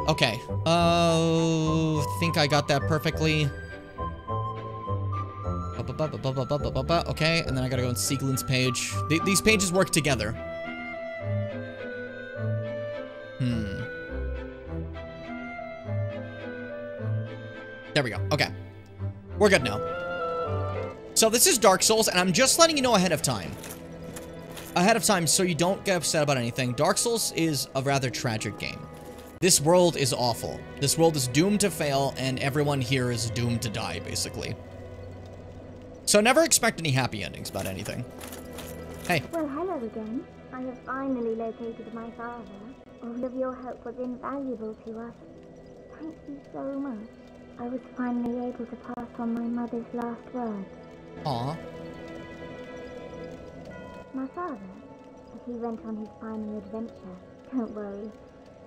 Okay. I think I got that perfectly. Okay, and then I gotta go on Sieglin's page. These pages work together. There we go. Okay. We're good now. So this is Dark Souls, and I'm just letting you know ahead of time. So you don't get upset about anything. Dark Souls is a rather tragic game. This world is awful. This world is doomed to fail, and everyone here is doomed to die, basically. So never expect any happy endings about anything. Hey. Well, hello again. I have finally located my father. All of your help was invaluable to us. Thank you so much. I was finally able to pass on my mother's last words. Aw. My father, he went on his final adventure. Don't worry,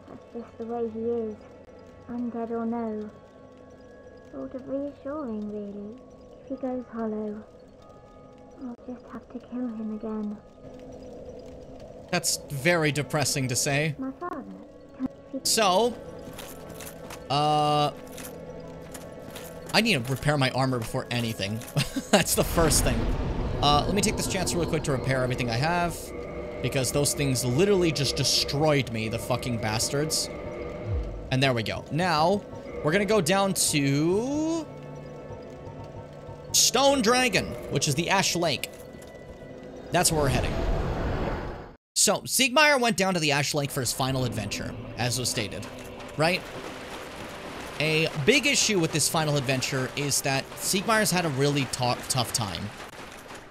that's just the way he is. Undead or no. Sort of reassuring, really. If he goes hollow, I'll just have to kill him again. That's very depressing to say. My father. So, I need to repair my armor before anything. That's the first thing. Let me take this chance really quick to repair everything I have, because those things literally just destroyed me, the fucking bastards. And there we go. Now, we're gonna go down to Stone Dragon, which is the Ash Lake. That's where we're heading. So, Siegmeyer went down to the Ash Lake for his final adventure, as was stated, right? A big issue with this final adventure is that Siegmeyer's had a really tough time.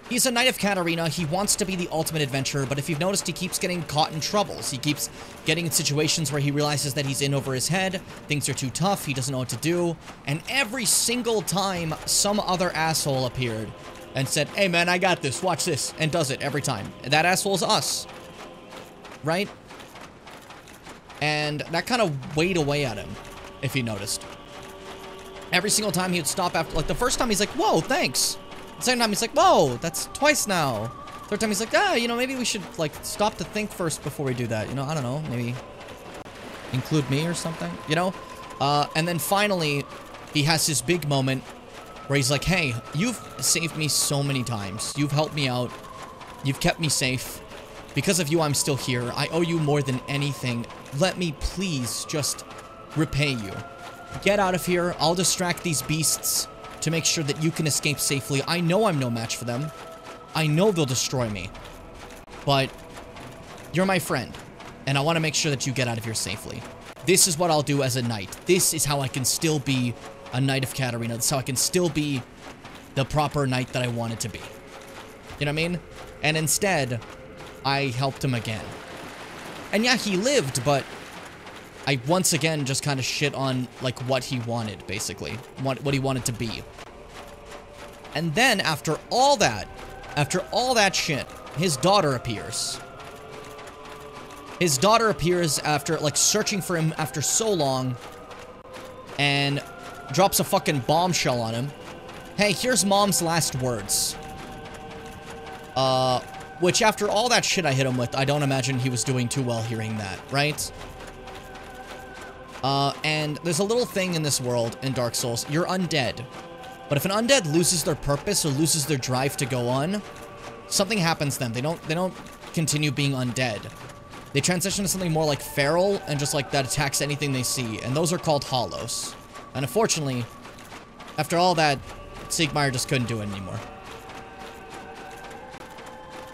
He's a Knight of Catarina, he wants to be the ultimate adventurer, but if you've noticed, he keeps getting caught in troubles. He keeps getting in situations where he realizes that he's in over his head, things are too tough, he doesn't know what to do, and every single time, some other asshole appeared and said, "Hey man, I got this, watch this," and does it every time. And that asshole is us. Right? And that kind of weighed away at him, if you noticed. Every single time he would stop after, like the first time he's like, "Whoa, thanks." The second time he's like, "Whoa, that's twice now." Third time he's like, "Ah, you know, maybe we should like stop to think first before we do that. You know, I don't know, maybe include me or something, you know?" And then finally, he has his big moment where he's like, "Hey, you've saved me so many times. You've helped me out. You've kept me safe. Because of you, I'm still here. I owe you more than anything. Let me please just repay you. Get out of here. I'll distract these beasts to make sure that you can escape safely. I know I'm no match for them. I know they'll destroy me. But you're my friend, and I want to make sure that you get out of here safely. This is what I'll do as a knight. This is how I can still be a Knight of Catarina. This is how I can still be the proper knight that I wanted to be." You know what I mean? And instead, I helped him again. And yeah, he lived, but I once again just kind of shit on, like, what he wanted, basically. What he wanted to be. And then, after all that shit, his daughter appears. His daughter appears after, like, searching for him after so long, and drops a fucking bombshell on him. "Hey, here's Mom's last words." Which, after all that shit I hit him with, I don't imagine he was doing too well hearing that, right? And there's a little thing in this world, in Dark Souls, you're undead. But if an undead loses their purpose or loses their drive to go on, something happens to them. They don't continue being undead. They transition to something more like feral and just like that attacks anything they see, and those are called hollows. And unfortunately, after all that, Siegmeyer just couldn't do it anymore.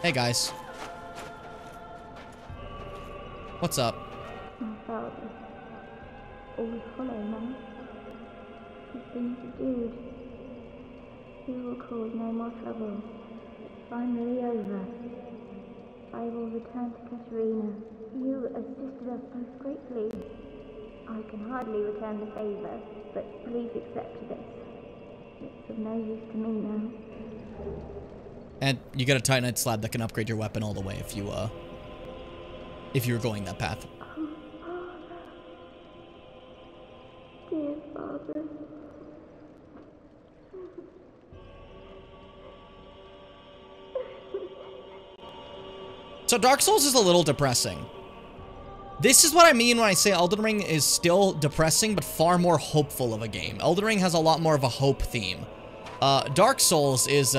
Hey guys. What's up? My father. Always follow man. He's been subdued. He will cause no more trouble. It's finally over. I will return to Katarina. You assisted us both greatly. I can hardly return the favor, but please accept this. It's of no use to me now. And you get a Titanite slab that can upgrade your weapon all the way if you're going that path. Oh, Father. Dear Father. So Dark Souls is a little depressing. This is what I mean when I say Elden Ring is still depressing, but far more hopeful of a game. Elden Ring has a lot more of a hope theme. Dark Souls is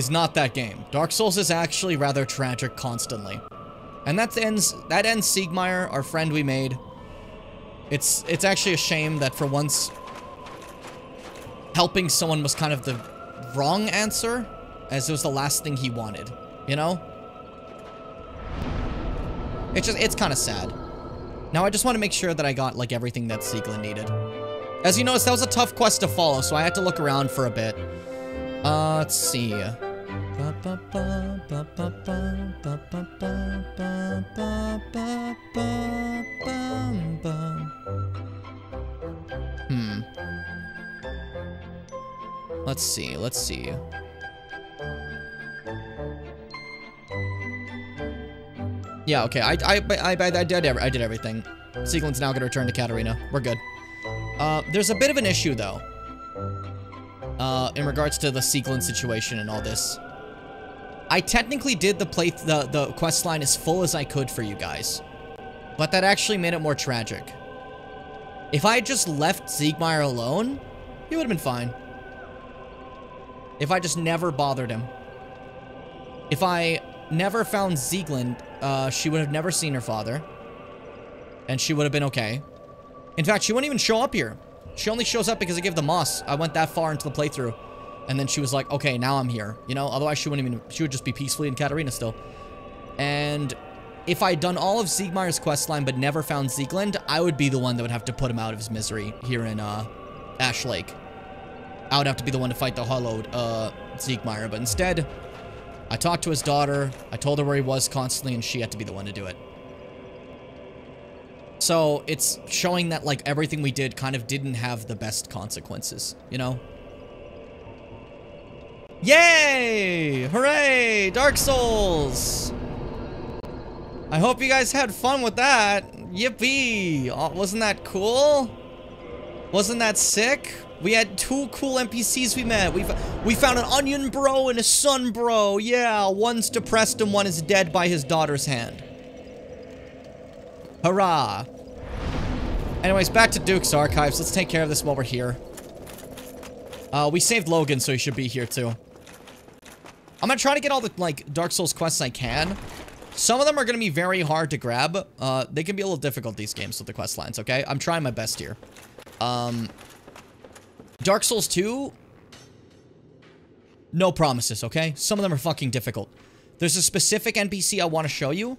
not that game. Dark Souls is actually rather tragic constantly. And that ends Siegmeyer, our friend we made. It's actually a shame that for once helping someone was kind of the wrong answer, as it was the last thing he wanted, you know? It's kind of sad. Now I just want to make sure that I got like everything that Sieglin needed. As you noticed, that was a tough quest to follow, so I had to look around for a bit. Let's see. Let's see. Yeah, okay. I did everything. Sieglin's now gonna return to Katarina. We're good. There's a bit of an issue though. In regards to the Sieglin situation and all this. I technically did the quest line as full as I could for you guys. But that actually made it more tragic. If I had just left Siegmeyer alone, he would have been fine. If I just never bothered him. If I never found Sieglin, she would have never seen her father. And she would have been okay. In fact, she wouldn't even show up here. She only shows up because I give the moss. I went that far into the playthrough. And then she was like, okay, now I'm here. You know, otherwise she wouldn't even, she would just be peacefully in Katarina still. And if I'd done all of Siegmeyer's questline but never found Sieglin, I would be the one that would have to put him out of his misery here in Ash Lake. I would have to be the one to fight the hollowed Siegmeyer, but instead, I talked to his daughter, I told her where he was constantly, and she had to be the one to do it. So, it's showing that, like, everything we did kind of didn't have the best consequences, you know? Yay! Hooray! Dark Souls! I hope you guys had fun with that. Yippee! Oh, wasn't that cool? Wasn't that sick? We had 2 cool NPCs we met. We found an onion bro and a sun bro. Yeah, one's depressed and one is dead by his daughter's hand. Hurrah. Anyways, back to Duke's Archives. Let's take care of this while we're here. We saved Logan, so he should be here too. I'm gonna try to get all the, like, Dark Souls quests I can. Some of them are gonna be very hard to grab. They can be a little difficult, these games, with the quest lines, okay? I'm trying my best here. Dark Souls 2, no promises, okay? Some of them are fucking difficult. There's a specific NPC I want to show you,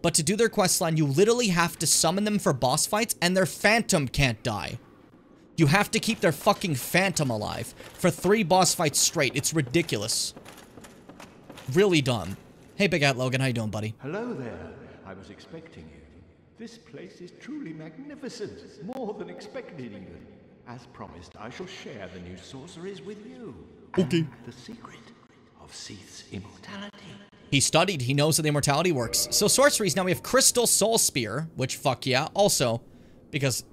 but to do their questline, you literally have to summon them for boss fights, and their phantom can't die. You have to keep their fucking phantom alive for 3 boss fights straight. It's ridiculous. Really dumb. Hey, Big Hat Logan, how you doing, buddy? Hello there. I was expecting you. This place is truly magnificent. More than expected, even. As promised, I shall share the new sorceries with you. Okay. And the secret of Seath's immortality. He studied. He knows that the immortality works. So sorceries, now we have Crystal Soul Spear, which, fuck yeah. Also, because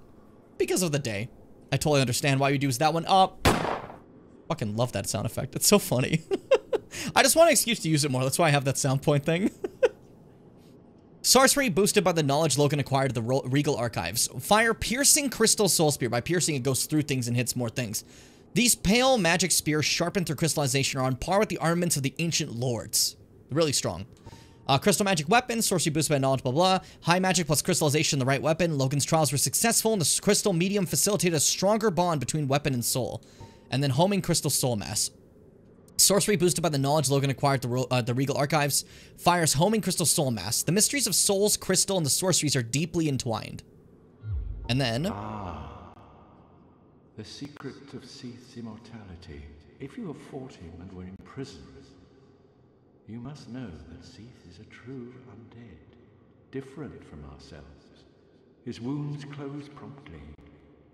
of the day. I totally understand why you'd use that one. Fucking love that sound effect. It's so funny. I just want an excuse to use it more. That's why I have that sound point thing. Sorcery boosted by the knowledge Logan acquired at the Regal Archives. Fire Piercing Crystal Soul Spear. By piercing, it goes through things and hits more things. These pale magic spears sharpened through crystallization are on par with the armaments of the ancient lords. Really strong. Crystal magic weapon, sorcery boosted by knowledge, blah, blah. High magic plus crystallization, the right weapon. Logan's trials were successful, and the crystal medium facilitated a stronger bond between weapon and soul. And then homing crystal soul mass. Sorcery boosted by the knowledge Logan acquired at the Regal Archives. Fires homing crystal soul mass. The mysteries of souls, crystal, and the sorceries are deeply entwined. And then... the secret of Seath's immortality. If you have fought him and were imprisoned, you must know that Seath is a true undead, different from ourselves. His wounds close promptly,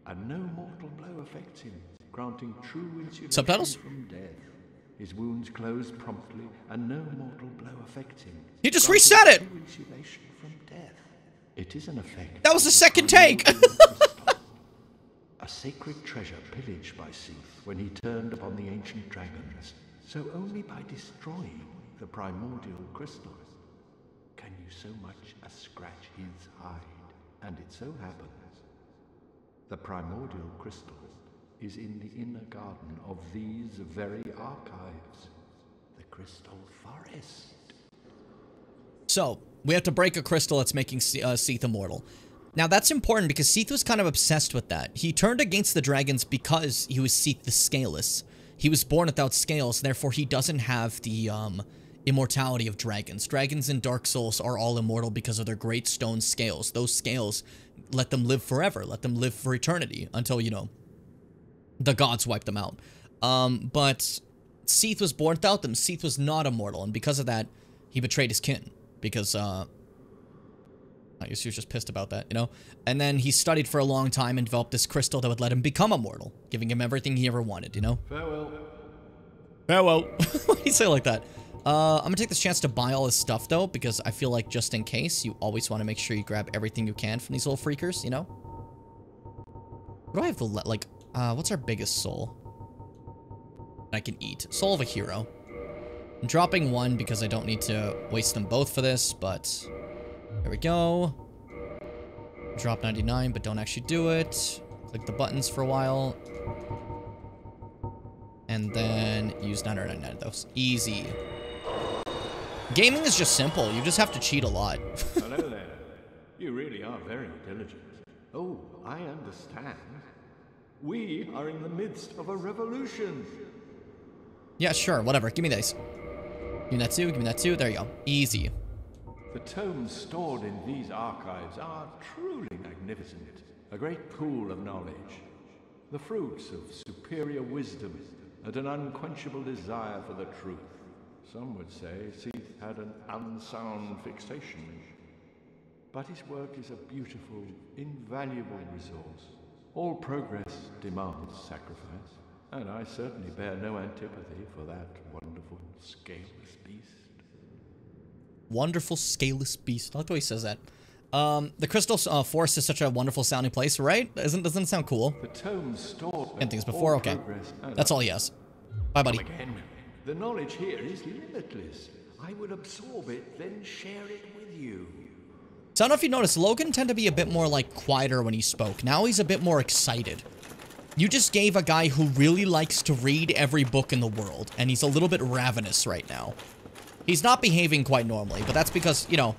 and no mortal blow affects him, granting true insulation from death. His wounds close promptly, and no mortal blow affects him. He just reset it! True insulation from death. It is an effect. That was the second take! A sacred treasure pillaged by Seath when he turned upon the ancient dragons. So only by destroying the primordial crystal can you so much as scratch his hide. And it so happens the primordial crystal is in the inner garden of these very archives, the Crystal Forest. So, we have to break a crystal that's making Seath immortal. Now, that's important because Seath was kind of obsessed with that. He turned against the dragons because he was Seath the Scaleless. He was born without scales, therefore he doesn't have the immortality of dragons. Dragons in Dark Souls are all immortal because of their great stone scales. Those scales let them live forever, let them live for eternity until, you know, the gods wipe them out. But Seath was born without them. Seath was not immortal, and because of that, he betrayed his kin. Because, I guess he was just pissed about that, you know? And then he studied for a long time and developed this crystal that would let him become immortal, giving him everything he ever wanted, you know? Farewell. Farewell. Why do you say it like that? I'm gonna take this chance to buy all this stuff, though, because I feel like just in case, you always want to make sure you grab everything you can from these little freakers, you know? What do I have to let, like, what's our biggest soul I can eat? Soul of a hero. I'm dropping one because I don't need to waste them both for this, but there we go. Drop 99, but don't actually do it. Click the buttons for a while. And then use 999 of those. Easy. Gaming is just simple. You just have to cheat a lot. Hello there. You really are very diligent. Oh, I understand. We are in the midst of a revolution. Yeah, sure. Whatever. Give me this. Give me that too. Give me that too. There you go. Easy. The tomes stored in these archives are truly magnificent. A great pool of knowledge. The fruits of superior wisdom and an unquenchable desire for the truth. Some would say Seath had an unsound fixation. But his work is a beautiful, invaluable resource. All progress demands sacrifice, and I certainly bear no antipathy for that wonderful, scaleless beast. Wonderful, scaleless beast. I like the way he says that. The Crystal Forest is such a wonderful sounding place, right? Doesn't it sound cool? The tomes stored And things before? Okay. That's all he has. Bye, buddy. Again, the knowledge here is limitless. I would absorb it, then share it with you. So I don't know if you noticed, Logan tended to be a bit more, like, quieter when he spoke. Now he's a bit more excited. You just gave a guy who really likes to read every book in the world, and he's a little bit ravenous right now. He's not behaving quite normally, but that's because, you know,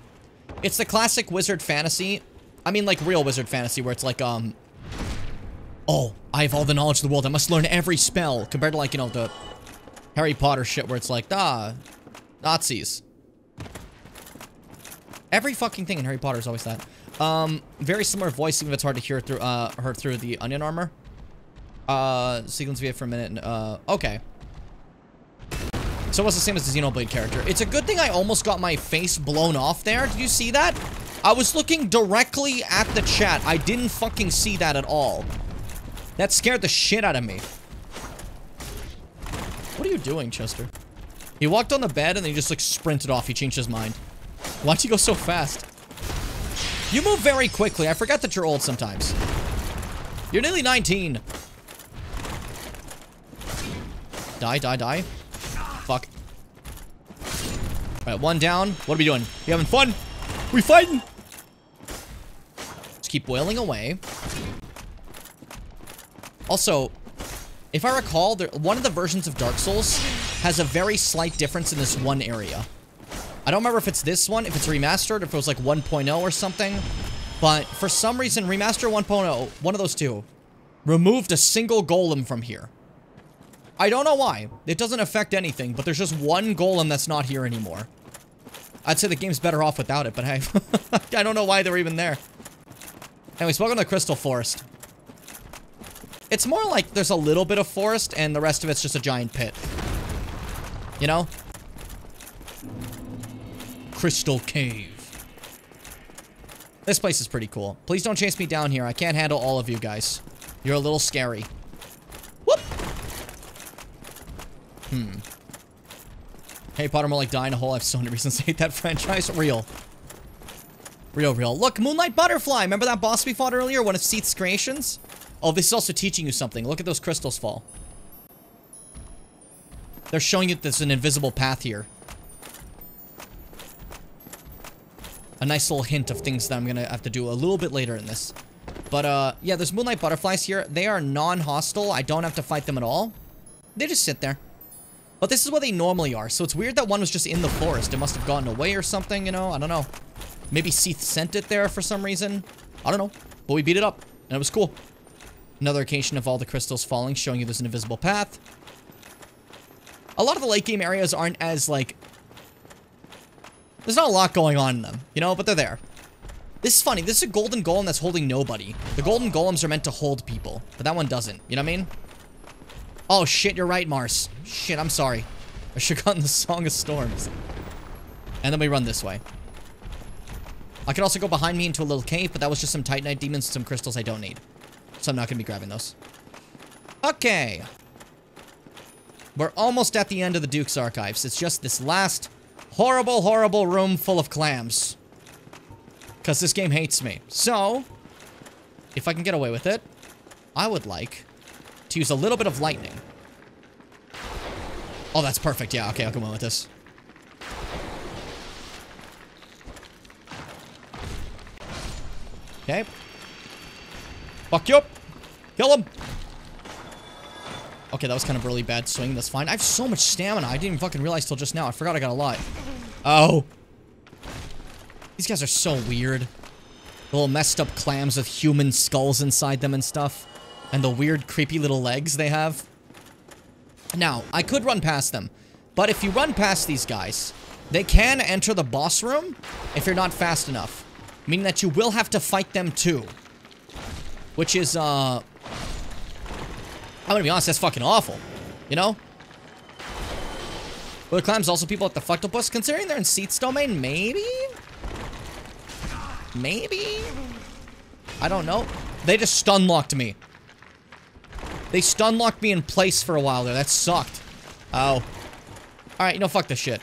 it's the classic wizard fantasy. I mean, like, real wizard fantasy, where it's like, oh, I have all the knowledge of the world, I must learn every spell, compared to, like, you know, the Harry Potter shit, where it's like, Nazis. Every fucking thing in Harry Potter is always that. Very similar voice, even if it's hard to hear through, heard through the onion armor. Sequence VA for a minute, and, okay. So it was the same as the Xenoblade character. It's a good thing I almost got my face blown off there. Did you see that? I was looking directly at the chat. I didn't fucking see that at all. That scared the shit out of me. What are you doing, Chester? He walked on the bed and then he just, like, sprinted off. He changed his mind. Why'd you go so fast? You move very quickly. I forgot that you're old sometimes. You're nearly 19. Die, die, die. Fuck. Alright, one down. What are we doing? You having fun? We fighting? Just keep wailing away. Also, if I recall, one of the versions of Dark Souls has a very slight difference in this one area. I don't remember if it's this one, if it's remastered, if it was like 1.0 or something. But for some reason, Remaster 1.0, one of those two, removed a single golem from here. I don't know why. It doesn't affect anything, but there's just one golem that's not here anymore. I'd say the game's better off without it, but hey, I don't know why they're even there. Anyways, welcome to the Crystal Forest. It's more like there's a little bit of forest, and the rest of it's just a giant pit. You know? Crystal Cave. This place is pretty cool. Please don't chase me down here. I can't handle all of you guys. You're a little scary. Whoop! Harry Potter more like die in a hole. I have so many reasons to hate that franchise. Real. Real, real. Look, Moonlight Butterfly. Remember that boss we fought earlier? One of Seath's creations? Oh, this is also teaching you something. Look at those crystals fall. They're showing you there's an invisible path here. A nice little hint of things that I'm gonna have to do a little bit later in this. But, yeah, there's Moonlight Butterflies here. They are non-hostile. I don't have to fight them at all. They just sit there. But this is what they normally are. So it's weird that one was just in the forest. It must have gotten away or something, you know? I don't know. Maybe Seath sent it there for some reason. I don't know. But we beat it up. And it was cool. Another occasion of all the crystals falling, showing you there's an invisible path. A lot of the late game areas aren't as, like... There's not a lot going on in them, you know? But they're there. This is funny. This is a golden golem that's holding nobody. The golden golems are meant to hold people. But that one doesn't. You know what I mean? Oh, shit, you're right, Mars. Shit, I'm sorry. I should have gotten the Song of Storms. And then we run this way. I could also go behind me into a little cave, but that was just some Titanite demons and some crystals I don't need. So I'm not going to be grabbing those. Okay. We're almost at the end of the Duke's Archives. It's just this last horrible, horrible room full of clams. Because this game hates me. So, if I can get away with it, I would like to use a little bit of lightning. Oh, that's perfect. Yeah, okay, I'll come on with this. Okay. Fuck you up. Kill him. Okay, that was kind of a really bad swing. That's fine. I have so much stamina. I didn't even fucking realize till just now. I forgot I got a lot. Oh. These guys are so weird. Little messed up clams with human skulls inside them and stuff. And the weird, creepy little legs they have. Now, I could run past them. But if you run past these guys, they can enter the boss room if you're not fast enough. Meaning that you will have to fight them too. Which is, I'm gonna be honest, that's fucking awful. You know? Were the clams also people at the Fucktopus? Considering they're in Seats domain, maybe? Maybe? I don't know. They just stun-locked me. They stun-locked me in place for a while there. That sucked. Oh. Alright, you know, fuck this shit.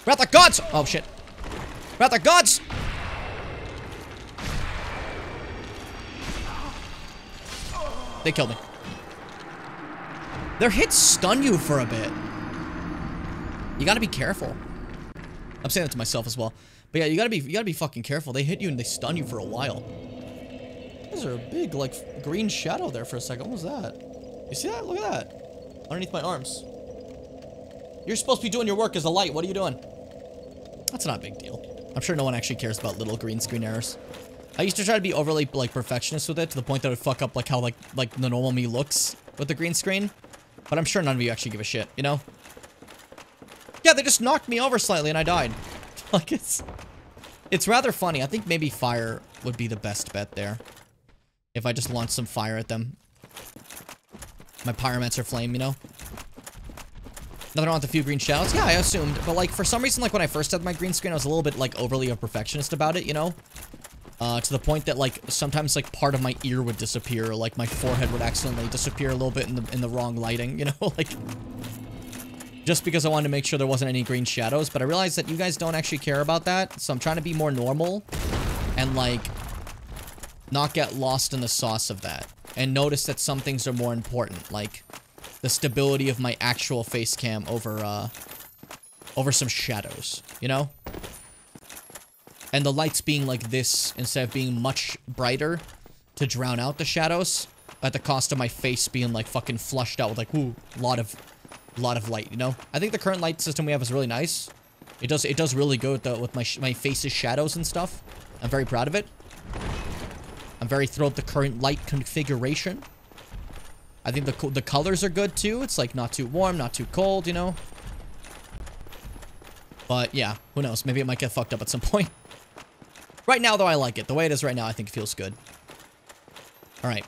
Wrath of Gods! Oh, shit. Wrath of Gods! They killed me. Their hits stun you for a bit. You gotta be careful. I'm saying that to myself as well. But yeah, you gotta be fucking careful. They hit you and they stun you for a while. Those are a big, like, green shadow there for a second. What was that? You see that? Look at that. Underneath my arms. You're supposed to be doing your work as a light. What are you doing? That's not a big deal. I'm sure no one actually cares about little green screen errors. I used to try to be overly, like, perfectionist with it to the point that it would fuck up, like, how, like the normal me looks with the green screen. But I'm sure none of you actually give a shit, you know? Yeah, they just knocked me over slightly and I died. Like, it's rather funny. I think maybe fire would be the best bet there. If I just launch some fire at them. My pyromancer flame, you know? Nothing wrong with a few green shadows? Yeah, I assumed. But, like, for some reason, like, when I first had my green screen, I was a little bit, like, overly a perfectionist about it, you know? To the point that, like, sometimes, like, part of my ear would disappear, or, like, my forehead would accidentally disappear a little bit in the wrong lighting, you know? Like, just because I wanted to make sure there wasn't any green shadows, but I realized that you guys don't actually care about that, so I'm trying to be more normal, and, like, not get lost in the sauce of that, and notice that some things are more important, like the stability of my actual face cam over some shadows, you know? And the lights being like this instead of being much brighter to drown out the shadows at the cost of my face being like fucking flushed out with like, ooh, a lot of light, you know? I think the current light system we have is really nice. It does really good with my face's shadows and stuff. I'm very proud of it. I'm very thrilled with the current light configuration. I think the colors are good too. It's like not too warm, not too cold, you know? But yeah, who knows? Maybe it might get fucked up at some point. Right now, though, I like it. The way it is right now, I think it feels good. Alright.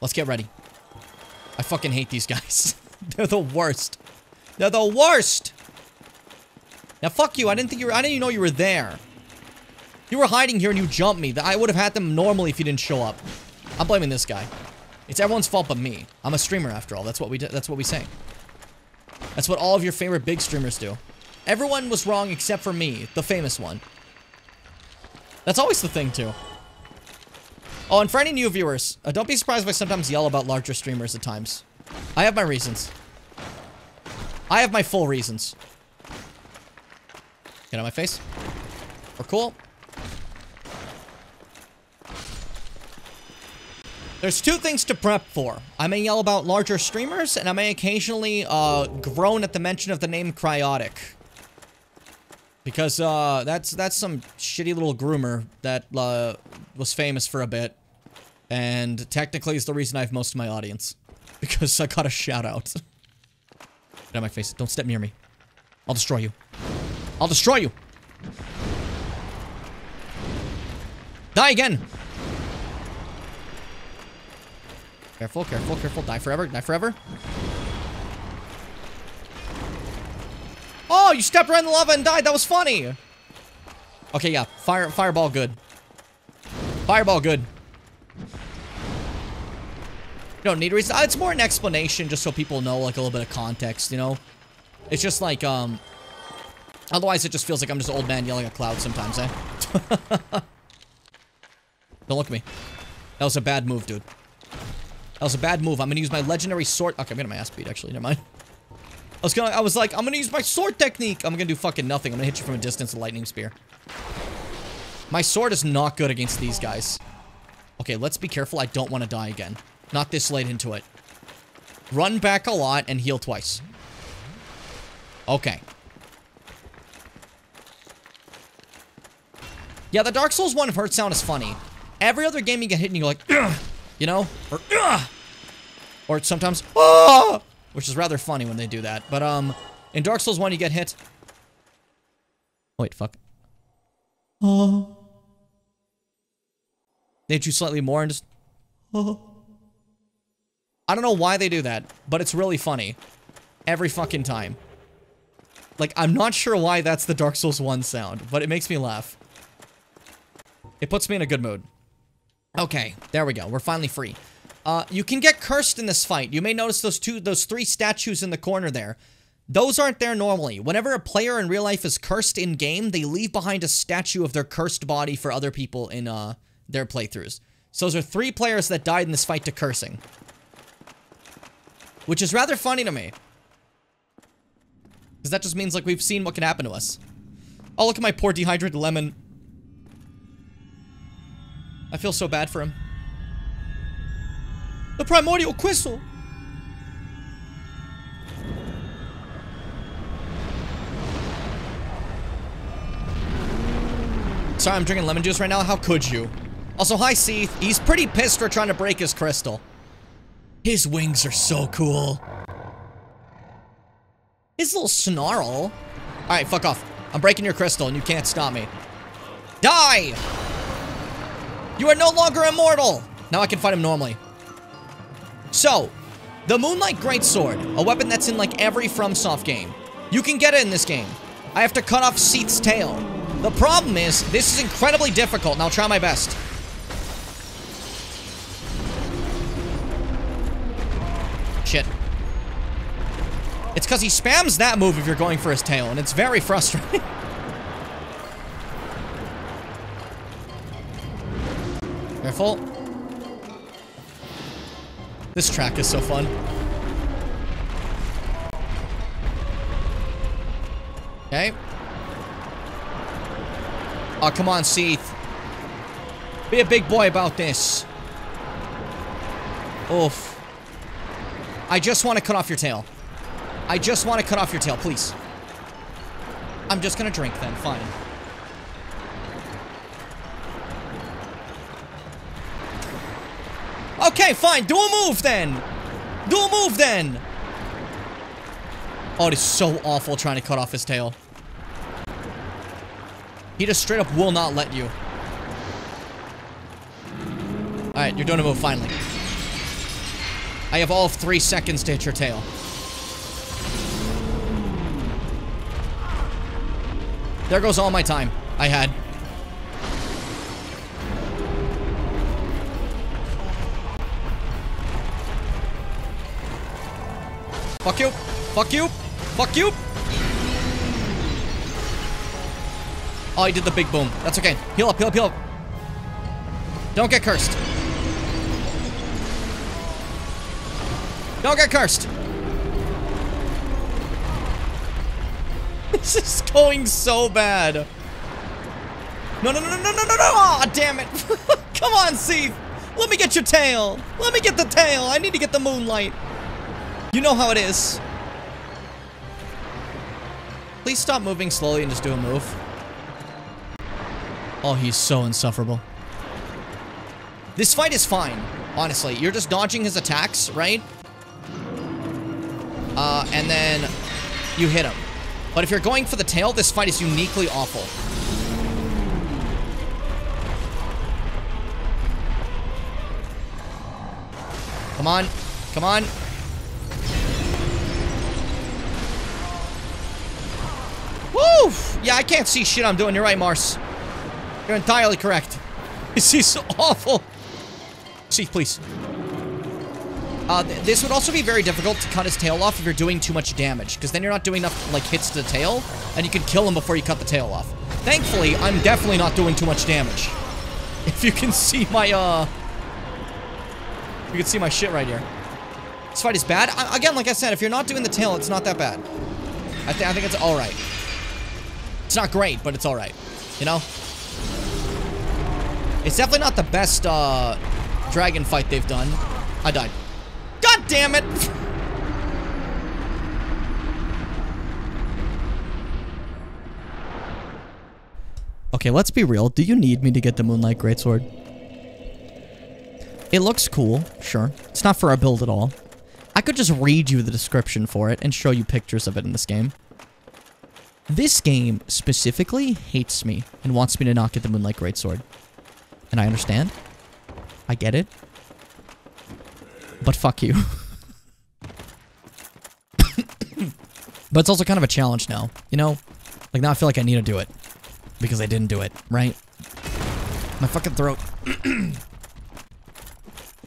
Let's get ready. I fucking hate these guys. They're the worst. They're the worst! Now, fuck you. I didn't even know you were there. You were hiding here and you jumped me. I would have had them normally if you didn't show up. I'm blaming this guy. It's everyone's fault but me. I'm a streamer after all. That's what we do. That's what we say. That's what all of your favorite big streamers do. Everyone was wrong except for me, the famous one. That's always the thing too. Oh, and for any new viewers, don't be surprised if I sometimes yell about larger streamers at times. I have my reasons. I have my full reasons. Get out of my face. We're cool. There's two things to prep for. I may yell about larger streamers, and I may occasionally groan at the mention of the name Cryotic. Because that's some shitty little groomer that was famous for a bit. And technically is the reason I have most of my audience. Because I got a shout out. Get out of my face. Don't step near me. I'll destroy you. I'll destroy you! Die again! Careful, careful, careful. Die forever, die forever. Oh, you stepped right in the lava and died. That was funny. Okay, yeah. Fireball good. Fireball good. You don't need a reason. It's more an explanation just so people know, like, a little bit of context, you know? It's just like, otherwise it just feels like I'm just an old man yelling at clouds sometimes, eh? Don't look at me. That was a bad move, dude. That was a bad move. I'm gonna use my legendary sword. Okay, I'm getting my ass beat, actually. Never mind. I was like, I'm gonna use my sword technique. I'm gonna do fucking nothing. I'm gonna hit you from a distance with a lightning spear. My sword is not good against these guys. Okay, let's be careful. I don't want to die again. Not this late into it. Run back a lot and heal twice. Okay. Yeah, the Dark Souls 1 hurt sound is funny. Every other game you get hit and you're like, ugh, you know? Or it's sometimes, ah! Which is rather funny when they do that. But, in Dark Souls 1 you get hit. Wait, fuck. Oh. They hit you slightly more and just, oh. I don't know why they do that, but it's really funny. Every fucking time. Like, I'm not sure why that's the Dark Souls 1 sound, but it makes me laugh. It puts me in a good mood. Okay, there we go. We're finally free. You can get cursed in this fight. You may notice those three statues in the corner there. Those aren't there normally. Whenever a player in real life is cursed in-game, they leave behind a statue of their cursed body for other people in, their playthroughs. So those are 3 players that died in this fight to cursing. Which is rather funny to me. Because that just means, like, we've seen what can happen to us. Oh, look at my poor dehydrated lemon. I feel so bad for him. The primordial crystal! Sorry, I'm drinking lemon juice right now. How could you? Also, hi, Seath. He's pretty pissed for trying to break his crystal. His wings are so cool. His little snarl. Alright, fuck off. I'm breaking your crystal and you can't stop me. Die! You are no longer immortal! Now I can fight him normally. So, the Moonlight Greatsword, a weapon that's in like every FromSoft game. You can get it in this game. I have to cut off Seath's tail. The problem is, this is incredibly difficult and I'll try my best. Shit. It's because he spams that move if you're going for his tail, and it's very frustrating. Careful. This track is so fun. Okay. Oh, come on, Seath. Be a big boy about this. Oof. I just want to cut off your tail. I just want to cut off your tail, please. I'm just gonna drink then, fine. Okay, fine, do a move then! Do a move then! Oh, it is so awful trying to cut off his tail. He just straight up will not let you. Alright, you're doing a move finally. I have all of 3 seconds to hit your tail. There goes all my time I had. Fuck you. Fuck you. Fuck you. Oh, he did the big boom. That's okay. Heal up, heal up, heal up. Don't get cursed. Don't get cursed. This is going so bad. No, no, no, no, no, no, no, no. Aw, damn it. Come on, Seath. Let me get your tail. Let me get the tail. I need to get the moonlight. You know how it is. Please stop moving slowly and just do a move. Oh, he's so insufferable. This fight is fine, honestly. You're just dodging his attacks, right? And then you hit him. But if you're going for the tail, this fight is uniquely awful. Come on. Come on. Woo! Yeah, I can't see shit I'm doing. You're right, Mars. You're entirely correct. This is so awful. See, please. This would also be very difficult to cut his tail off if you're doing too much damage, because then you're not doing enough, like, hits to the tail, and you could kill him before you cut the tail off. Thankfully, I'm definitely not doing too much damage. If you can see my, you can see my shit right here. This fight is bad. Again, like I said, if you're not doing the tail, it's not that bad. I think it's alright. It's not great, but it's alright. You know? It's definitely not the best, dragon fight they've done. I died. God damn it! Okay, let's be real. Do you need me to get the Moonlight Greatsword? It looks cool, sure. It's not for our build at all. I could just read you the description for it and show you pictures of it in this game. This game specifically hates me and wants me to not get the Moonlight Greatsword. And I understand. I get it. But fuck you. But it's also kind of a challenge now, you know? Like, now I feel like I need to do it. Because I didn't do it, right? My fucking throat.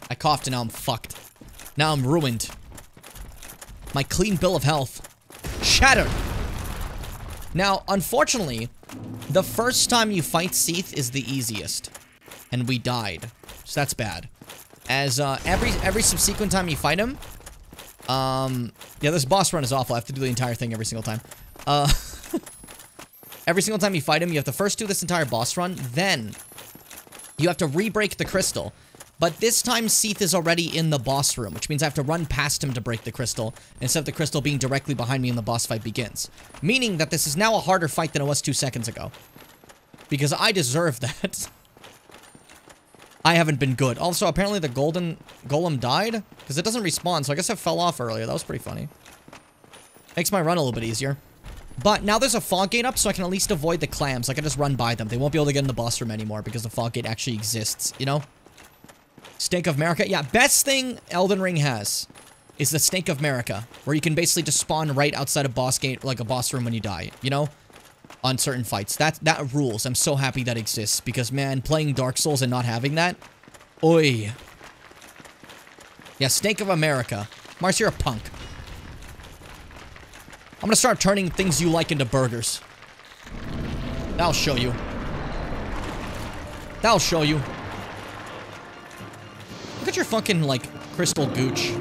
I coughed and now I'm fucked. Now I'm ruined. My clean bill of health shattered. Now, unfortunately, the first time you fight Seath is the easiest. And we died. So that's bad. As every subsequent time you fight him, yeah, this boss run is awful. I have to do the entire thing every single time. Every single time you fight him, you have to first do this entire boss run, then you have to re-break the crystal. But this time, Seath is already in the boss room, which means I have to run past him to break the crystal, instead of the crystal being directly behind me when the boss fight begins. Meaning that this is now a harder fight than it was 2 seconds ago. Because I deserve that. I haven't been good. Also, apparently the golden golem died, because it doesn't respawn, so I guess I fell off earlier. That was pretty funny. Makes my run a little bit easier. But now there's a fog gate up, so I can at least avoid the clams. I can just run by them. They won't be able to get in the boss room anymore because the fog gate actually exists, you know? Stink of America. Yeah, best thing Elden Ring has is the Stink of America, where you can basically just spawn right outside a boss gate, like a boss room when you die, you know? On certain fights. That rules. I'm so happy that exists, because, man, playing Dark Souls and not having that? Oi. Yeah, Stink of America. Mars, you're a punk. I'm gonna start turning things you like into burgers. That'll show you. That'll show you. Look at your fucking, like, crystal gooch.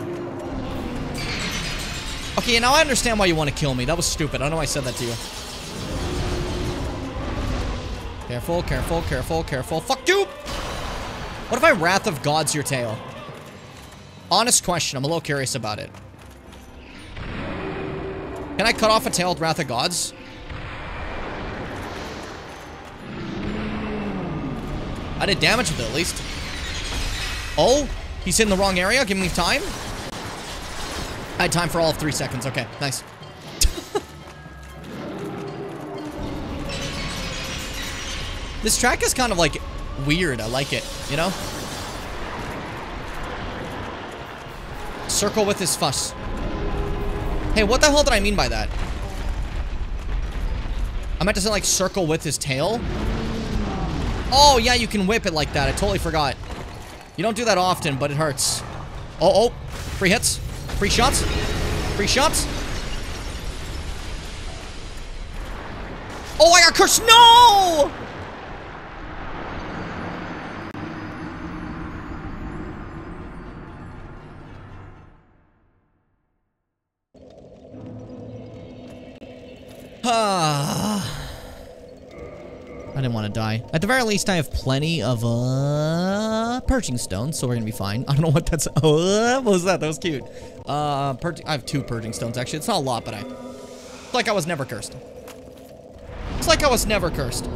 Okay, now I understand why you want to kill me. That was stupid. I don't know why I said that to you. Careful, careful, careful, careful. Fuck you! What if I Wrath of God's your tail? Honest question. I'm a little curious about it. Can I cut off a tailed Wrath of Gods? I did damage with it, at least. Oh, he's in the wrong area. Give me time. I had time for all of 3 seconds. Okay, nice. This track is kind of, like, weird. I like it, you know? Circle with his fuss. Hey, what the hell did I mean by that? I meant to say, like, circle with his tail. Oh, yeah, you can whip it like that. I totally forgot. You don't do that often, but it hurts. Oh, free hits. Free shots. Free shots. Oh, I got cursed. No! I didn't want to die. At the very least, I have plenty of, purging stones, so we're gonna be fine. I don't know what that's, what was that? That was cute. I have 2 purging stones, actually. It's not a lot, but it's like I was never cursed. It's like I was never cursed.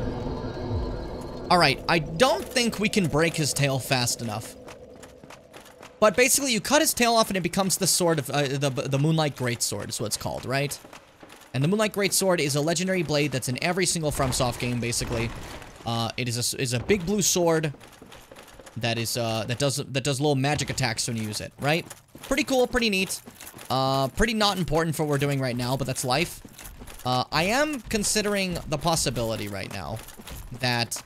Alright, I don't think we can break his tail fast enough. But basically, you cut his tail off and it becomes the sword of, the Moonlight Greatsword is what it's called, right? And the Moonlight Greatsword is a legendary blade that's in every single FromSoft game, basically. It is a big blue sword that is that does little magic attacks when you use it, right? Pretty cool, pretty neat. Pretty not important for what we're doing right now, but that's life. I am considering the possibility right now that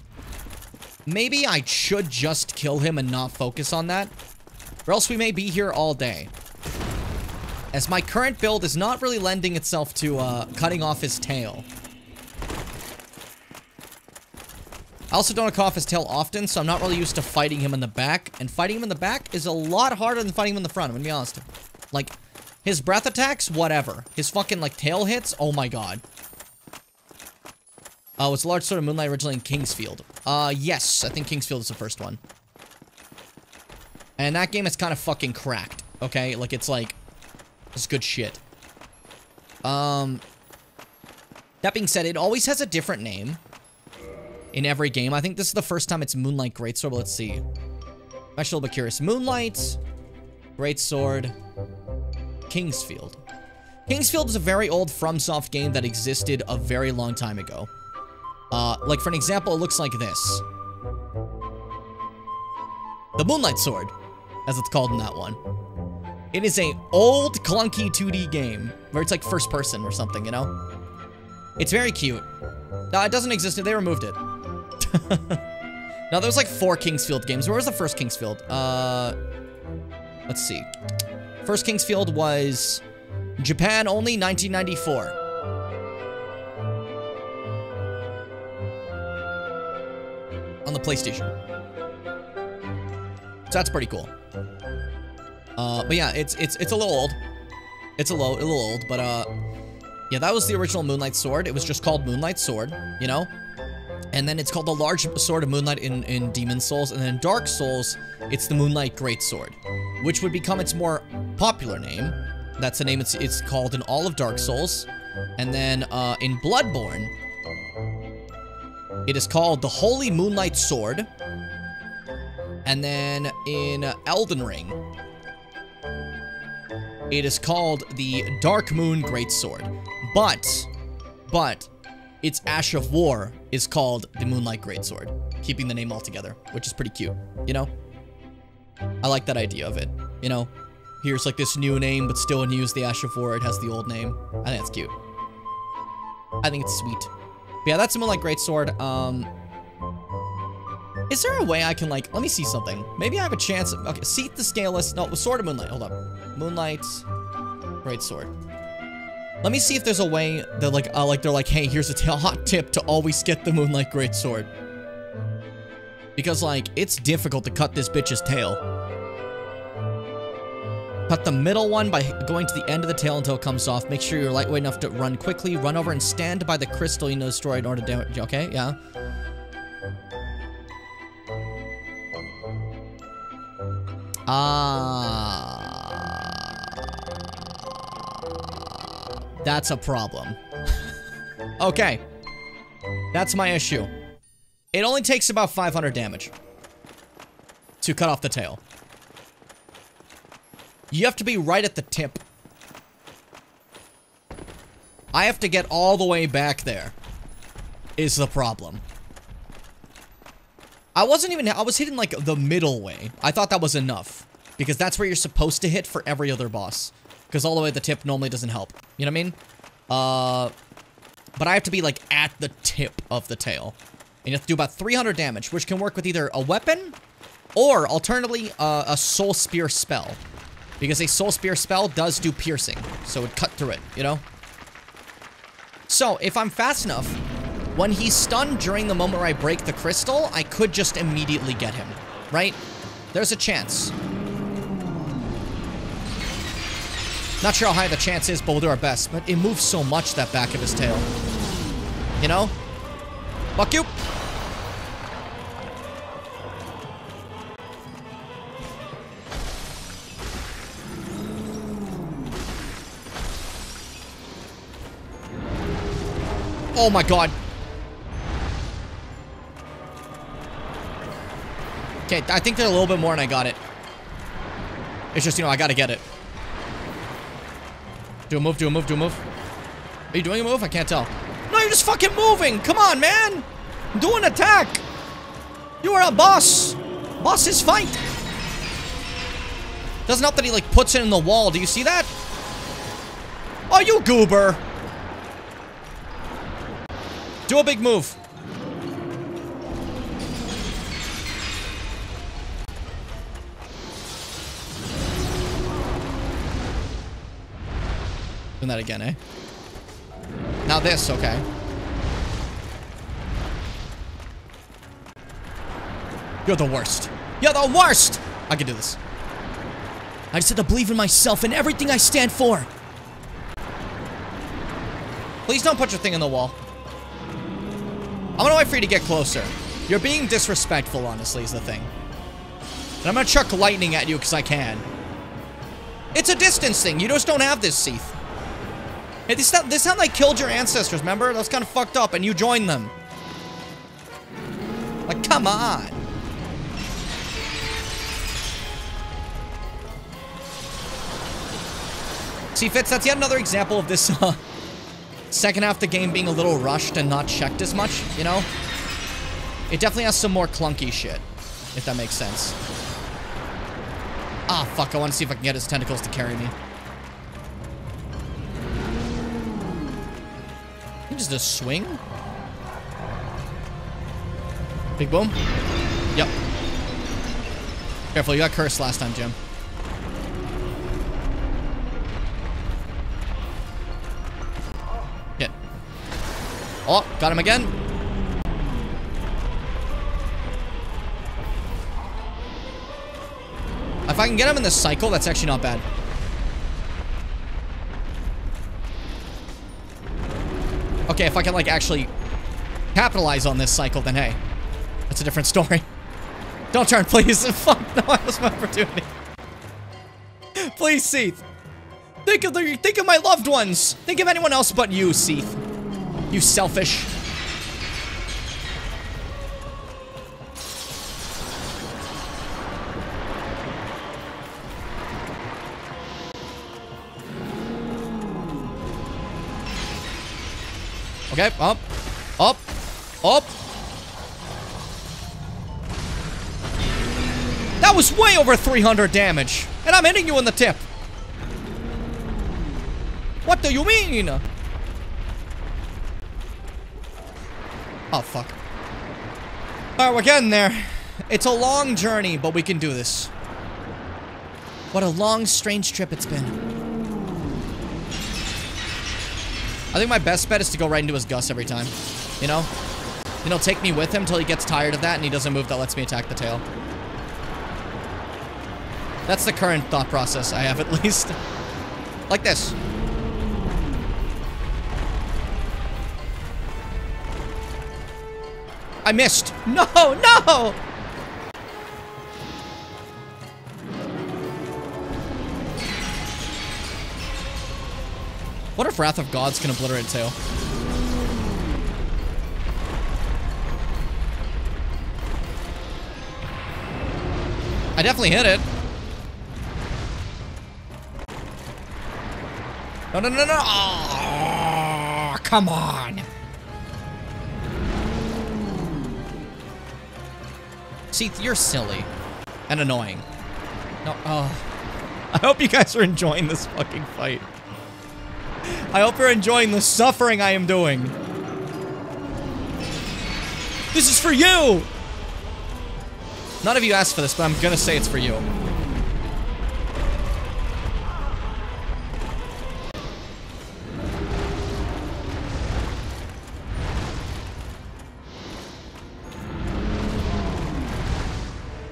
maybe I should just kill him and not focus on that. or else we may be here all day. As my current build is not really lending itself to cutting off his tail. I also don't cut off his tail often, so I'm not really used to fighting him in the back. And fighting him in the back is a lot harder than fighting him in the front, I'm gonna be honest. Like, his breath attacks, whatever. His fucking, like, tail hits, oh my god. Oh, it's a large sword of Moonlight originally in Kingsfield. Yes, I think Kingsfield is the first one. And that game is kind of fucking cracked, okay? Like, it's like, it's good shit. That being said, it always has a different name in every game. I think this is the first time it's Moonlight Greatsword, but let's see. I'm actually a little bit curious. Moonlight, Greatsword, Kingsfield. Kingsfield is a very old FromSoft game that existed a very long time ago. Like, for an example, it looks like this. The Moonlight Sword, as it's called in that one. It is a old, clunky 2D game, where it's like first person or something, you know? It's very cute. No, it doesn't exist, they removed it. Now, there's like 4 Kingsfield games. Where was the first Kingsfield? Let's see. First Kingsfield was Japan only, 1994. On the PlayStation. So that's pretty cool. But yeah, it's a little old. It's a little old, but yeah, that was the original Moonlight Sword. It was just called Moonlight Sword, you know? And then it's called the Large Sword of Moonlight in Demon Souls, and then in Dark Souls, it's the Moonlight Greatsword, which would become its more popular name. That's the name it's called in all of Dark Souls. And then in Bloodborne, it is called the Holy Moonlight Sword. And then in Elden Ring, it is called the Dark Moon Greatsword. But its Ash of War is called the Moonlight Greatsword, keeping the name all together, which is pretty cute, you know? I like that idea of it, you know? Here's like this new name, but still when you use the Ash of War, it has the old name. I think that's cute. I think it's sweet. But yeah, that's the Moonlight Greatsword. Is there a way I can, like, let me see something. Maybe I have a chance. Okay, Seat the Scaleless. No, Sword of Moonlight. Hold up. Moonlight Greatsword. Let me see if there's a way that, like, they're like, hey, here's a hot tip to always get the Moonlight Greatsword. Because, like, it's difficult to cut this bitch's tail. Cut the middle one by going to the end of the tail until it comes off. Make sure you're lightweight enough to run quickly. Run over and stand by the crystal you know destroyed in order to damage. Okay, yeah. That's a problem. Okay. That's my issue. It only takes about 500 damage to cut off the tail. You have to be right at the tip. I have to get all the way back there, is the problem. I was hitting like the middle way. I thought that was enough, because that's where you're supposed to hit for every other boss. Because all the way at the tip normally doesn't help. You know what I mean? But I have to be like at the tip of the tail. And you have to do about 300 damage, which can work with either a weapon or alternatively a soul spear spell. Because a soul spear spell does do piercing, so it would cut through it, you know? So, if I'm fast enough, when he's stunned during the moment where I break the crystal, I could just immediately get him, right? There's a chance. Not sure how high the chance is, but we'll do our best. But it moves so much, that back of his tail. You know? Fuck you! Oh my god. Okay, I think they're a little bit more and I got it. It's just, you know, I gotta get it. Do a move, do a move, do a move. Are you doing a move? I can't tell. No, you're just fucking moving! Come on, man! Do an attack! You are a boss! Bosses fight! Doesn't help that he, like, puts it in the wall. Do you see that? Oh, you goober! Do a big move. Doing that again, eh? Now this, okay. You're the worst. You're the worst! I can do this. I just have to believe in myself and everything I stand for. Please don't put your thing in the wall. I'm gonna wait for you to get closer. You're being disrespectful, honestly, is the thing. And I'm gonna chuck lightning at you because I can. It's a distance thing. You just don't have this, Seath. Hey, this sound like killed your ancestors, remember? That's kind of fucked up, and you joined them. Like, come on. See, Fitz, that's yet another example of this, second half of the game being a little rushed and not checked as much, you know? It definitely has some more clunky shit, if that makes sense. Ah, fuck, I want to see if I can get his tentacles to carry me. He just a swing? Big boom? Yep. Careful, you got cursed last time, Jim. Hit. Oh, got him again. If I can get him in the cycle, that's actually not bad. Okay, if I can, like, actually capitalize on this cycle, then hey. That's a different story. Don't turn, please. Fuck, no, I lost my opportunity. Please, Seath. Think of my loved ones. Think of anyone else but you, Seath. You selfish. Okay, up, up, up. That was way over 300 damage, and I'm hitting you in the tip. What do you mean? Oh, fuck. Alright, we're getting there. It's a long journey, but we can do this. What a long, strange trip it's been. I think my best bet is to go right into his Gus every time. You know? And he'll take me with him till he gets tired of that and he does a move that lets me attack the tail. That's the current thought process I have, at least. Like this. I missed. No, no! What if Wrath of Gods can obliterate tail? I definitely hit it. No, no, no, no. Oh, come on. See, you're silly and annoying. No, oh. I hope you guys are enjoying this fucking fight. I hope you're enjoying the suffering I am doing. This is for you! None of you asked for this, but I'm gonna say it's for you.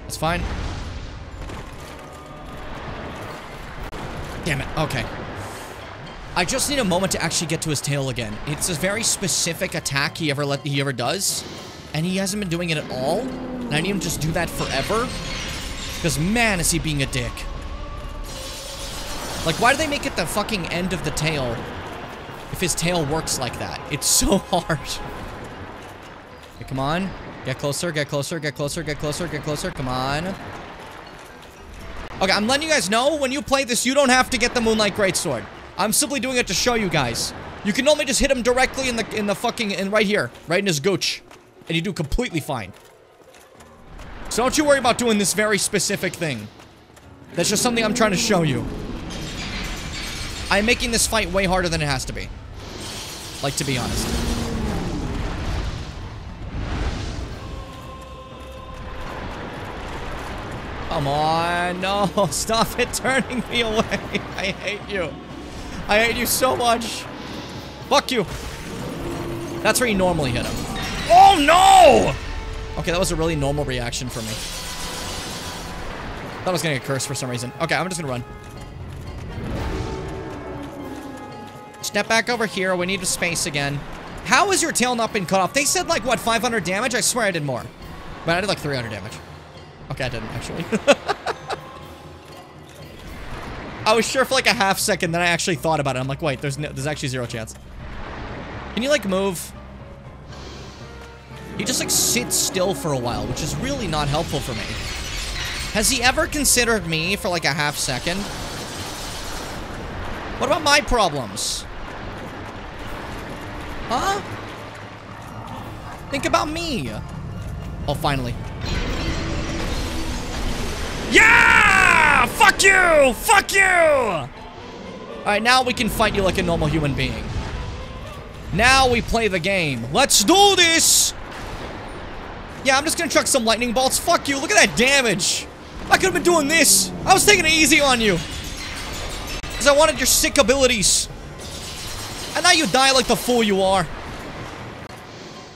It's fine. Damn it, okay. I just need a moment to actually get to his tail again. It's a very specific attack he ever does, and he hasn't been doing it at all. And I need him to just do that forever, because man, is he being a dick. Like, why do they make it the fucking end of the tail if his tail works like that? It's so hard. Okay, come on, get closer, get closer, get closer, get closer, get closer. Come on. Okay, I'm letting you guys know when you play this, you don't have to get the Moonlight Greatsword. I'm simply doing it to show you guys. You can only just hit him directly in the fucking, right here. Right in his gooch. And you do completely fine. So don't you worry about doing this very specific thing. That's just something I'm trying to show you. I'm making this fight way harder than it has to be. Like, to be honest. Come on, no, stop it turning me away. I hate you. I hate you so much. Fuck you. That's where you normally hit him. Oh, no! Okay, that was a really normal reaction for me. Thought I was gonna get cursed for some reason. Okay, I'm just gonna run. Step back over here. We need a space again. How has your tail not been cut off? They said, like, what, 500 damage? I swear I did more. But I did, like, 300 damage. Okay, I didn't, actually. I was sure for, like, a half second, then I actually thought about it. I'm like, wait, there's actually 0 chance. Can you, like, move? He just, like, sits still for a while, which is really not helpful for me. Has he ever considered me for, like, a half second? What about my problems? Huh? Think about me. Oh, finally. Yeah! Fuck you! Fuck you! Alright, now we can fight you like a normal human being. Now we play the game. Let's do this! Yeah, I'm just gonna chuck some lightning bolts. Fuck you, look at that damage. I could've been doing this. I was taking it easy on you. Because I wanted your sick abilities. And now you die like the fool you are.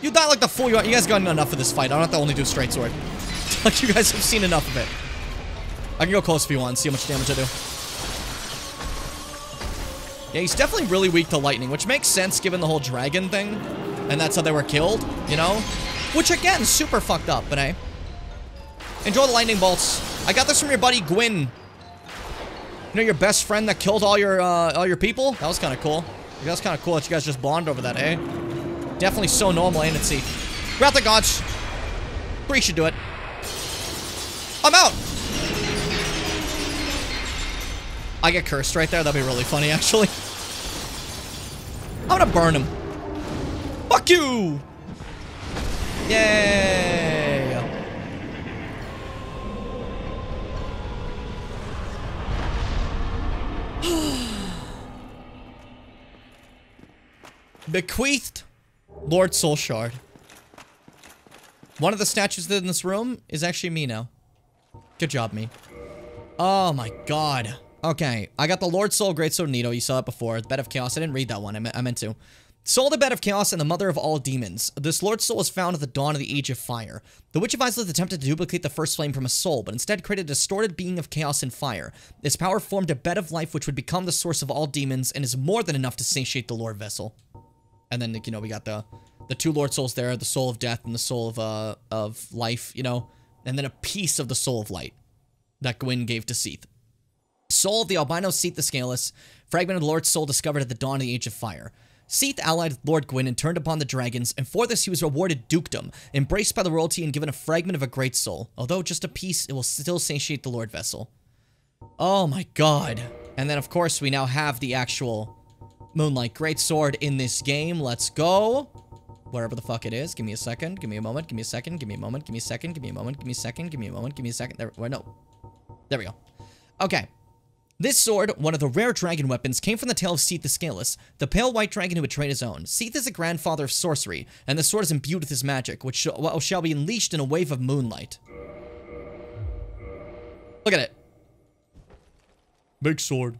You die like the fool you are. You guys got enough of this fight. I don't have to only do straight sword. Like, you guys have seen enough of it. I can go close if you want and see how much damage I do. Yeah, he's definitely really weak to lightning, which makes sense given the whole dragon thing. And that's how they were killed, you know? Which, again, super fucked up, but hey. Enjoy the lightning bolts. I got this from your buddy Gwyn. You know your best friend that killed all your people? That was kind of cool. That was kind of cool that you guys just bond over that, eh? Definitely so normal, ain't it, see? Wrath the Gods. 3 should do it. I'm out! I get cursed right there. That'd be really funny, actually. I'm gonna burn him. Fuck you! Yay! Bequeathed Lord Soul Shard. One of the statues in this room is actually me now. Good job, me. Oh my god. Okay, I got the Lord Soul Greatsword Nito. You saw it before. The Bed of Chaos. I didn't read that one. I meant to. Soul, the Bed of Chaos, and the Mother of all demons. This Lord Soul was found at the dawn of the Age of Fire. The Witch of Izalith attempted to duplicate the first flame from a soul, but instead created a distorted being of chaos and fire. This power formed a bed of life which would become the source of all demons and is more than enough to satiate the Lord Vessel. And then, you know, we got the 2 Lord Souls there, the Soul of Death and the Soul of Life, you know? And then a piece of the Soul of Light that Gwyn gave to Seath. Soul of the albino Seath the Scaleless, fragment of the Lord's soul discovered at the dawn of the Age of Fire. Seath allied with Lord Gwyn and turned upon the dragons, and for this he was awarded dukedom, embraced by the royalty and given a fragment of a great soul. Although just a piece, it will still satiate the Lord Vessel. Oh my god. And then of course we now have the actual Moonlight Greatsword in this game. Let's go. Wherever the fuck it is. Give me a second. Give me a moment. Give me a second. Give me a moment. Give me a second. Give me a moment. Give me a second. Give me a moment. Give me a second. There, well, no. There we go. Okay. This sword, one of the rare dragon weapons, came from the tail of Seath the Scaleless, the pale white dragon who betrayed his own. Seath is a grandfather of sorcery, and the sword is imbued with his magic, which shall be unleashed in a wave of moonlight. Look at it. Big sword.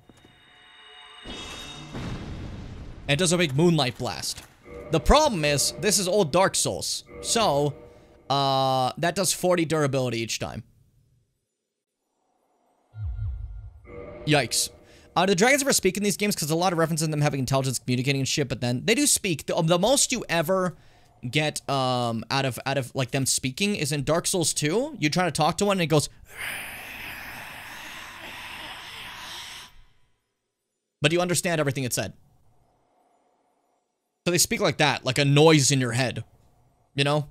And it does a big moonlight blast. The problem is, this is old Dark Souls. So, that does 40 durability each time. Yikes. Do the dragons ever speak in these games? Because a lot of references in them having intelligence, communicating and shit, but then they do speak. The most you ever get out of like them speaking is in Dark Souls 2. You try to talk to one and it goes... But you understand everything it said. So they speak like that, like a noise in your head. You know?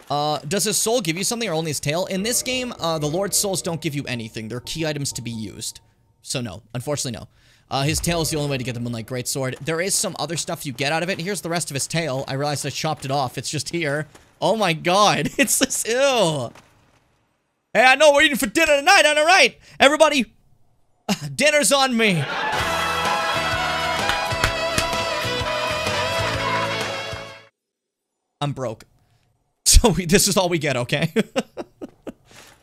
Does his soul give you something or only his tail? In this game, the Lord's souls don't give you anything. They're key items to be used. So no, unfortunately no. His tail is the only way to get the Moonlight Greatsword. There is some other stuff you get out of it. Here's the rest of his tail. I realized I chopped it off. It's just here. Oh my god, it's this ill. Hey, I know we're eating for dinner tonight, all right? Everybody, dinner's on me. I'm broke. So this is all we get, okay?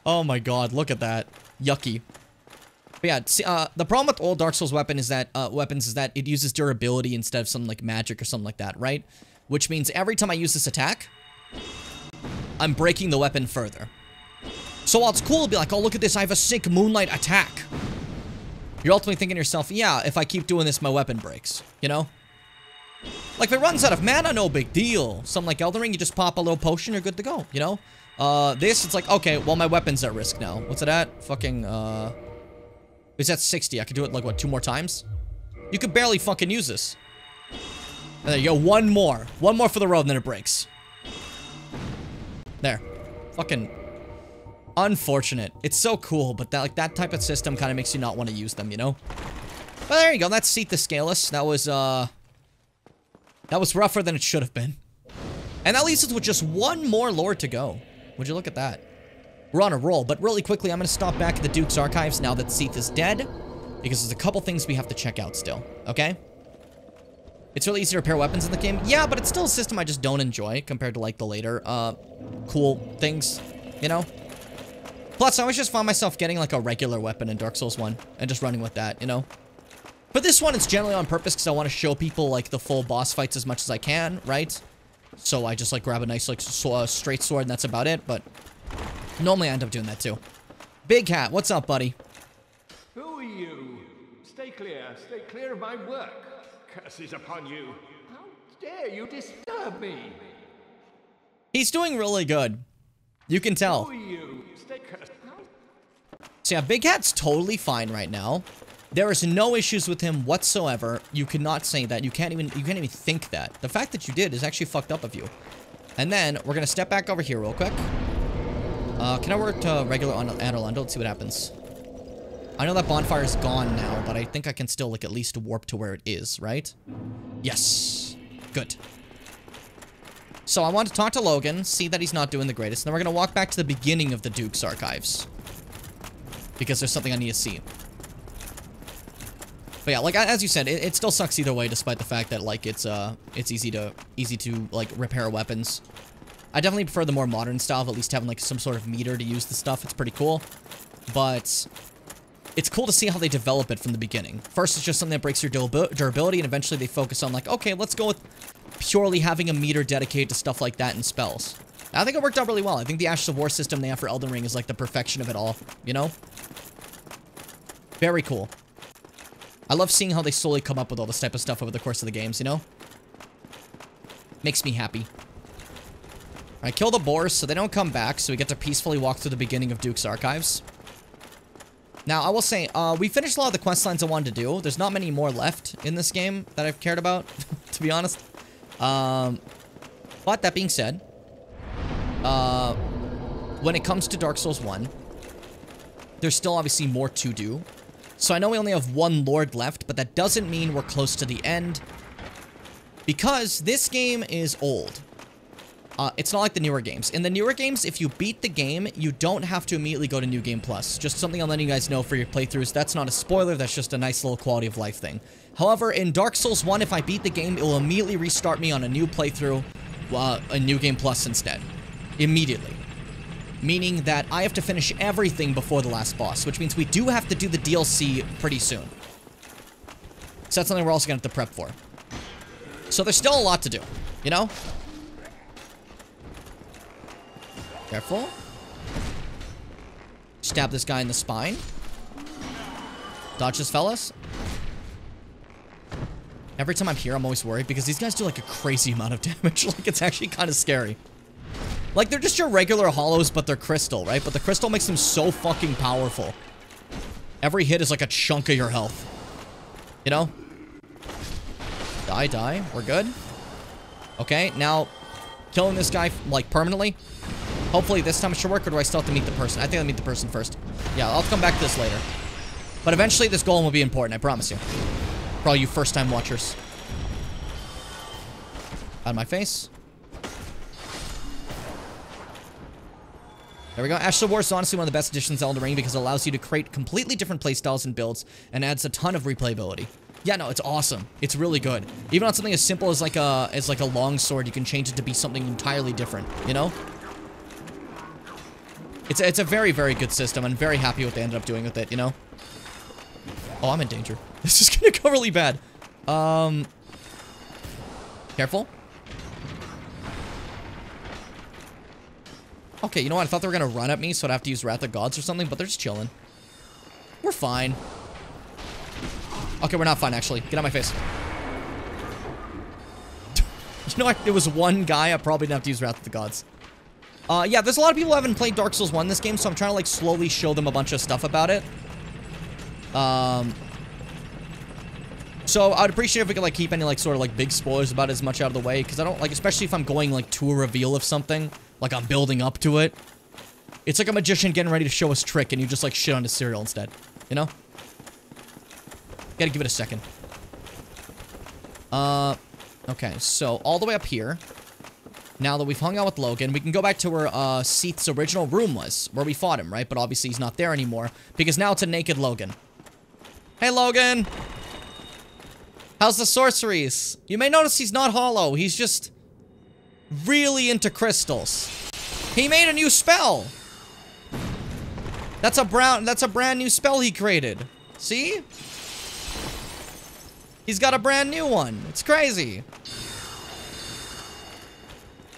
Oh my god, look at that. Yucky. But yeah, see, the problem with old Dark Souls weapons is that it uses durability instead of something like magic or something like that, right? Which means every time I use this attack, I'm breaking the weapon further. So while it's cool to be like, oh, look at this, I have a sick moonlight attack. You're ultimately thinking to yourself, yeah, if I keep doing this, my weapon breaks, you know? Like, if it runs out of mana, no big deal. Something like Elden Ring, you just pop a little potion, you're good to go, you know? This, it's like, okay, well, my weapon's at risk now. What's it at? Fucking, it's at 60. I could do it, like, what, 2 more times? You could barely fucking use this. And there you go, one more. One more for the road, and then it breaks. There. Fucking unfortunate. It's so cool, but that, like, that type of system kind of makes you not want to use them, you know? But there you go, that's Seat the Scaleless. That was rougher than it should have been. And that leaves us with just one more lord to go. Would you look at that? We're on a roll, but really quickly, I'm going to stop back at the Duke's Archives now that Seath is dead, because there's a couple things we have to check out still, okay? It's really easy to repair weapons in the game. Yeah, but it's still a system I just don't enjoy compared to, like, the later, cool things, you know? Plus, I always just found myself getting, like, a regular weapon in Dark Souls 1 and just running with that, you know? But this one, it's generally on purpose because I want to show people, like, the full boss fights as much as I can, right? So I just, like, grab a nice, like, straight sword and that's about it, but normally I end up doing that, too. Big Hat, what's up, buddy? Who are you? Stay clear of my work. Curses upon you. How dare you disturb me? He's doing really good. You can tell. Who are you? So yeah, Big Hat's totally fine right now. There is no issues with him whatsoever. You cannot say that. You can't even think that. The fact that you did is actually fucked up of you. And then we're gonna step back over here real quick. Can I work to regular on Adelanto? Let's see what happens. I know that bonfire is gone now, but I think I can still, like, at least warp to where it is, right? Yes. Good. So I want to talk to Logan, see that he's not doing the greatest, and then we're gonna walk back to the beginning of the Duke's Archives. Because there's something I need to see. But yeah, like, as you said, it still sucks either way, despite the fact that, like, it's easy to, like, repair weapons. I definitely prefer the more modern style of at least having, like, some sort of meter to use the stuff. It's pretty cool. But it's cool to see how they develop it from the beginning. First, it's just something that breaks your durability, and eventually they focus on, like, okay, let's go with purely having a meter dedicated to stuff like that and spells. I think it worked out really well. I think the Ashes of War system they have for Elden Ring is, like, the perfection of it all, you know? Very cool. I love seeing how they slowly come up with all this type of stuff over the course of the games, you know? Makes me happy. Alright, kill the boars so they don't come back, so we get to peacefully walk through the beginning of Duke's Archives. Now, I will say, we finished a lot of the quest lines I wanted to do. There's not many more left in this game that I've cared about, to be honest. But that being said, when it comes to Dark Souls 1, there's still obviously more to do. So I know we only have one Lord left, but that doesn't mean we're close to the end. Because this game is old. It's not like the newer games. In the newer games, if you beat the game, you don't have to immediately go to New Game Plus. Just something I'm letting you guys know for your playthroughs. That's not a spoiler, that's just a nice little quality of life thing. However, in Dark Souls 1, if I beat the game, it will immediately restart me on a new playthrough, a New Game Plus instead. Immediately. Meaning that I have to finish everything before the last boss, which means we do have to do the DLC pretty soon. So that's something we're also going to have to prep for. So there's still a lot to do, you know? Careful. Stab this guy in the spine. Dodge this, fellas. Every time I'm here, I'm always worried because these guys do like a crazy amount of damage. Like, it's actually kind of scary. Like, they're just your regular hollows, but they're crystal, right? But the crystal makes them so fucking powerful. Every hit is like a chunk of your health. You know? Die. We're good. Okay, now, killing this guy, like, permanently. Hopefully this time it should work, or do I still have to meet the person? I think I'll meet the person first. Yeah, I'll come back to this later. But eventually this golem will be important, I promise you. For all you first-time watchers. Out of my face. There we go. Ashes of War is honestly one of the best additions to Elden Ring because it allows you to create completely different playstyles and builds and adds a ton of replayability. Yeah, no, it's awesome. It's really good. Even on something as simple as like a long sword, you can change it to be something entirely different, you know? It's a very, very good system. I'm very happy with what they ended up doing with it, you know? Oh, I'm in danger. This is gonna go really bad. Careful. Okay, you know what? I thought they were gonna run at me, so I'd have to use Wrath of Gods or something, but they're just chilling. We're fine. Okay, we're not fine, actually. Get out of my face. You know what? There was one guy, I probably didn't have to use Wrath of the Gods. Yeah, there's a lot of people who haven't played Dark Souls 1 this game, so I'm trying to, like, slowly show them a bunch of stuff about it. So I'd appreciate if we could, like, keep any, like, sort of, like, big spoilers about it as much out of the way, because I don't, like, especially if I'm going, like, to a reveal of something, like, I'm building up to it. It's like a magician getting ready to show his trick, and you just, like, shit on his cereal instead, you know? Gotta give it a second. Okay, so all the way up here. Now that we've hung out with Logan, we can go back to where, Seath's original room was, where we fought him, right? But obviously he's not there anymore, because now it's a naked Logan. Hey, Logan! How's the sorceries? You may notice he's not hollow, he's just really into crystals. He made a new spell! That's a brand new spell he created. See? He's got a brand new one. It's crazy.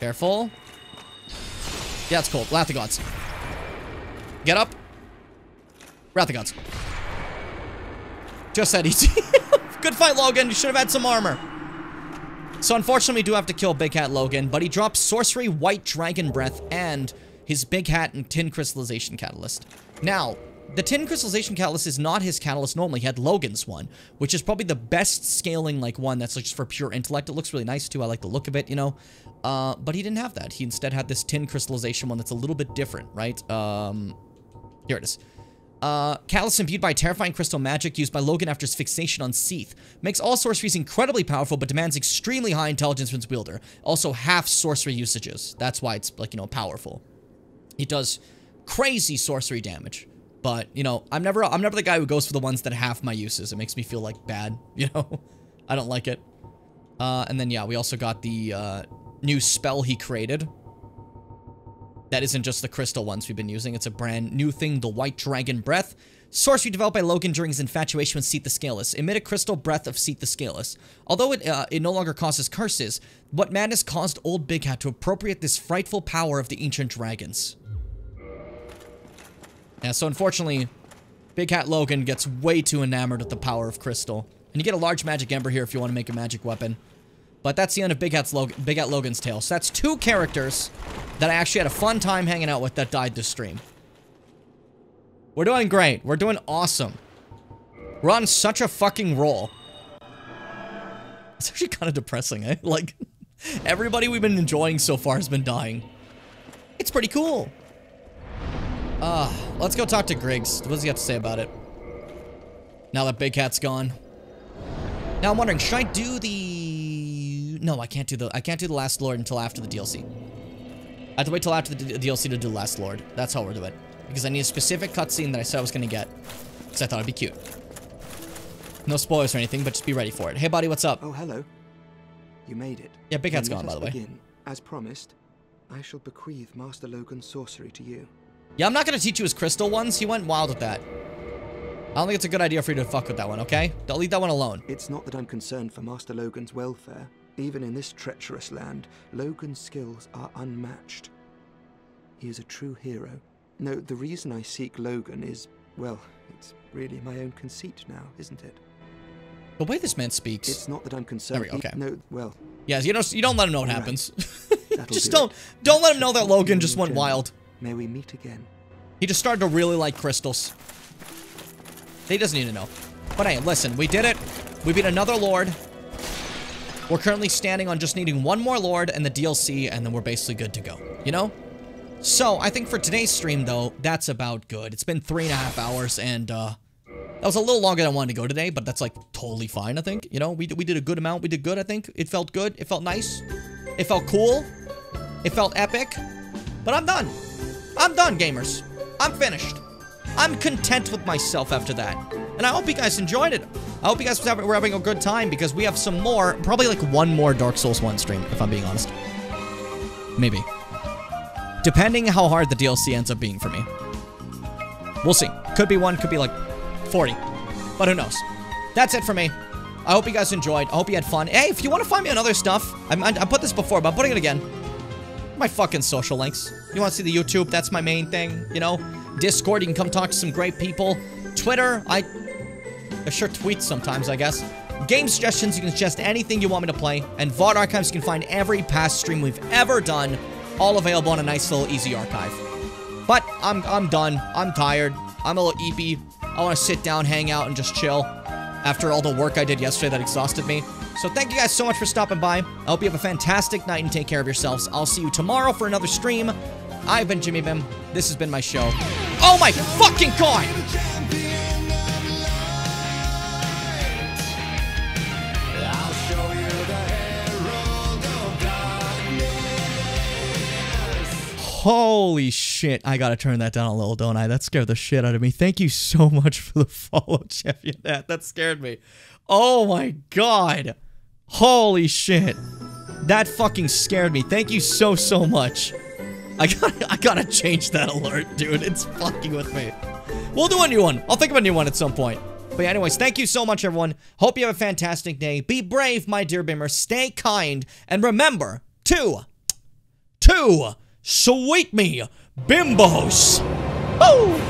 Careful. Yeah, it's cold. Wrath of Gods. Get up. Wrath of Gods. Just that easy. Good fight, Logan. You should have had some armor. So unfortunately, we do have to kill Big Hat Logan, but he drops Sorcery, White Dragon Breath, and his Big Hat and Tin Crystallization Catalyst. Now, the Tin Crystallization Catalyst is not his catalyst normally. He had Logan's one, which is probably the best scaling, like, one that's like just for pure intellect. It looks really nice, too. I like the look of it, you know? But he didn't have that. He instead had this Tin Crystallization one that's a little bit different, right? Here it is. Catalyst imbued by terrifying crystal magic used by Logan after his fixation on Seath. Makes all sorceries incredibly powerful, but demands extremely high intelligence from its wielder. Also, half sorcery usages. That's why it's, like, you know, powerful. It does crazy sorcery damage. But, you know, I'm never the guy who goes for the ones that half my uses. It makes me feel, like, bad, you know? I don't like it. And then, yeah, we also got the, new spell he created. That isn't just the crystal ones we've been using. It's a brand new thing, the White Dragon Breath. Sorcery developed by Logan during his infatuation with Seath the Scaleless. Emit a crystal breath of Seath the Scaleless. Although it no longer causes curses, what madness caused old Big Hat to appropriate this frightful power of the ancient dragons? Yeah, so unfortunately, Big Hat Logan gets way too enamored with the power of crystal. And you get a large magic ember here if you want to make a magic weapon. But that's the end of Big Hat Logan's tale. So that's 2 characters that I actually had a fun time hanging out with that died this stream. We're doing great. We're doing awesome. We're on such a fucking roll. It's actually kind of depressing, eh? Like, everybody we've been enjoying so far has been dying. It's pretty cool. Let's go talk to Griggs. What does he have to say about it? Now that Big Hat's gone. Now I'm wondering, should I do the... No, I can't do the Last Lord until after the DLC. I have to wait till after the DLC to do Last Lord. That's how we're doing it. Because I need a specific cutscene that I said I was going to get. Because I thought it'd be cute. No spoilers or anything, but just be ready for it. Hey, buddy, what's up? Oh, hello. You made it. Yeah, Big Hat's gone, by the way. As promised, I shall bequeath Master Logan's sorcery to you. Yeah, I'm not going to teach you his crystal ones. He went wild with that. I don't think it's a good idea for you to fuck with that one, okay? Don't leave that one alone. It's not that I'm concerned for Master Logan's welfare. Even in this treacherous land, Logan's skills are unmatched. He is a true hero. No, the reason I seek Logan is, well, it's really my own conceit now, isn't it? The way this man speaks... It's not that I'm concerned... There we go, okay. No, well... Yes, you don't let him know what happens. Just don't let him know that Logan just went wild. May we meet again. He just started to really like crystals. He doesn't need to know. But hey, listen, we did it. We beat another Lord. We're currently standing on just needing one more Lord and the DLC, and then we're basically good to go. You know? So, I think for today's stream, though, that's about good. It's been 3.5 hours, and, that was a little longer than I wanted to go today, but that's, like, totally fine, I think. You know, we did a good amount. We did good, I think. It felt good. It felt nice. It felt cool. It felt epic. But I'm done. I'm done, gamers. I'm finished. I'm content with myself after that. And I hope you guys enjoyed it. I hope you guys were having a good time, because we have some more, probably like one more Dark Souls 1 stream, if I'm being honest. Maybe. Depending how hard the DLC ends up being for me. We'll see. Could be one, could be like 40. But who knows? That's it for me. I hope you guys enjoyed. I hope you had fun. Hey, if you want to find me on other stuff, I put this before, but I'm putting it again. My fucking social links. You want to see the YouTube? That's my main thing, you know? Discord, you can come talk to some great people. Twitter, I sure tweet sometimes, I guess. Game suggestions, you can suggest anything you want me to play. And VOD archives, you can find every past stream we've ever done, all available on a nice little easy archive. But I'm done. I'm tired. I'm a little eepy. I want to sit down, hang out, and just chill after all the work I did yesterday that exhausted me. So thank you guys so much for stopping by. I hope you have a fantastic night and take care of yourselves. I'll see you tomorrow for another stream. I've been Jimmy Bim. This has been my show. Oh my fucking god! Holy shit, I gotta turn that down a little, don't I? That scared the shit out of me. Thank you so much for the follow, champion. That scared me. Oh my god. Holy shit. That fucking scared me. Thank you so much. I gotta change that alert, dude. It's fucking with me. We'll do a new one. I'll think of a new one at some point. But yeah, anyways, thank you so much, everyone. Hope you have a fantastic day. Be brave, my dear Bimmer. Stay kind. And remember to sweet me bimbos. Woo!